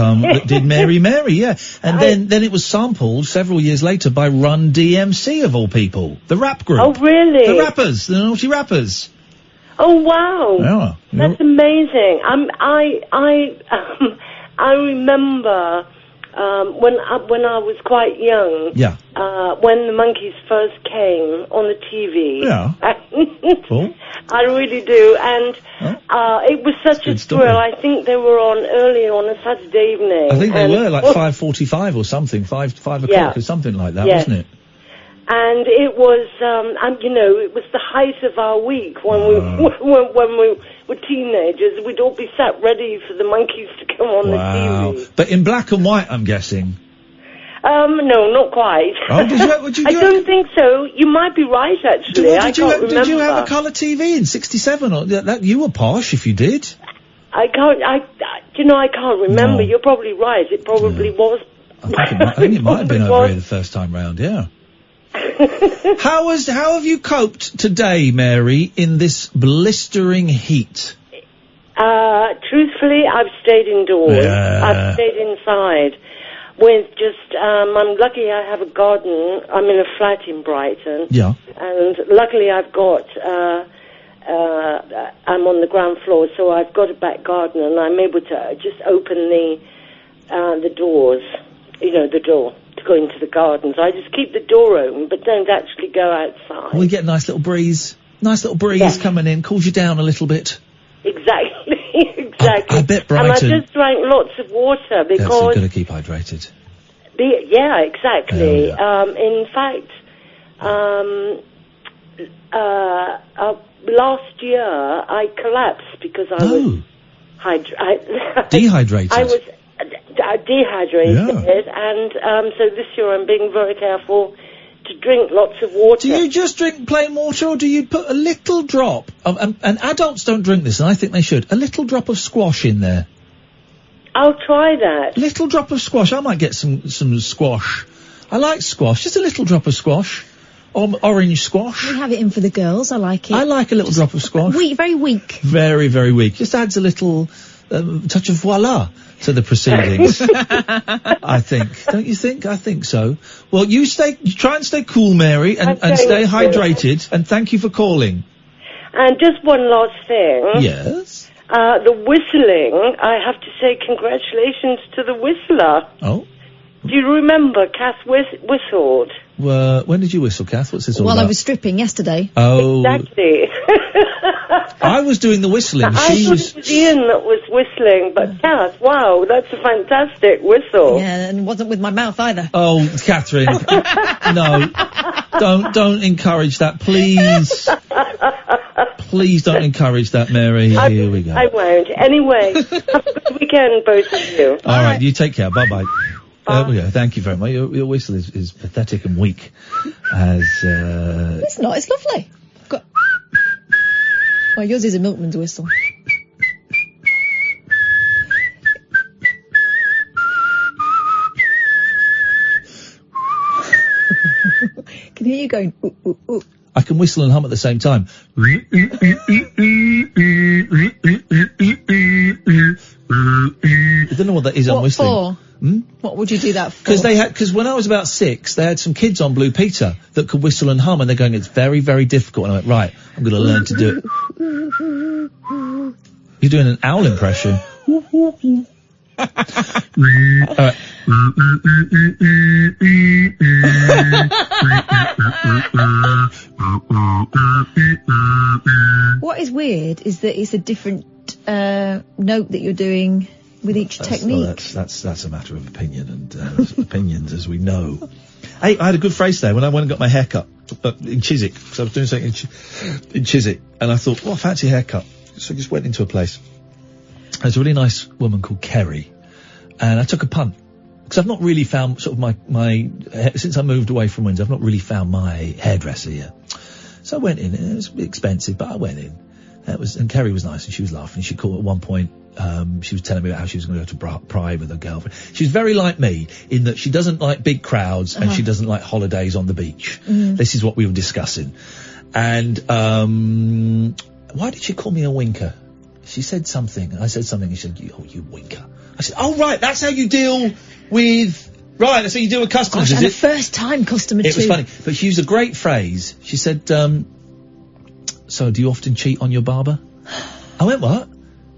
did Mary, yeah. And then it was sampled several years later by Run DMC, of all people. The rap group. Oh, really? The rappers, the naughty rappers. Oh, wow. Yeah. That's amazing. I remember when I was quite young. Yeah. When the Monkees first came on the TV. Yeah. Cool. I really do, and it was such a thrill. I think they were on early on a Saturday evening. I think they were like 5:45 or something, 5 o'clock or something like that, wasn't it? And it was, it was the height of our week when we were teenagers. We'd all be sat ready for the Monkees to come on the TV. But in black and white, I'm guessing. No, not quite. Oh, I don't think so. You might be right, actually. I can't remember. Did you have a colour TV in '67? Or you were posh if you did. I can't remember. No. You're probably right. It probably was. I think it might have been over here the first time round. Yeah. How have you coped today, Mary, in this blistering heat? Truthfully, I've stayed indoors. Yeah. I've stayed inside. With just, I'm lucky I have a garden. I'm in a flat in Brighton. Yeah. And luckily I've got, I'm on the ground floor, so I've got a back garden, and I'm able to just open the doors, the door to go into the garden. So I just keep the door open, but don't actually go outside. We get a nice little breeze coming in, cools you down a little bit. Exactly. I bet Brighton. And I just drank lots of water because. Yes, you've got to keep hydrated. Yeah, exactly. In fact, last year I collapsed because I was dehydrated. I was dehydrated, and so this year I'm being very careful to drink lots of water. Do you just drink plain water, or do you put a little drop of, and adults don't drink this, and I think they should, a little drop of squash in there? I'll try that. Little drop of squash. I might get some squash. I like squash. Just a little drop of squash. Orange squash. We have it in for the girls. I like it. I like a little drop of squash. Very weak. Very, very weak. Just adds a little touch of voila to the proceedings. I think. Don't you think? I think so. Well, you try and stay cool, Mary, and stay hydrated, and thank you for calling. And just one last thing. Yes? The whistling, I have to say congratulations to the whistler. Oh? Do you remember Kath whistled? When did you whistle, Kath? What's this all about? While I was stripping yesterday. Oh. Exactly. I was doing the whistling. I thought it was Iain that was whistling, but Kath, wow, that's a fantastic whistle. Yeah, and it wasn't with my mouth either. Oh, Catherine. No. Don't encourage that, please. Please don't encourage that, Mary. Here we go. I won't. Anyway, have a good weekend, both of you. All right, you take care. Bye-bye. There we go. Thank you very much. Your whistle is pathetic and weak. It's not. It's lovely. Well, yours is a milkman's whistle. Can hear you going, ooh, ooh, ooh. I can whistle and hum at the same time. I don't know what that is. I'm whistling. What for? What would you do that for? Because when I was about 6, they had some kids on Blue Peter that could whistle and hum, and they're going, it's very, very difficult. And I went, right, I'm going to learn to do it. You're doing an owl impression. All right. What is weird is that it's a different note that you're doing with each technique. That's a matter of opinion, and opinions, as we know, Hey, I had a good phrase there when I went and got my hair cut in Chiswick, because I was doing something in Chiswick, and I thought, I fancy a haircut. So I just went into a place. There's a really nice woman called Kerry, and I took a punt. Because I've not really found sort of since I moved away from Windsor, I've not really found my hairdresser yet. So I went in, and it was expensive, but I went in. And Kerry was nice, and she was laughing. She called at one point, she was telling me about how she was going to go to Pride with her girlfriend. She's very like me, in that she doesn't like big crowds, and she doesn't like holidays on the beach. This is what we were discussing. And, why did she call me a winker? She said something. I said something, and she said, you winker. I said, oh, right, that's how you deal with... Right, that's how you deal with customers, Gosh, is and it? a first-time customer, It was funny, but she used a great phrase. She said, so do you often cheat on your barber? I went, what?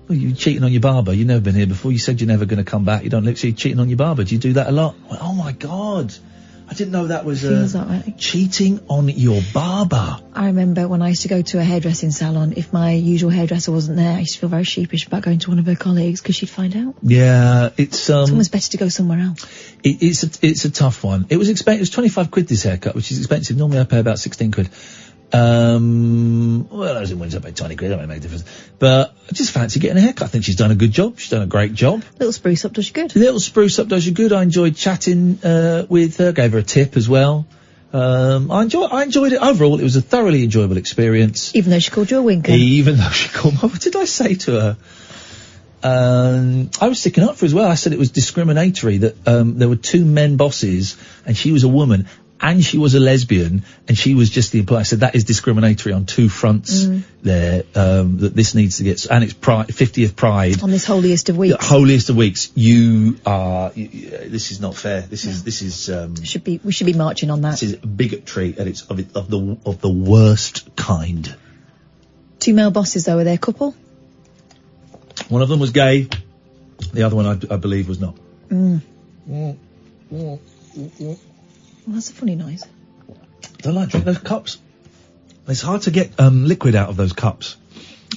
Well, you're cheating on your barber. You've never been here before. You said you're never going to come back. You don't look, so you're cheating on your barber. Do you do that a lot? I went, oh, my God. I didn't know that was Feels that way. cheating on your barber. I remember when I used to go to a hairdressing salon, if my usual hairdresser wasn't there, I used to feel very sheepish about going to one of her colleagues because she'd find out. Yeah, it's almost better to go somewhere else. It's a tough one. It was expensive. It was 25 quid this haircut, which is expensive. Normally I pay about 16 quid. Well, I was in Windsor, I paid 20 quid. That won't make a difference. But I just fancy getting a haircut. I think she's done a good job. She's done a great job. Little spruce up does you good. Little spruce up does you good. I enjoyed chatting with her. Gave her a tip as well. I enjoyed it overall. It was a thoroughly enjoyable experience. Even though she called you a winker. Even though she called me. What did I say to her? I was sticking up for her as well. I said it was discriminatory that there were two men bosses and she was a woman and she was a lesbian and she was just the employee. I said that is discriminatory on two fronts there, that this needs to get, and it's 50th Pride. On this holiest of weeks. Holiest of weeks. This is not fair. This is, we should be marching on that. This is bigotry and it's of the worst kind. Two male bosses though, are they a couple? One of them was gay. The other one I believe was not. Well, that's a funny noise. I don't like drinking those cups. It's hard to get liquid out of those cups.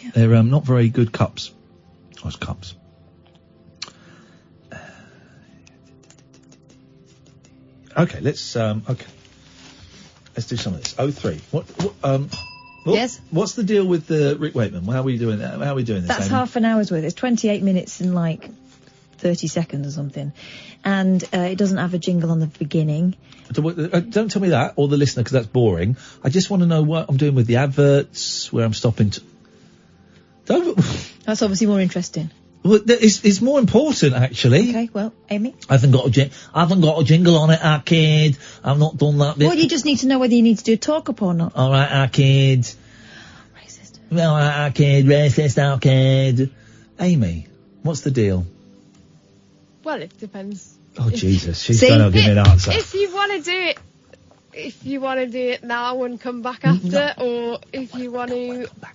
Yeah. They're not very good cups. Those cups. Okay, let's do some of this. 03. Yes. What's the deal with Rick Wakeman? How are we doing that? How are we doing this? That's Amy? half an hour's worth. It's 28 minutes and like 30 seconds or something. And it doesn't have a jingle on the beginning. Don't tell me that, or the listener, because that's boring. I just want to know what I'm doing with the adverts, where I'm stopping to... That's obviously more interesting. Well, it's more important, actually. Okay, well, Amy? I haven't got a jingle on it, Arcade. I've not done that bit. Well, you just need to know whether you need to do a talk-up or not. All right, Arcade. Racist. All right, Arcade. Racist, Arcade. Amy, what's the deal? Well, it depends. Oh, Jesus. She's going to give me an answer. If you want to do it now and come back after, or if you want to... We want to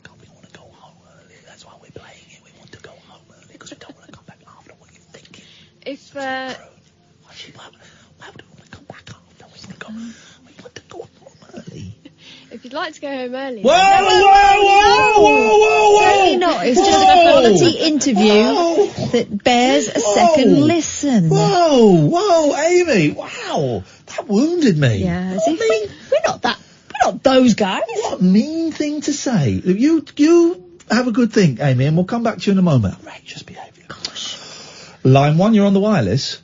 go home early. That's why we're playing it. We want to go home early because we don't want to come back after. What are you thinking? If, why would we want to come back after? We want to go home early. If you'd like to go home early... Whoa! Certainly not. It's just a quality interview that bears a second listen. Whoa, Amy! Wow, that wounded me. Yeah, we're not those guys. What a mean thing to say. You have a good think, Amy, and we'll come back to you in a moment. Outrageous behaviour. Gosh. Line 1, you're on the wireless.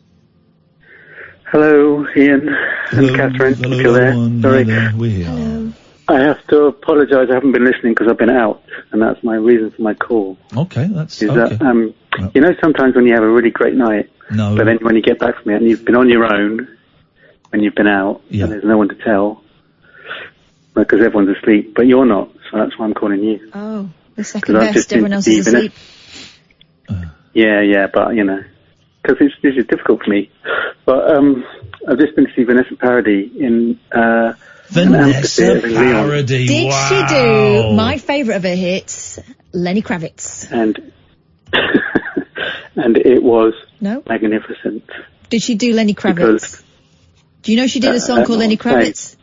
Hello, Ian and Catherine. Hello, Still there? Sorry. We're here. I have to apologise. I haven't been listening because I've been out, and that's my reason for my call. Okay, that's okay. You know, sometimes when you have a really great night, but then when you get back from it and you've been on your own when you've been out, and there's no one to tell because everyone's asleep, but you're not, so that's why I'm calling you. Oh, the second best. Everyone else is asleep. Yeah, but you know, because this is difficult for me. But I've just been to see Vanessa Paradis in. Vanessa Paradis. Did she do my favourite of her hits, Lenny Kravitz? And it was magnificent. Did she do Lenny Kravitz? Do you know she did a song called Lenny Kravitz?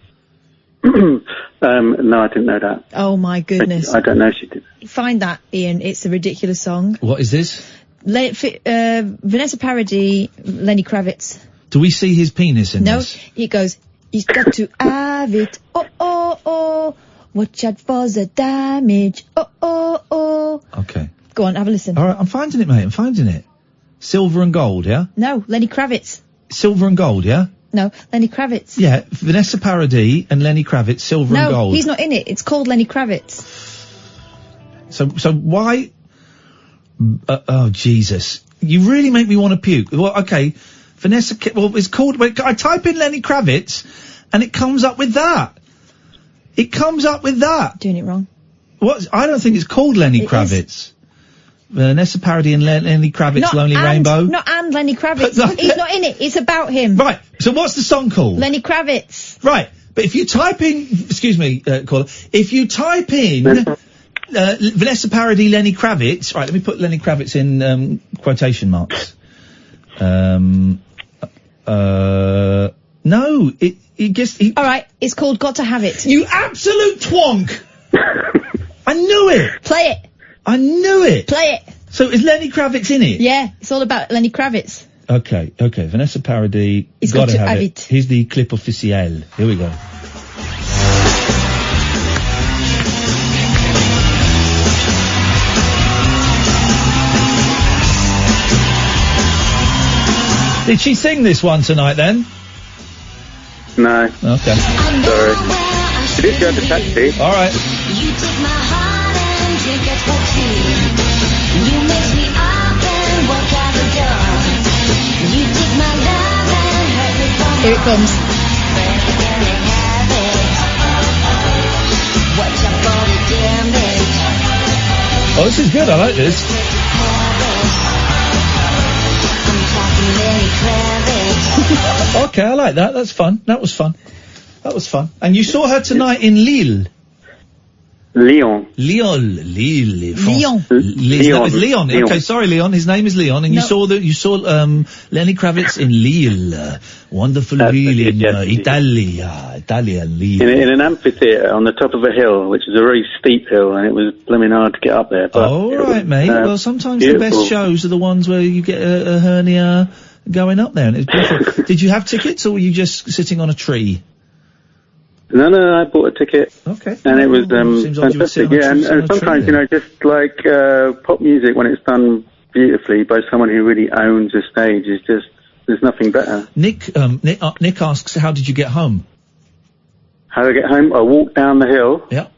No, I didn't know that. Oh my goodness! I don't know she did. Find that, Ian. It's a ridiculous song. What is this? Vanessa Paradis, Lenny Kravitz. Do we see his penis in this? No, it goes. He's got to have it. Oh, oh, oh. Watch out for the damage. Oh, oh, oh. Okay. Go on, have a listen. All right, I'm finding it, mate. I'm finding it. Silver and Gold, yeah? No, Lenny Kravitz. Silver and Gold, yeah? No, Lenny Kravitz. Yeah, Vanessa Paradis and Lenny Kravitz, Silver and Gold. No, he's not in it. It's called Lenny Kravitz. So why... oh, Jesus. You really make me want to puke. Well, okay. Vanessa... Well, it's called... I type in Lenny Kravitz, and it comes up with that. It comes up with that. Doing it wrong. What? I don't think it's called Lenny Kravitz. Vanessa Paradis and Lenny Kravitz, Lonely Rainbow. Not and Lenny Kravitz. He's not in it. It's about him. Right. So what's the song called? Lenny Kravitz. Right. But if you type in... Excuse me, caller. If you type in... Vanessa Paradis, Lenny Kravitz. Right, let me put Lenny Kravitz in quotation marks. No, it just... All right, it's called Got to Have It. You absolute twonk! I knew it! Play it! I knew it! Play it! So is Lenny Kravitz in it? Yeah, it's all about Lenny Kravitz. Okay, Vanessa Paradis, He's Got to have Have it. Here's the clip officiel. Here we go. Did she sing this one tonight then? No. Okay. Sorry. She did go to taxi. All right. You take my heart and drink it for tea. You mix me up and walk out the door. You take my love and hurt me for Here it comes. Watch out for the damage. Oh, this is good. I like this. I'm talking Lenny Kravitz. Okay, I like that. That's fun. That was fun. And you saw her tonight in Lille. Lyon. Lille. Lyon. Leon. Okay, sorry, Leon. His name is Leon, and you saw Lenny Kravitz in Lille. Wonderful Lille in Italia, Lille. In an amphitheatre on the top of a hill, which is a very steep hill, and it was blooming hard to get up there. But all right, mate. Well, sometimes beautiful. The best shows are the ones where you get a hernia going up there, and it's beautiful. Did you have tickets, or were you just sitting on a tree? No, I bought a ticket. Okay. And it was fantastic, yeah. And sometimes, just like pop music, when it's done beautifully by someone who really owns a stage, is just, there's nothing better. Nick asks, how did you get home? How did I get home? I walked down the hill. Yeah.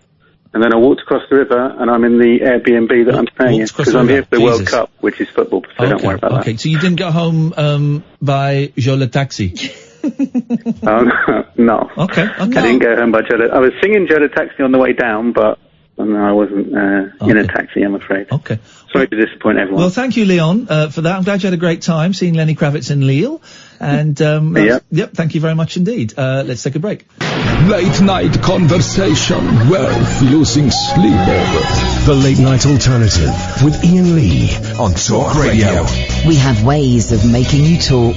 And then I walked across the river, and I'm in the Airbnb that I'm staying in, because I'm here for the World Cup, which is football, so don't worry about that. Okay, so you didn't get home by Jola Taxi? No. Okay. I didn't go home by Jola. I was singing Jola Taxi on the way down, but no, I wasn't in a taxi, I'm afraid. Okay. Sorry to disappoint everyone. Well, thank you, Leon, for that. I'm glad you had a great time seeing Lenny Kravitz in Lille. And, yep, thank you very much indeed. Let's take a break. Late night conversation worth losing sleep over. The Late Night Alternative with Iain Lee on Talk Radio. We have ways of making you talk.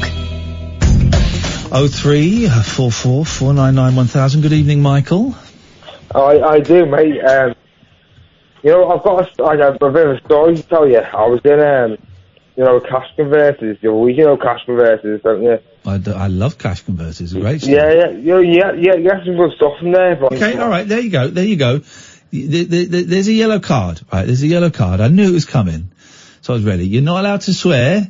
0344 499 1000. Good evening, Michael. I do, mate. I've got a bit of a story to tell you. I was in, cash converters the other week. You know cash converters, don't you? I love cash converters. It's great stuff. Yeah. You got some good stuff in there. Okay, all right. There you go. There's a yellow card. Right, there's a yellow card. I knew it was coming, so I was ready. You're not allowed to swear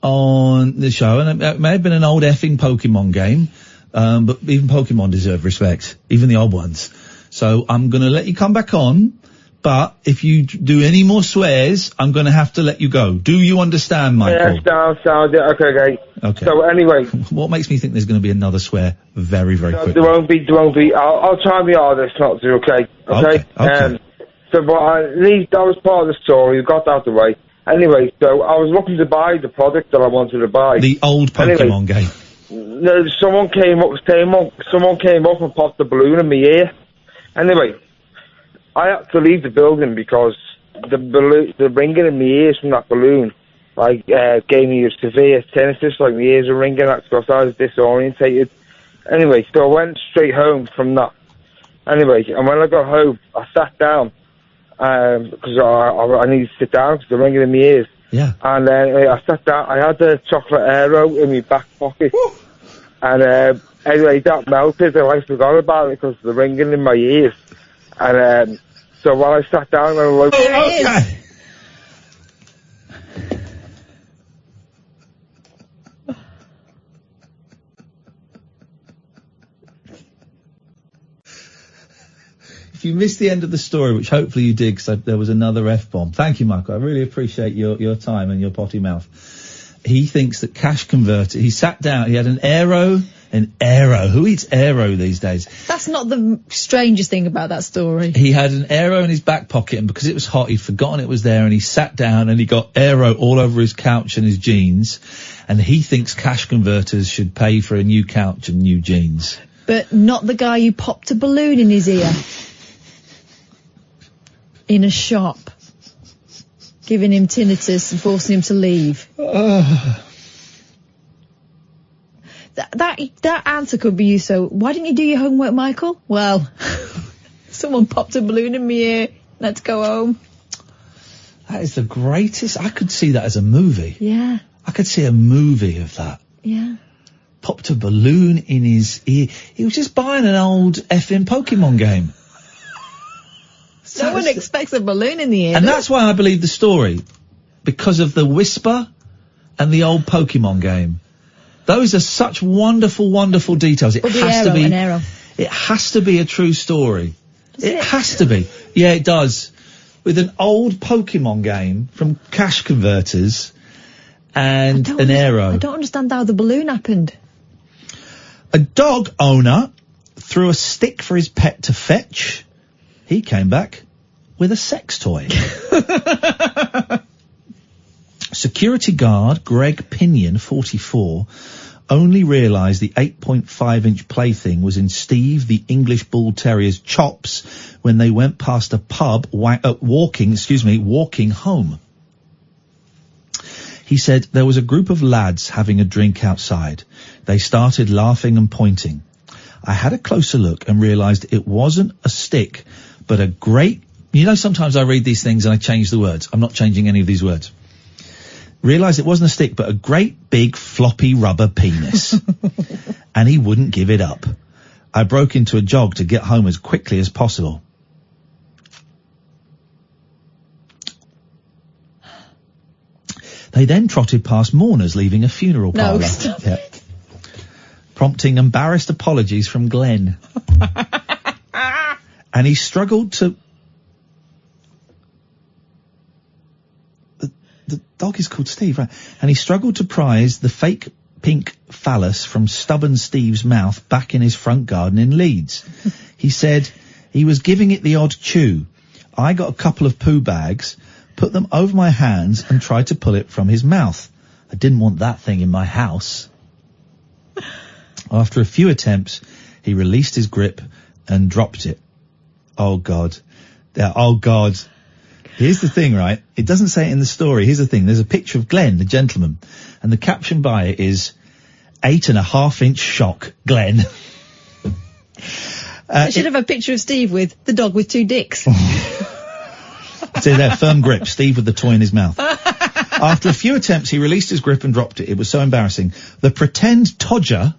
on the show, and it may have been an old effing Pokemon game, but even Pokemon deserve respect, even the old ones. So I'm going to let you come back on, but if you do any more swears, I'm going to have to let you go. Do you understand, Michael? Yeah, sound. Okay. Okay. So anyway, what makes me think there's going to be another swear very, very quickly? There won't be. I'll try my hardest not to. Okay. Okay. So, but that was part of the story. We got that out of the way. Anyway, so I was looking to buy the product that I wanted to buy. The old Pokemon game. No, someone came up and popped the balloon in my ear. Anyway, I had to leave the building because the ringing in my ears from that balloon, gave me a severe tinnitus, like my ears were ringing. That's because I was disorientated. Anyway, so I went straight home from that. Anyway, and when I got home, I sat down because I needed to sit down because the ringing in my ears. Yeah. And I sat down. I had a chocolate Aero in my back pocket. Woo! And Anyway, that melted, and I forgot about it because of the ringing in my ears. And so while I sat down and I looked... Okay. If you missed the end of the story, which hopefully you did, because there was another F-bomb. Thank you, Michael. I really appreciate your time and your potty mouth. He thinks that cash converter... He sat down, he had an Aero... An Aero. Who eats Aero these days? That's not the strangest thing about that story. He had an Aero in his back pocket, and because it was hot, he'd forgotten it was there, and he sat down and he got Aero all over his couch and his jeans, and he thinks cash converters should pay for a new couch and new jeans. But not the guy who popped a balloon in his ear. In a shop. Giving him tinnitus and forcing him to leave. That answer could be used, so why didn't you do your homework, Michael? Well, someone popped a balloon in my ear. Let's go home. That is the greatest. I could see that as a movie. Yeah. I could see a movie of that. Yeah. Popped a balloon in his ear. He was just buying an old effing Pokemon game. No one expects a balloon in the ear. And that's why I believe the story. Because of the whisper and the old Pokemon game. Those are such wonderful, wonderful details. It has to be. It has to be a true story. It has to be. Yeah, it does. With an old Pokemon game from cash converters and an Aero. I don't understand how the balloon happened. A dog owner threw a stick for his pet to fetch. He came back with a sex toy. Security guard Greg Pinion, 44, only realised the 8.5-inch plaything was in Steve the English Bull Terrier's chops when they went past a pub walking home. He said there was a group of lads having a drink outside. They started laughing and pointing. I had a closer look and realised it wasn't a stick, but a great... You know, sometimes I read these things and I change the words. I'm not changing any of these words. Realised it wasn't a stick, but a great big floppy rubber penis. And he wouldn't give it up. I broke into a jog to get home as quickly as possible. They then trotted past mourners leaving a funeral parlour. No, stop it. Prompting embarrassed apologies from Glenn. And he struggled to... The dog is called Steve, right? And he struggled to prise the fake pink phallus from stubborn Steve's mouth back in his front garden in Leeds. He said he was giving it the odd chew. I got a couple of poo bags, put them over my hands and tried to pull it from his mouth. I didn't want that thing in my house. After a few attempts, he released his grip and dropped it. Oh, God. Oh, God. Here's the thing, right? It doesn't say it in the story. Here's the thing. There's a picture of Glenn, the gentleman, and the caption by it is 8.5-inch shock, Glenn. I should have a picture of Steve with the dog with two dicks. See there, firm grip, Steve with the toy in his mouth. After a few attempts, he released his grip and dropped it. It was so embarrassing. The pretend todger...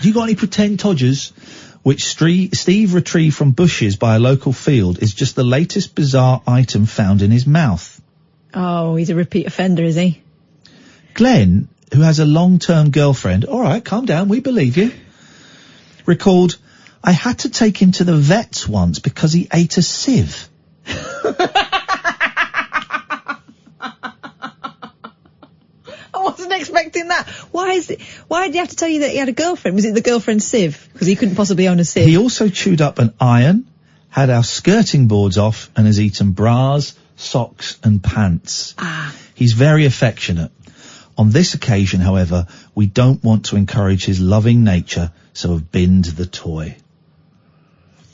You got any pretend todgers? Which Steve retrieved from bushes by a local field is just the latest bizarre item found in his mouth. Oh, he's a repeat offender, is he? Glenn, who has a long-term girlfriend, all right, calm down, we believe you, recalled, I had to take him to the vets once because he ate a sieve. I wasn't expecting that. Why did he have to tell you that he had a girlfriend? Was it the girlfriend's sieve? Because he couldn't possibly own a sieve. He also chewed up an iron, had our skirting boards off, and has eaten bras, socks, and pants. He's very affectionate. On this occasion, however, we don't want to encourage his loving nature, so have binned the toy.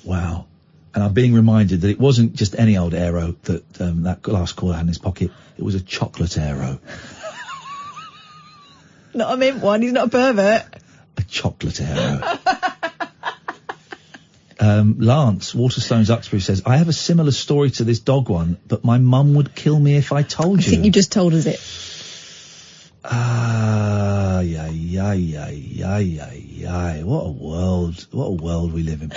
Wow. And I'm being reminded that it wasn't just any old Aero that that last caller had in his pocket. It was a chocolate Aero. Not a mint one, he's not a pervert. A chocolate Aero. Lance, Waterstones Uxbridge says, I have a similar story to this dog one, but my mum would kill me if I told you. I think you just told us it. What a world we live in.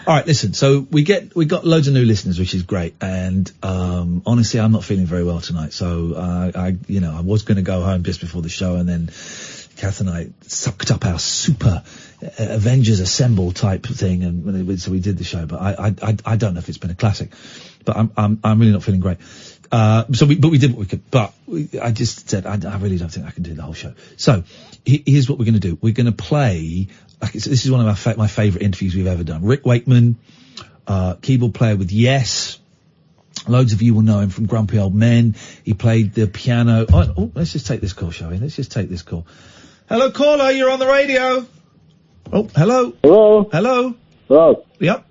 All right, listen. So we got loads of new listeners, which is great. And honestly, I'm not feeling very well tonight. So I was going to go home just before the show, and then Kath and I sucked up our super Avengers Assemble type thing, and so we did the show. But I don't know if it's been a classic. But I'm really not feeling great. So we did what we could, but I just said, I really don't think I can do the whole show. So here's what we're going to do. We're going to play, this is one of my favourite interviews we've ever done. Rick Wakeman, keyboard player with Yes. Loads of you will know him from Grumpy Old Men. He played the piano. Oh, let's just take this call, shall we? Let's just take this call. Hello, caller, you're on the radio. Oh, hello. Hello. Hello. Hello. Yep.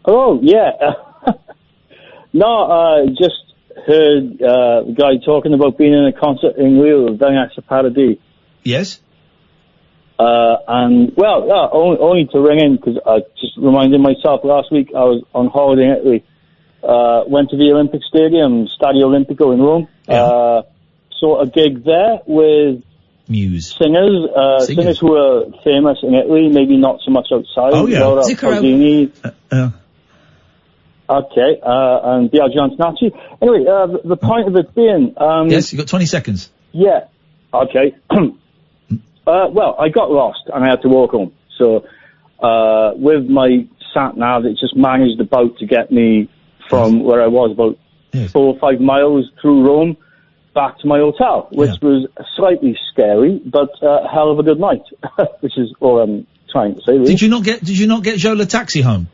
Oh, yeah. No, just heard the guy talking about being in a concert in Wales, down at Paradis. Yes. Only to ring in, because I just reminded myself last week I was on holiday in Italy. Went to the Olympic Stadium, Stadio Olimpico in Rome. Yeah. Saw a gig there with Muse singers who are famous in Italy, maybe not so much outside. Oh, yeah. Zucchero. Okay, and Biagio Antonacci. Anyway, the point of it being... yes, you've got 20 seconds. Yeah, okay. Well, I got lost and I had to walk home. So, with my sat-nav, it just managed the boat to get me from where I was, about 4 or 5 miles through Rome, back to my hotel, which was slightly scary, but a hell of a good night, which is all I'm trying to say, really. Did you not get Joe Le Taxi home?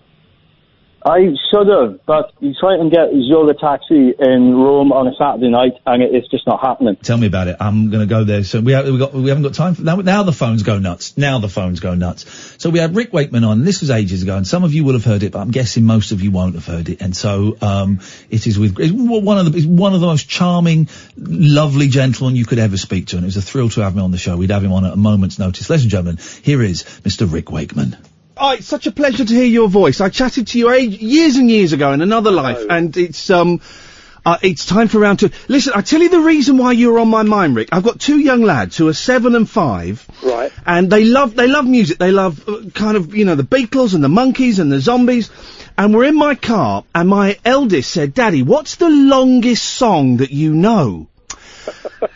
I should have, but you try and get Zola Taxi in Rome on a Saturday night, and it's just not happening. Tell me about it. I'm going to go there. So we haven't got time for now the phones go nuts. So we had Rick Wakeman on. This was ages ago, and some of you will have heard it, but I'm guessing most of you won't have heard it. And so it's one of the most charming, lovely gentlemen you could ever speak to, and it was a thrill to have him on the show. We'd have him on at a moment's notice. Ladies and gentlemen, here is Mr. Rick Wakeman. Oh, it's such a pleasure to hear your voice. I chatted to you years and years ago in another life, and it's time for round two. Listen, I tell you the reason why you're on my mind, Rick. I've got 2 young lads who are 7 and 5. Right. And they love music. They love the Beatles and the Monkees and the Zombies. And we're in my car, and my eldest said, "Daddy, what's the longest song that you know?"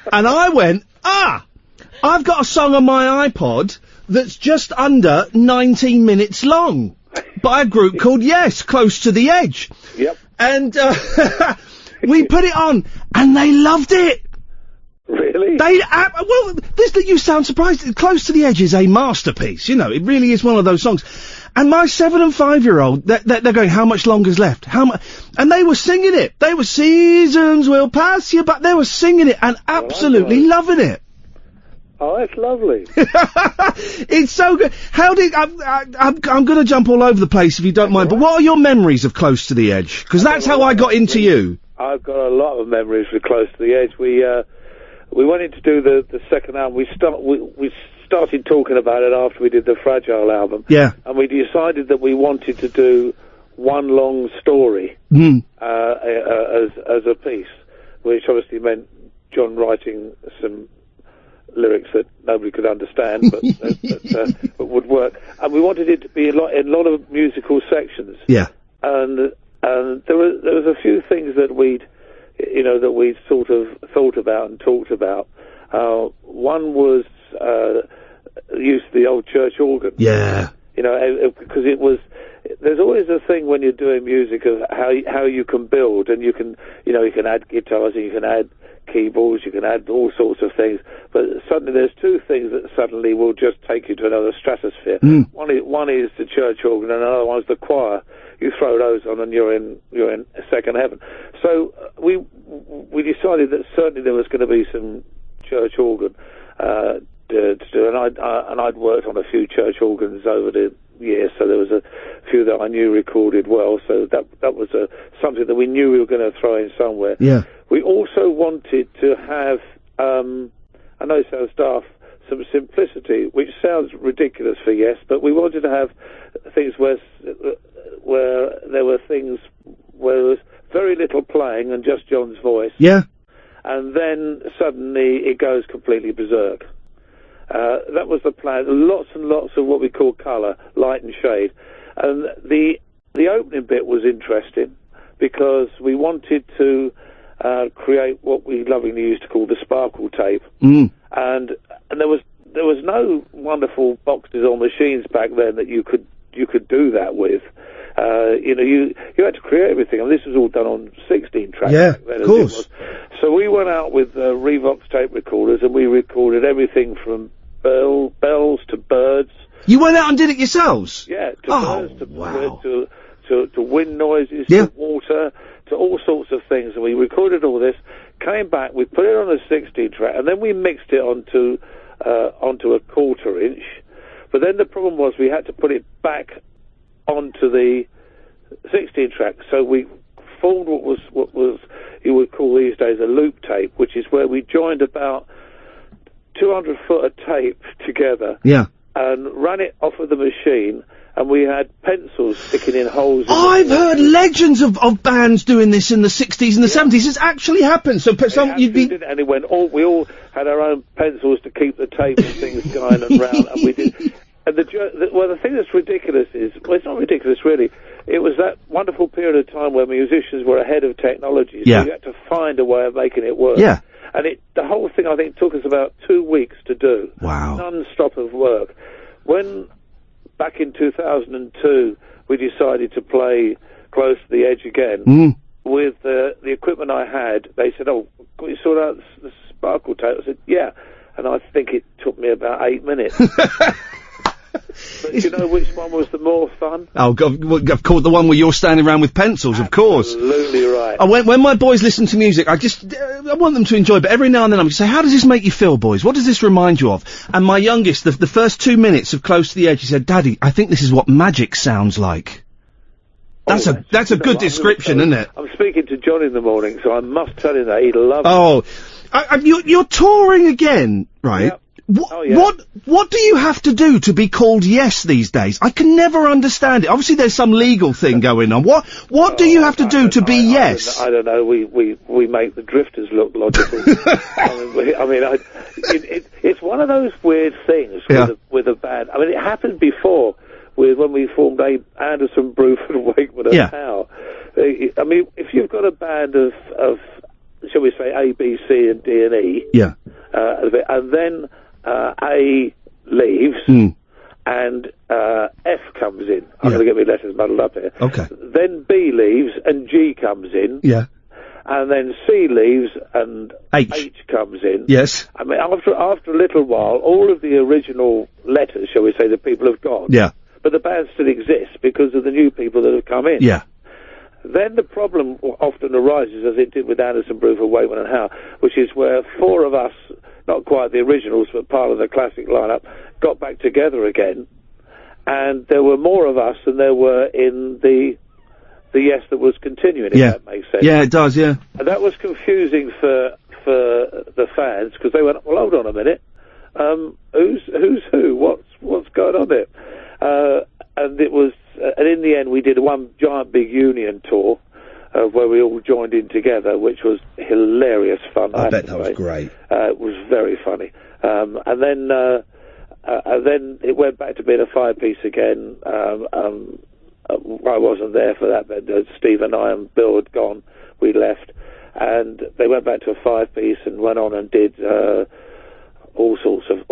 And I went, I've got a song on my iPod that's just under 19 minutes long, by a group called Yes, Close to the Edge. Yep. And we put it on, and they loved it. Really? You sound surprised. Close to the Edge is a masterpiece. You know, it really is one of those songs. And my 7 and 5-year-old, they're going, how much longer's left? And they were singing it. They were seasons will pass you, but they were singing it and absolutely loving it. Oh, that's lovely. It's so good. I'm going to jump all over the place if you don't mind, but what are your memories of Close to the Edge? Because that's how I got into you. I've got a lot of memories of Close to the Edge. We went in to do the second album. We started talking about it after we did the Fragile album. Yeah. And we decided that we wanted to do one long story as a piece, which obviously meant John writing some lyrics that nobody could understand, but would work. And we wanted it to be in a lot of musical sections. Yeah. And there was a few things that we'd sort of thought about and talked about. One was use of the old church organ. Yeah. Because there's always a thing when you're doing music of how you can build, and you can add guitars and you can add keyboards, you can add all sorts of things, but suddenly there's 2 things that suddenly will just take you to another stratosphere. One is the church organ, and another one is the choir. You throw those on, and you're in second heaven. So we decided that certainly there was going to be some church organ to do, and I'd worked on a few church organs over the years, so there was a few that I knew recorded well. So that was something that we knew we were going to throw in somewhere. Yeah. We also wanted to have, I know it sounds daft, some simplicity, which sounds ridiculous for Yes, but we wanted to have things where there were things where there was very little playing and just John's voice. Yeah. and then suddenly it goes completely berserk. That was the plan. Lots and lots of what we call colour, light and shade. And the opening bit was interesting because we wanted to create what we lovingly used to call the sparkle tape. And there was no wonderful boxes or machines back then that you could do that with. You had to create everything, and this was all done on 16 tracks. Yeah, back then, of course. So we went out with Revox tape recorders, and we recorded everything from bells to birds. You went out and did it yourselves? Yeah, to birds, to wind noises, to water, to all sorts of things. And we recorded all this, came back, we put it on a 16 track, and then we mixed it onto a 1/4 inch. But then the problem was we had to put it back onto the 16 track. So we formed what was you would call these days a loop tape, which is where we joined about 200 foot of tape together. Yeah. And ran it off of the machine, and we had pencils sticking in holes. I've heard legends of bands doing this in the 60s and the 70s. It's actually happened. So you'd be... And it went we all had our own pencils to keep the tape and things going and round, and we did. And the thing that's ridiculous is, well, it's not ridiculous really. It was that wonderful period of time where musicians were ahead of technology. So you had to find a way of making it work. Yeah. And the whole thing, I think, took us about 2 weeks to do. Wow. Non-stop of work. When, back in 2002, we decided to play Close to the Edge again, with the equipment I had, they said, got you sort out the sparkle tape? I said, yeah. And I think it took me about 8 minutes. But you know which one was the more fun? Oh, of course, the one where you're standing around with pencils, of course. Absolutely right. When my boys listen to music, I want them to enjoy, but every now and then I'm just say, how does this make you feel, boys? What does this remind you of? And my youngest, the first 2 minutes of Close to the Edge, he said, Daddy, I think this is what magic sounds like. That's a good description, isn't it? I'm speaking to John in the morning, so I must tell him that he'd love it. Oh, you're touring again, right? Yep. What do you have to do to be called Yes these days? I can never understand it. Obviously, there's some legal thing going on. What do you have to do to be Yes? I don't know. We make the Drifters look logical. It's one of those weird things with a band. I mean, it happened before when we formed Anderson, Bruford, Wakeman, and Howe. I mean, if you've got a band of shall we say A, B, C, and D and E, and then A leaves, and F comes in. I'm going to get my letters muddled up here. Okay. Then B leaves, and G comes in. Yeah. And then C leaves, and H comes in. Yes. I mean, after a little while, all of the original letters, shall we say, the people have gone. Yeah. But the band still exists because of the new people that have come in. Yeah. Then the problem often arises, as it did with Anderson, Bruford, Wakeman and Howe, which is where 4 of us, not quite the originals, but part of the classic lineup, got back together again, and there were more of us than there were in the Yes that was continuing, if that makes sense. Yeah, it does, yeah. And that was confusing for the fans, because they went, well, hold on a minute, who's who? What's going on there? And it was, and in the end, we did one giant big union tour where we all joined in together, which was hilarious fun. I bet that was great. It was very funny. And then it went back to being a 5-piece again. I wasn't there for that, but Steve and I and Bill had gone. We left, and they went back to a 5-piece and went on and did all sorts of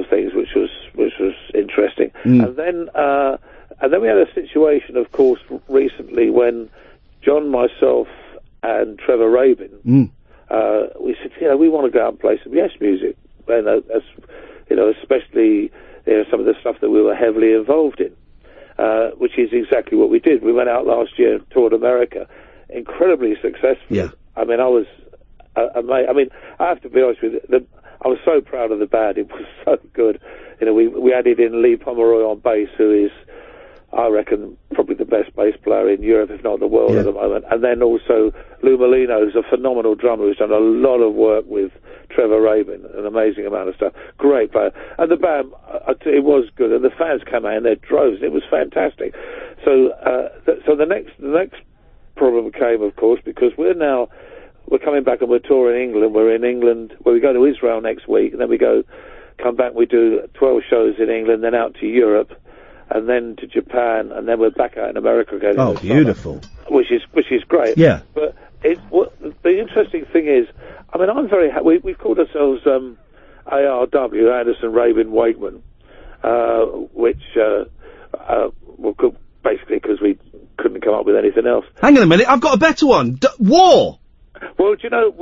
things, which was interesting. And then we had a situation, of course, recently when John, myself, and Trevor Rabin, we said, we want to go out and play some Yes music, and especially some of the stuff that we were heavily involved in, which is exactly what we did. We went out last year and toured America, incredibly successful. Yeah. I mean, I was amazed. I mean, I have to be honest with you, I was so proud of the band. It was so good. We added in Lee Pomeroy on bass, who is, I reckon, probably the best bass player in Europe, if not the world at the moment. And then also Lou Molino, who's a phenomenal drummer who's done a lot of work with Trevor Rabin, an amazing amount of stuff. Great player. And the band, it was good. And the fans came out in their droves. It was fantastic. So the next problem came, of course, because we're now we're coming back and we're touring England. We're in England. Well, we go to Israel next week, and then we come back. We do 12 shows in England, then out to Europe, and then to Japan, and then we're back out in America again. Oh, beautiful. Which is great. Yeah. But the interesting thing is, I mean, I'm very happy. We've called ourselves ARW, Anderson Rabin Wakeman, which basically because we couldn't come up with anything else. Hang on a minute, I've got a better one. War. Well, do you know,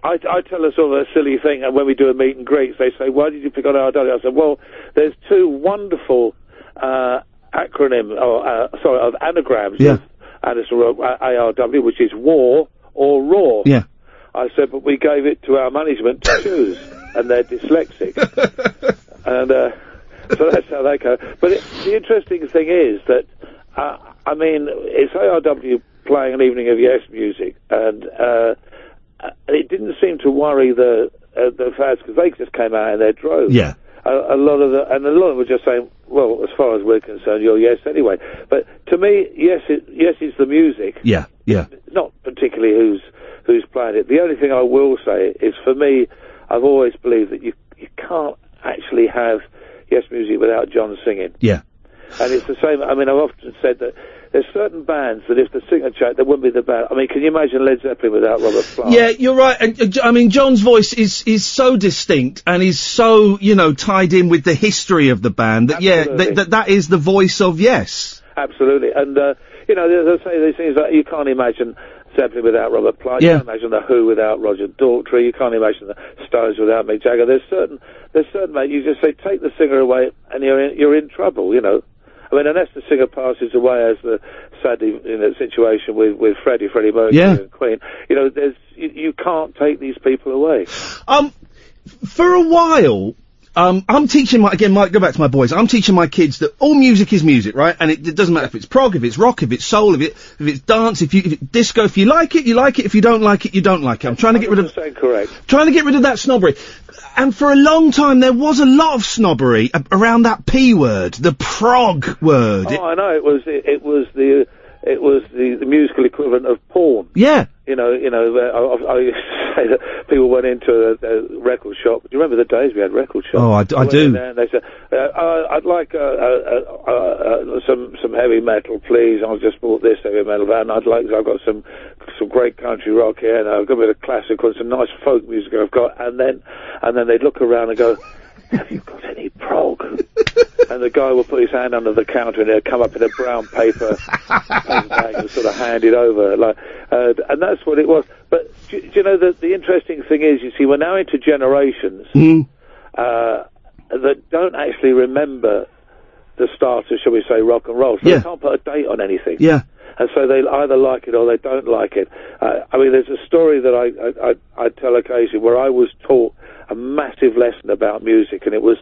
I tell a sort of a silly thing, and when we do a meet and greet, they say, why did you pick on ARW? I said, well, there's two wonderful anagrams of Anderson ARW, which is war or raw. Yeah. I said, but we gave it to our management to choose, and they're dyslexic. And so that's how they go. But the interesting thing is that, I mean, it's ARW playing an evening of Yes music, and it didn't seem to worry the fans, because they just came out in their droves. Yeah. A lot of them were just saying, well, as far as we're concerned, you're Yes anyway. But to me, Yes is the music. Yeah, yeah. Not particularly who's playing it. The only thing I will say is, for me, I've always believed that you can't actually have Yes music without John singing. Yeah. And it's the same. I mean, I've often said that there's certain bands that if the singer changed, there wouldn't be the band. I mean, can you imagine Led Zeppelin without Robert Plant? Yeah, you're right. And I mean, John's voice is so distinct and is so, tied in with the history of the band that, that is the voice of Yes. Absolutely. And, as I say, these things that you can't imagine Zeppelin without Robert Plant. Yeah. You can't imagine The Who without Roger Daltrey. You can't imagine the Stones without Mick Jagger. There's certain, mate, you just say, take the singer away and you're in trouble, I mean, unless the singer passes away, as sadly in a situation with Freddie Mercury and Queen, you can't take these people away. For a while, I'm teaching Mike, go back to my boys. I'm teaching my kids that all music is music, right? And it doesn't matter if it's prog, if it's rock, if it's soul, if it's dance, if it's disco. If you like it, you like it. If you don't like it, you don't like it. I'm trying to get rid of that snobbery. And for a long time, there was a lot of snobbery around that P word, the prog word. Oh, I know. It was the musical equivalent of porn. Yeah. I used to say that people went into a record shop. Do you remember the days we had record shops? Oh, I do. There and they said, I'd like some heavy metal, please. I just bought this heavy metal band. I've got some great country rock here, and I've got a bit of classical and some nice folk music I've got. And then they'd look around and go, have you got any prog? And the guy will put his hand under the counter and it'll come up in a brown paper bag and sort of hand it over. And that's what it was. But, do you know, the interesting thing is, you see, we're now into generations that don't actually remember the start of, shall we say, rock and roll. So they can't put a date on anything. Yeah. And so they either like it or they don't like it. I mean, there's a story that I tell occasionally where I was taught a massive lesson about music, and it was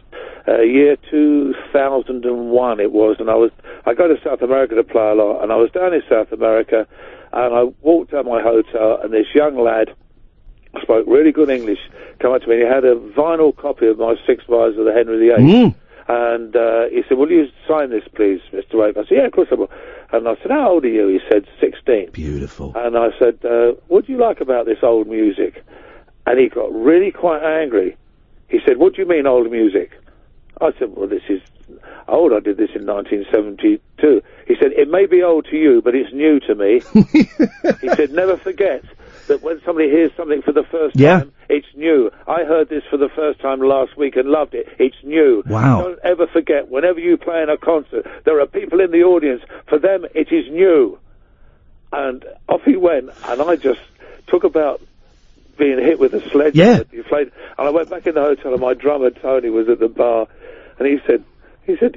year 2001 it was, and I go to South America to play a lot, and I was down in South America, and I walked out my hotel, and this young lad spoke really good English, came up to me, and he had a vinyl copy of my Six Vials of the Henry VIII. And he said, will you sign this, please, Mr. Wake? I said, yeah, of course I will. And I said, how old are you? He said, 16. Beautiful. And I said, what do you like about this old music? And he got really quite angry. He said, what do you mean old music? I said, well, this is old. I did this in 1972. He said, it may be old to you, but it's new to me. He said, never forget that when somebody hears something for the first time, it's new. I heard this for the first time last week and loved it. It's new. Wow. Don't ever forget, whenever you play in a concert, there are people in the audience. For them, it is new. And off he went, and I just took about being hit with a sledgehammer. And I went back in the hotel, and my drummer, Tony, was at the bar, and he said,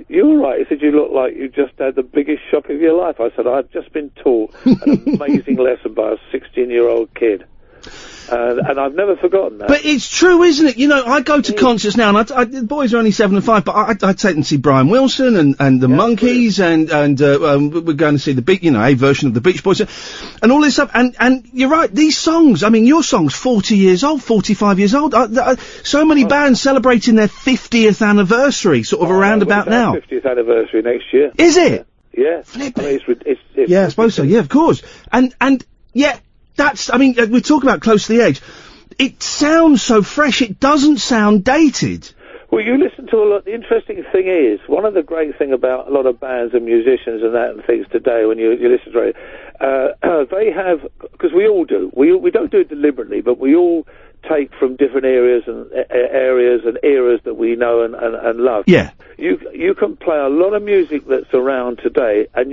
you're all right. He said, you look like you just had the biggest shock of your life. I said, I've just been taught an amazing lesson by a 16-year-old kid. And I've never forgotten that. But it's true, isn't it? I go to concerts now, and the boys are only 7 and 5, but I take them to see Brian Wilson and the Monkees, and we're going to see a version of the Beach Boys, and all this stuff. And you're right, these songs, I mean, your song's 40 years old, 45 years old. So many bands celebrating their 50th anniversary, sort of around about now. 50th anniversary next year. Is it? Yeah. Flip it. I mean, I suppose so. Yeah, of course. And yet, I mean, we're talking about close to the edge. It sounds so fresh. It doesn't sound dated. Well, you listen to a lot. The interesting thing is, one of the great thing about a lot of bands and musicians and that and things today, when you listen to it, they have, because we all do. We don't do it deliberately, but we all take from different areas and eras that we know and love. Yeah. You can play a lot of music that's around today, and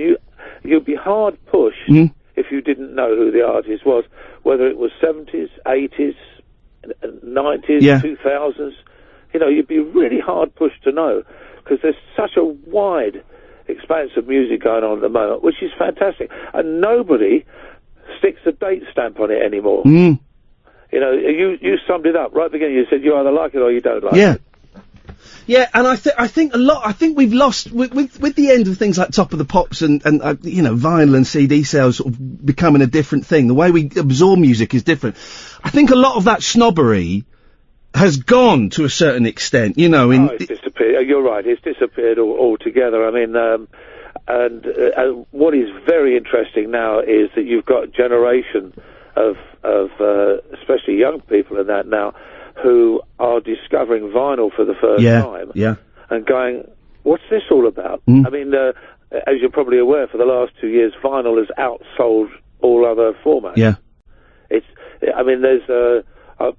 you'd be hard pushed if you didn't know who the artist was, whether it was 70s, 80s, 90s, 2000s. You know, you'd be really hard pushed to know, because there's such a wide expanse of music going on at the moment, which is fantastic. And nobody sticks a date stamp on it anymore. You know, you summed it up right at the beginning. You said you either like it or you don't like it. Yeah, and I think we've lost with the end of things like Top of the Pops and you know, vinyl and CD sales sort of becoming a different thing. The way we absorb music is different. I think a lot of that snobbery has gone to a certain extent, you know. It's disappeared. You're right. It's disappeared altogether. I mean, and what is very interesting now is that you've got a generation of especially young people in that now, who are discovering vinyl for the first time. And going, what's this all about? I mean, as you're probably aware, for the last 2 years, vinyl has outsold all other formats. I mean, there's I'll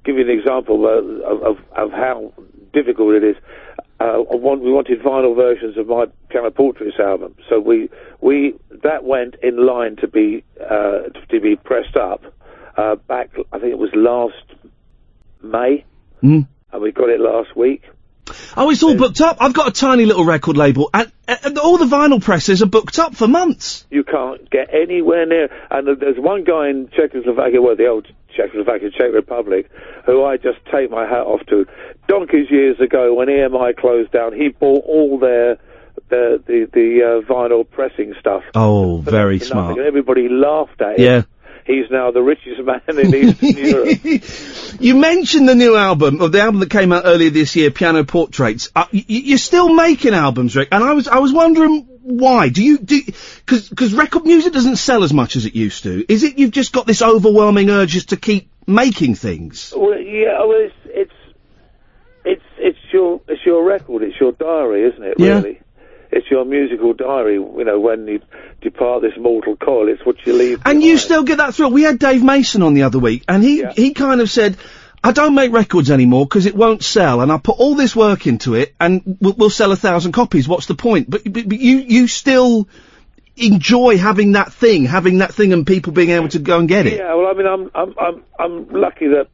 give you an example of how difficult it is. We wanted vinyl versions of my Piano Portraits album, so that went in line to be pressed up back. I think it was last May, and we got it last week. Oh, it's all booked up. I've got a tiny little record label, and all the vinyl presses are booked up for months. You can't get anywhere near. And there's one guy in Czechoslovakia, the old Czechoslovakia, Czech Republic, who I just take my hat off to. Donkeys years ago, when EMI closed down, he bought all the vinyl pressing stuff. Oh, very smart. And everybody laughed at him. Yeah. He's now the richest man in Eastern Europe. You mentioned the new album, or the album that came out earlier this year, Piano Portraits. You're still making albums, Rick, and I was wondering why. Because record music doesn't sell as much as it used to. Is it you've just got this overwhelming urge just to keep making things? Well, yeah, well, it's your record, it's your diary, isn't it? Really. Yeah. It's your musical diary, you know, when you depart this mortal coil, it's what you leave behind. And you still get that thrill. We had Dave Mason on the other week, and he kind of said, I don't make records anymore because it won't sell, and I put all this work into it, and we'll sell 1,000 copies. What's the point? But you still enjoy having that thing, and people being able to go and get it. Yeah, well, I mean, I'm lucky that,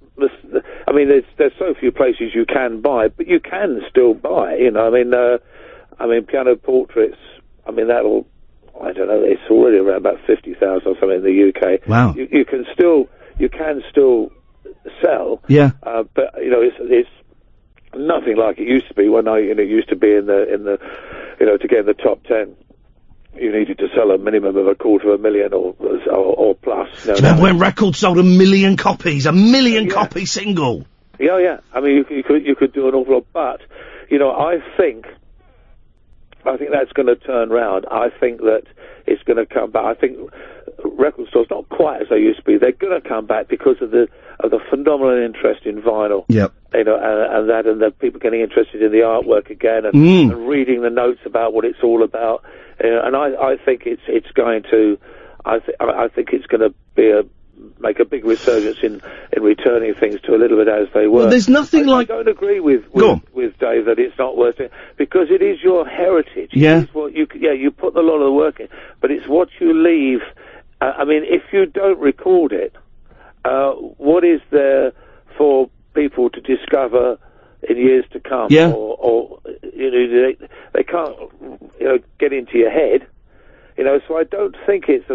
I mean, there's so few places you can buy, but you can still buy, you know, I mean, Piano Portraits, I mean, I don't know, it's already around about 50,000 or something in the UK. Wow. You can still sell. Yeah. But, you know, it's nothing like it used to be when it used to be in the, you know, to get in the top 10. You needed to sell a minimum of 250,000 or plus. Do you remember when records sold 1 million copies? 1 million copy single? Yeah. I mean, you could do an awful lot, but, you know, I think that's going to turn round. I think that it's going to come back. I think record stores, not quite as they used to be, they're going to come back because of the phenomenal interest in vinyl. Yep. You know, and the people getting interested in the artwork again and reading the notes about what it's all about. And I think it's going to. I think it's going to make a big resurgence in returning things to a little bit as they were. Well, there's nothing I don't agree with Dave that it's not worth it, because it is your heritage. Yeah. It is what you put a lot of the work in, but it's what you leave. I mean, if you don't record it, what is there for people to discover in years to come? Yeah. Or you know, they can't, you know, get into your head. You know, so I don't think it's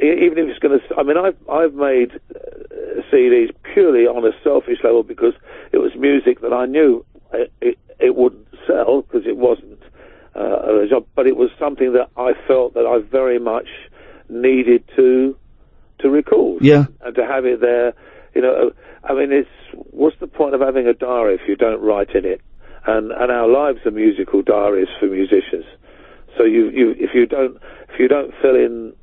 even if it's going to, I mean, I've made CDs purely on a selfish level because it was music that I knew it wouldn't sell because it wasn't a job, but it was something that I felt that I very much needed to record. Yeah. And to have it there, you know, I mean, what's the point of having a diary if you don't write in it? And our lives are musical diaries for musicians. So if you don't fill in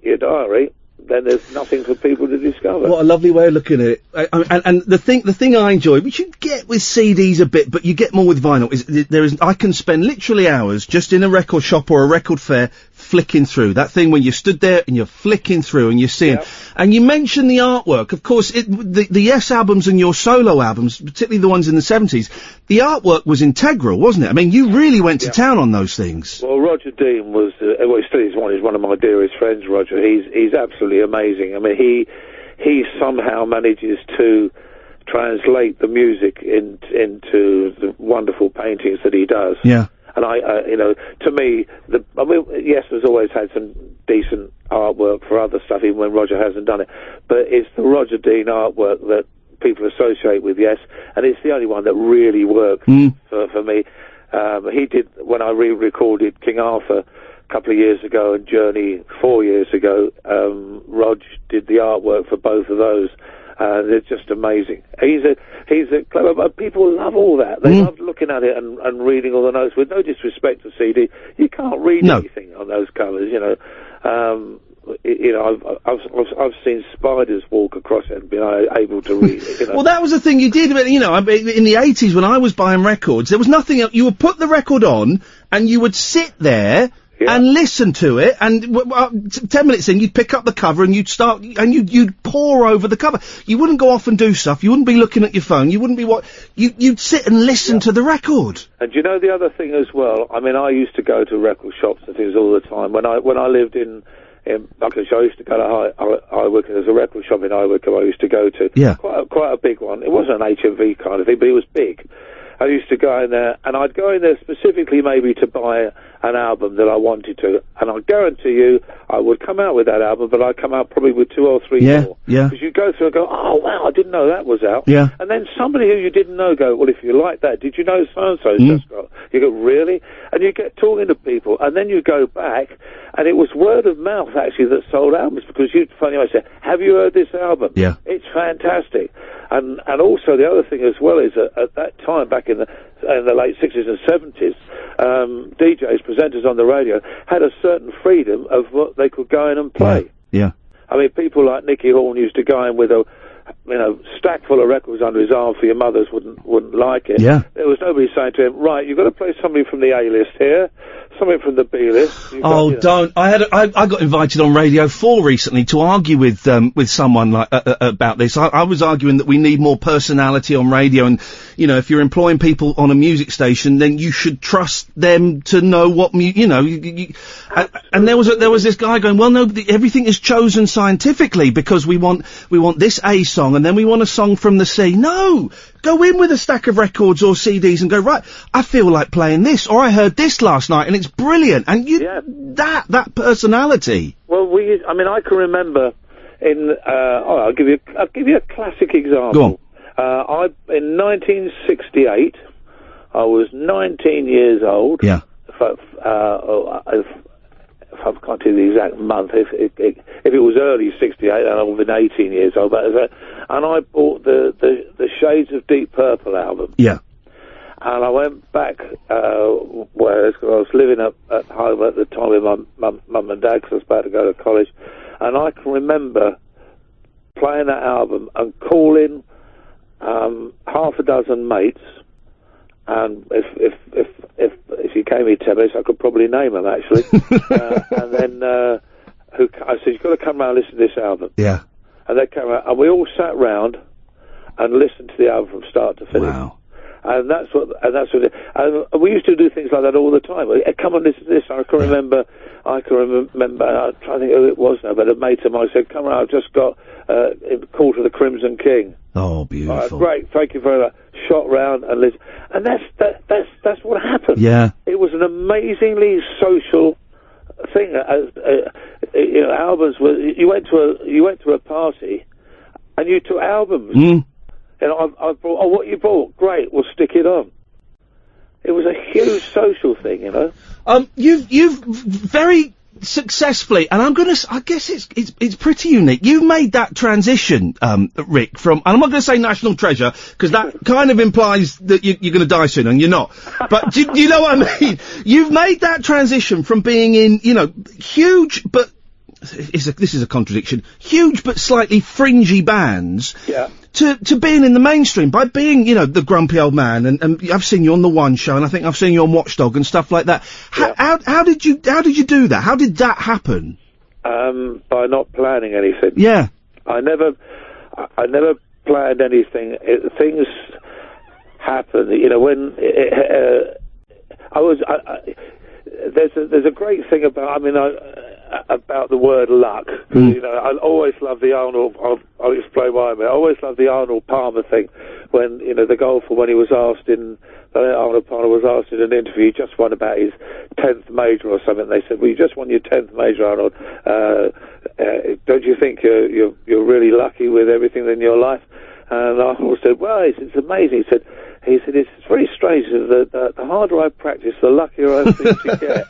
your diary, then there's nothing for people to discover. What a lovely way of looking at it. And the thing I enjoy, which you get with CDs a bit, but you get more with vinyl, is I can spend literally hours just in a record shop or a record fair flicking through. That thing when you stood there and you're flicking through and you're seeing. Yeah. And you mentioned the artwork. Of course, the Yes albums and your solo albums, particularly the ones in the 70s, the artwork was integral, wasn't it? I mean, you really went to town on those things. Well, Roger Dean was, well, he still is one. He's one of my dearest friends, Roger. He's absolutely amazing. I mean, he somehow manages to translate the music into the wonderful paintings that he does. Yeah. And to me, Yes has always had some decent artwork for other stuff, even when Roger hasn't done it. But it's the Roger Dean artwork that people associate with Yes, and it's the only one that really works for me. He did, when I re-recorded King Arthur a couple of years ago and Journey 4 years ago, Rog did the artwork for both of those. They're just amazing. He's a clever, but people love all that. They love looking at it and reading all the notes. With no disrespect to CD, you can't read anything on those covers, you know. I've seen spiders walk across it and been able to read it. You know? Well, that was the thing you did. You know, in the 80s when I was buying records, there was nothing else. You would put the record on and you would sit there and listen to it. And 10 minutes in, you'd pick up the cover and you'd start and you'd pore over the cover. You wouldn't go off and do stuff. You wouldn't be looking at your phone. You wouldn't be you'd sit and listen to the record. And you know the other thing as well. I mean, I used to go to record shops and things all the time when I lived in Buckinghamshire. I used to go to High Wycombe. There's a record shop in High Wycombe I used to go to. Yeah. Quite a big one. It wasn't an HMV kind of thing, but it was big. I used to go in there, and I'd go in there specifically maybe to buy an album that I wanted to, and I guarantee you I would come out with that album, but I'd come out probably with 2 or 3 more. Yeah. Because you go through and go, oh, wow, I didn't know that was out. Yeah. And then somebody who you didn't know go, well, if you like that, did you know so-and-so's just got? You go, really? And you get talking to people, and then you go back, and it was word of mouth, actually, that sold albums, because you'd funny I say, have you heard this album? Yeah. It's fantastic. And also the other thing as well is that at that time, back in the late 60s and 70s, DJs, presenters on the radio, had a certain freedom of what they could go in and play. Yeah. I mean, people like Nicky Horn used to go in with a stack full of records under his arm for your mothers wouldn't like it. Yeah. There was nobody saying to him, right, you've got to play something from the A-list here, something from the B-list. Don't. I got invited on Radio 4 recently to argue with someone like about this. I was arguing that we need more personality on radio, and you know, if you're employing people on a music station, then you should trust them to know what and there was this guy going, well, no, everything is chosen scientifically because we want this A song and then we want a song from the C. No, go in with a stack of records or CDs and go, right, I feel like playing this, or I heard this last night and it's brilliant. And that personality. Well, I can remember I'll give you a classic example. Go on. In 1968, I was 19 years old. Yeah. If I can't tell you the exact month, if it was early 68, then I would have been 18 years old. And I bought the Shades of Deep Purple album. Yeah. And I went back, because I was living at home at the time with my mum and dad, because I was about to go to college. And I can remember playing that album and calling half a dozen mates. And if you gave me 10 minutes, I could probably name them, actually. And then I said, you've got to come round and listen to this album. Yeah. And they came out, and we all sat round and listened to the album from start to finish. Wow. And that's what and we used to do things like that all the time. Come on, listen to this. I can remember, I'm trying to think who it was now, but a mate of mine said, come around, I've just got Call to the Crimson King. Oh, beautiful. Great, thank you very much. Shot round and listen. And that's what happened. Yeah. It was an amazingly social thing. Albums were, you went to a party and you took albums. And I brought, what you bought? Great, we'll stick it on. It was a huge social thing, you know. You've very successfully, and I guess it's pretty unique. You've made that transition, Rick, from, and I'm not going to say national treasure, because that kind of implies that you're going to die soon, and you're not. But do you know what I mean? You've made that transition from being in, huge, but this is a contradiction, huge but slightly fringy bands, Yeah. to being in the mainstream by being, you know, the grumpy old man, and I've seen you on The One Show, and I think I've seen you on Watchdog and stuff like that. How did you do that? How did that happen? By not planning anything. Yeah. I never planned anything. Things happen. You know, when there's a great thing about about the word luck. You know, I always love the Arnold. I'll explain why. I always love the Arnold Palmer thing. When, you know, the golfer, when he was asked Arnold Palmer was asked in an interview, he just won about his 10th major or something. They said, "Well, you just won your 10th major, Arnold. Don't you think you're really lucky with everything in your life?" And Arnold said, "Well, it's amazing." He said it's very strange. The harder I practice, the luckier I seem to get.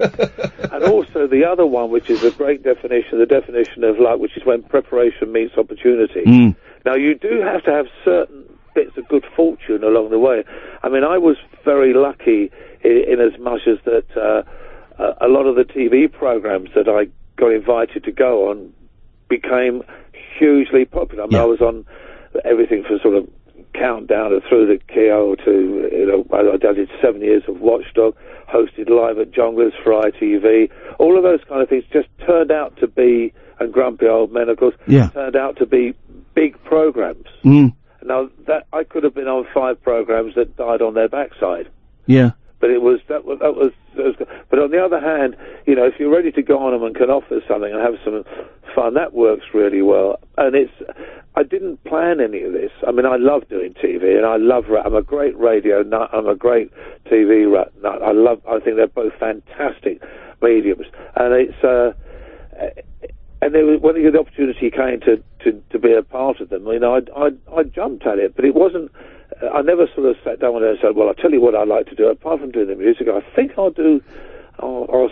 And also the other one, which is a great definition, the definition of luck, which is when preparation meets opportunity. Now, you do have to have certain bits of good fortune along the way. I mean, I was very lucky in as much as that a lot of the TV programs that I got invited to go on became hugely popular. I mean, I was on everything from sort of Countdown and Through the Keyhole to, you know, I did 7 years of Watchdog, hosted Live at Jonglers for ITV. All of those kind of things just turned out to be, and Grumpy Old Men, of course, turned out to be big programs. Now, that I could have been on 5 programs that died on their backside. Yeah. But that was. But on the other hand, you know, if you're ready to go on them and can offer something and have some fun, that works really well. And I didn't plan any of this. I mean, I love doing TV, and I'm a great radio nut. I'm a great TV nut. I think they're both fantastic mediums, and and when the opportunity came to be a part of them, you know, I jumped at it, but it wasn't. I never sort of sat down and said, "Well, I'll tell you what I'd like to do." Apart from doing the music, I think I'll see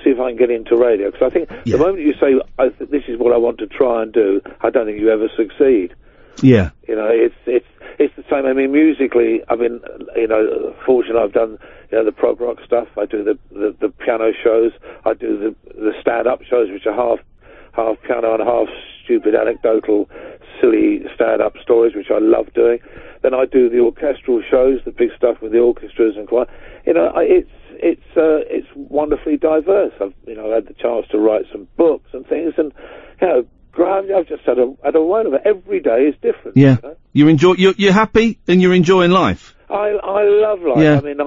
if I can get into radio, because I think the moment you say, "This is what I want to try and do," I don't think you ever succeed. Yeah. You know, it's the same. I mean, musically, I mean, you know, fortunately, I've done, you know, the prog rock stuff. I do the piano shows. I do the stand-up shows, which are half piano and half stupid, anecdotal, silly stand-up stories, which I love doing. Then I do the orchestral shows, the big stuff with the orchestras and choir. You know, it's wonderfully diverse. I've had the chance to write some books and things, and you know, I've just had a run of it. Every day is different. Yeah, you know? you're happy and you're enjoying life. I love life. Yeah. I mean, I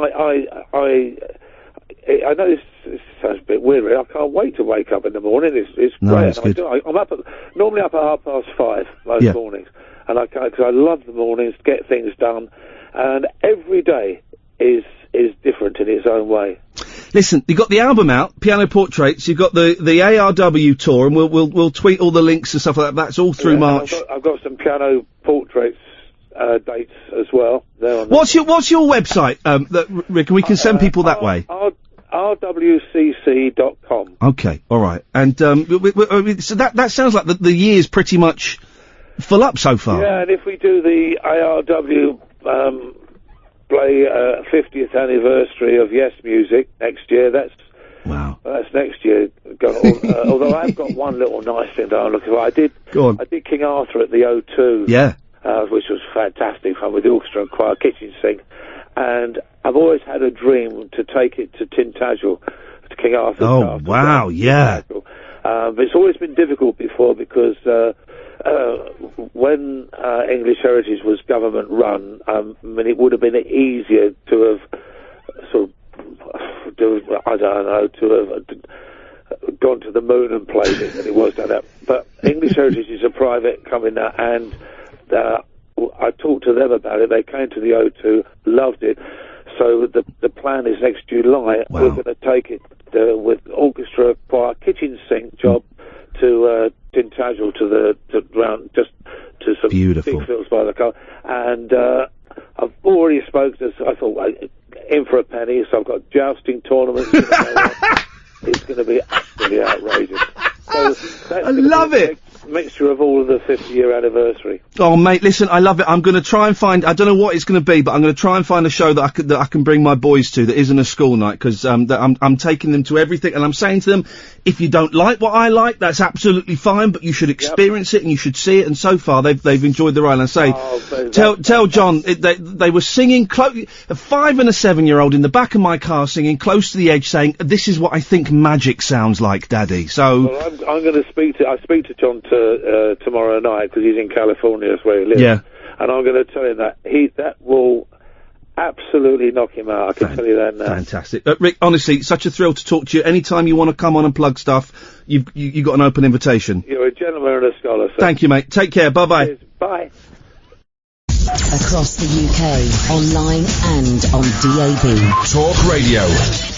know this sounds a bit weird. I can't wait to wake up in the morning. It's great. It's good. I'm normally up at 5:30 most mornings, and because I love the mornings, get things done, and every day is different in its own way. Listen, you got the album out, Piano Portraits. You've got the ARW tour, and we'll tweet all the links and stuff like that. That's all through March. I've got some Piano Portraits dates as well. What's your website, Rick? And we can send people that way. rwcc.com. Okay, all right. And so that sounds like the year's pretty much full up so far. Yeah, and if we do the ARW play 50th anniversary of Yes Music next year, that's next year. Although I've got one little nice thing that I'm looking for. I did King Arthur at the O2. Yeah. Which was fantastic fun with the orchestra and choir, kitchen sink. And I've always had a dream to take it to Tintagel, to King Arthur's Castle. Oh, wow, yeah. But it's always been difficult before because when English Heritage was government run, I mean, it would have been easier to have gone to the moon and played it than it was done that. But English Heritage is a private company now, and I talked to them about it. They came to the O2, loved it. So the plan is next July. Wow. We're going to take it with orchestra, choir, kitchen sink job to Tintagel to some beautiful big fields by the car. And I've already spoken to. I thought in for a penny. So I've got jousting tournaments. It's going to be absolutely outrageous. So I love it. mixture of all of the 50-year anniversary. Oh, mate, listen, I love it. I'm going to try and find, I don't know what it's going to be, but I'm going to try and find a show that I can bring my boys to that isn't a school night, because I'm taking them to everything, and I'm saying to them, if you don't like what I like, that's absolutely fine, but you should experience it and you should see it, and so far they've enjoyed the ride. And I say, tell John, they were singing, a 5 and a 7-year-old in the back of my car singing Close to the Edge, saying, this is what I think magic sounds like, Daddy. So... Well, I'm going to speak to John tomorrow night, because he's in California, that's where he lives. Yeah. And I'm going to tell him that will absolutely knock him out, I can tell you that now. Fantastic. Rick, honestly, such a thrill to talk to you. Anytime you want to come on and plug stuff, you've got an open invitation. You're a gentleman and a scholar, sir. Thank you, mate. Take care. Bye-bye. Cheers. Bye. Across the UK, online and on DAB. Talk Radio.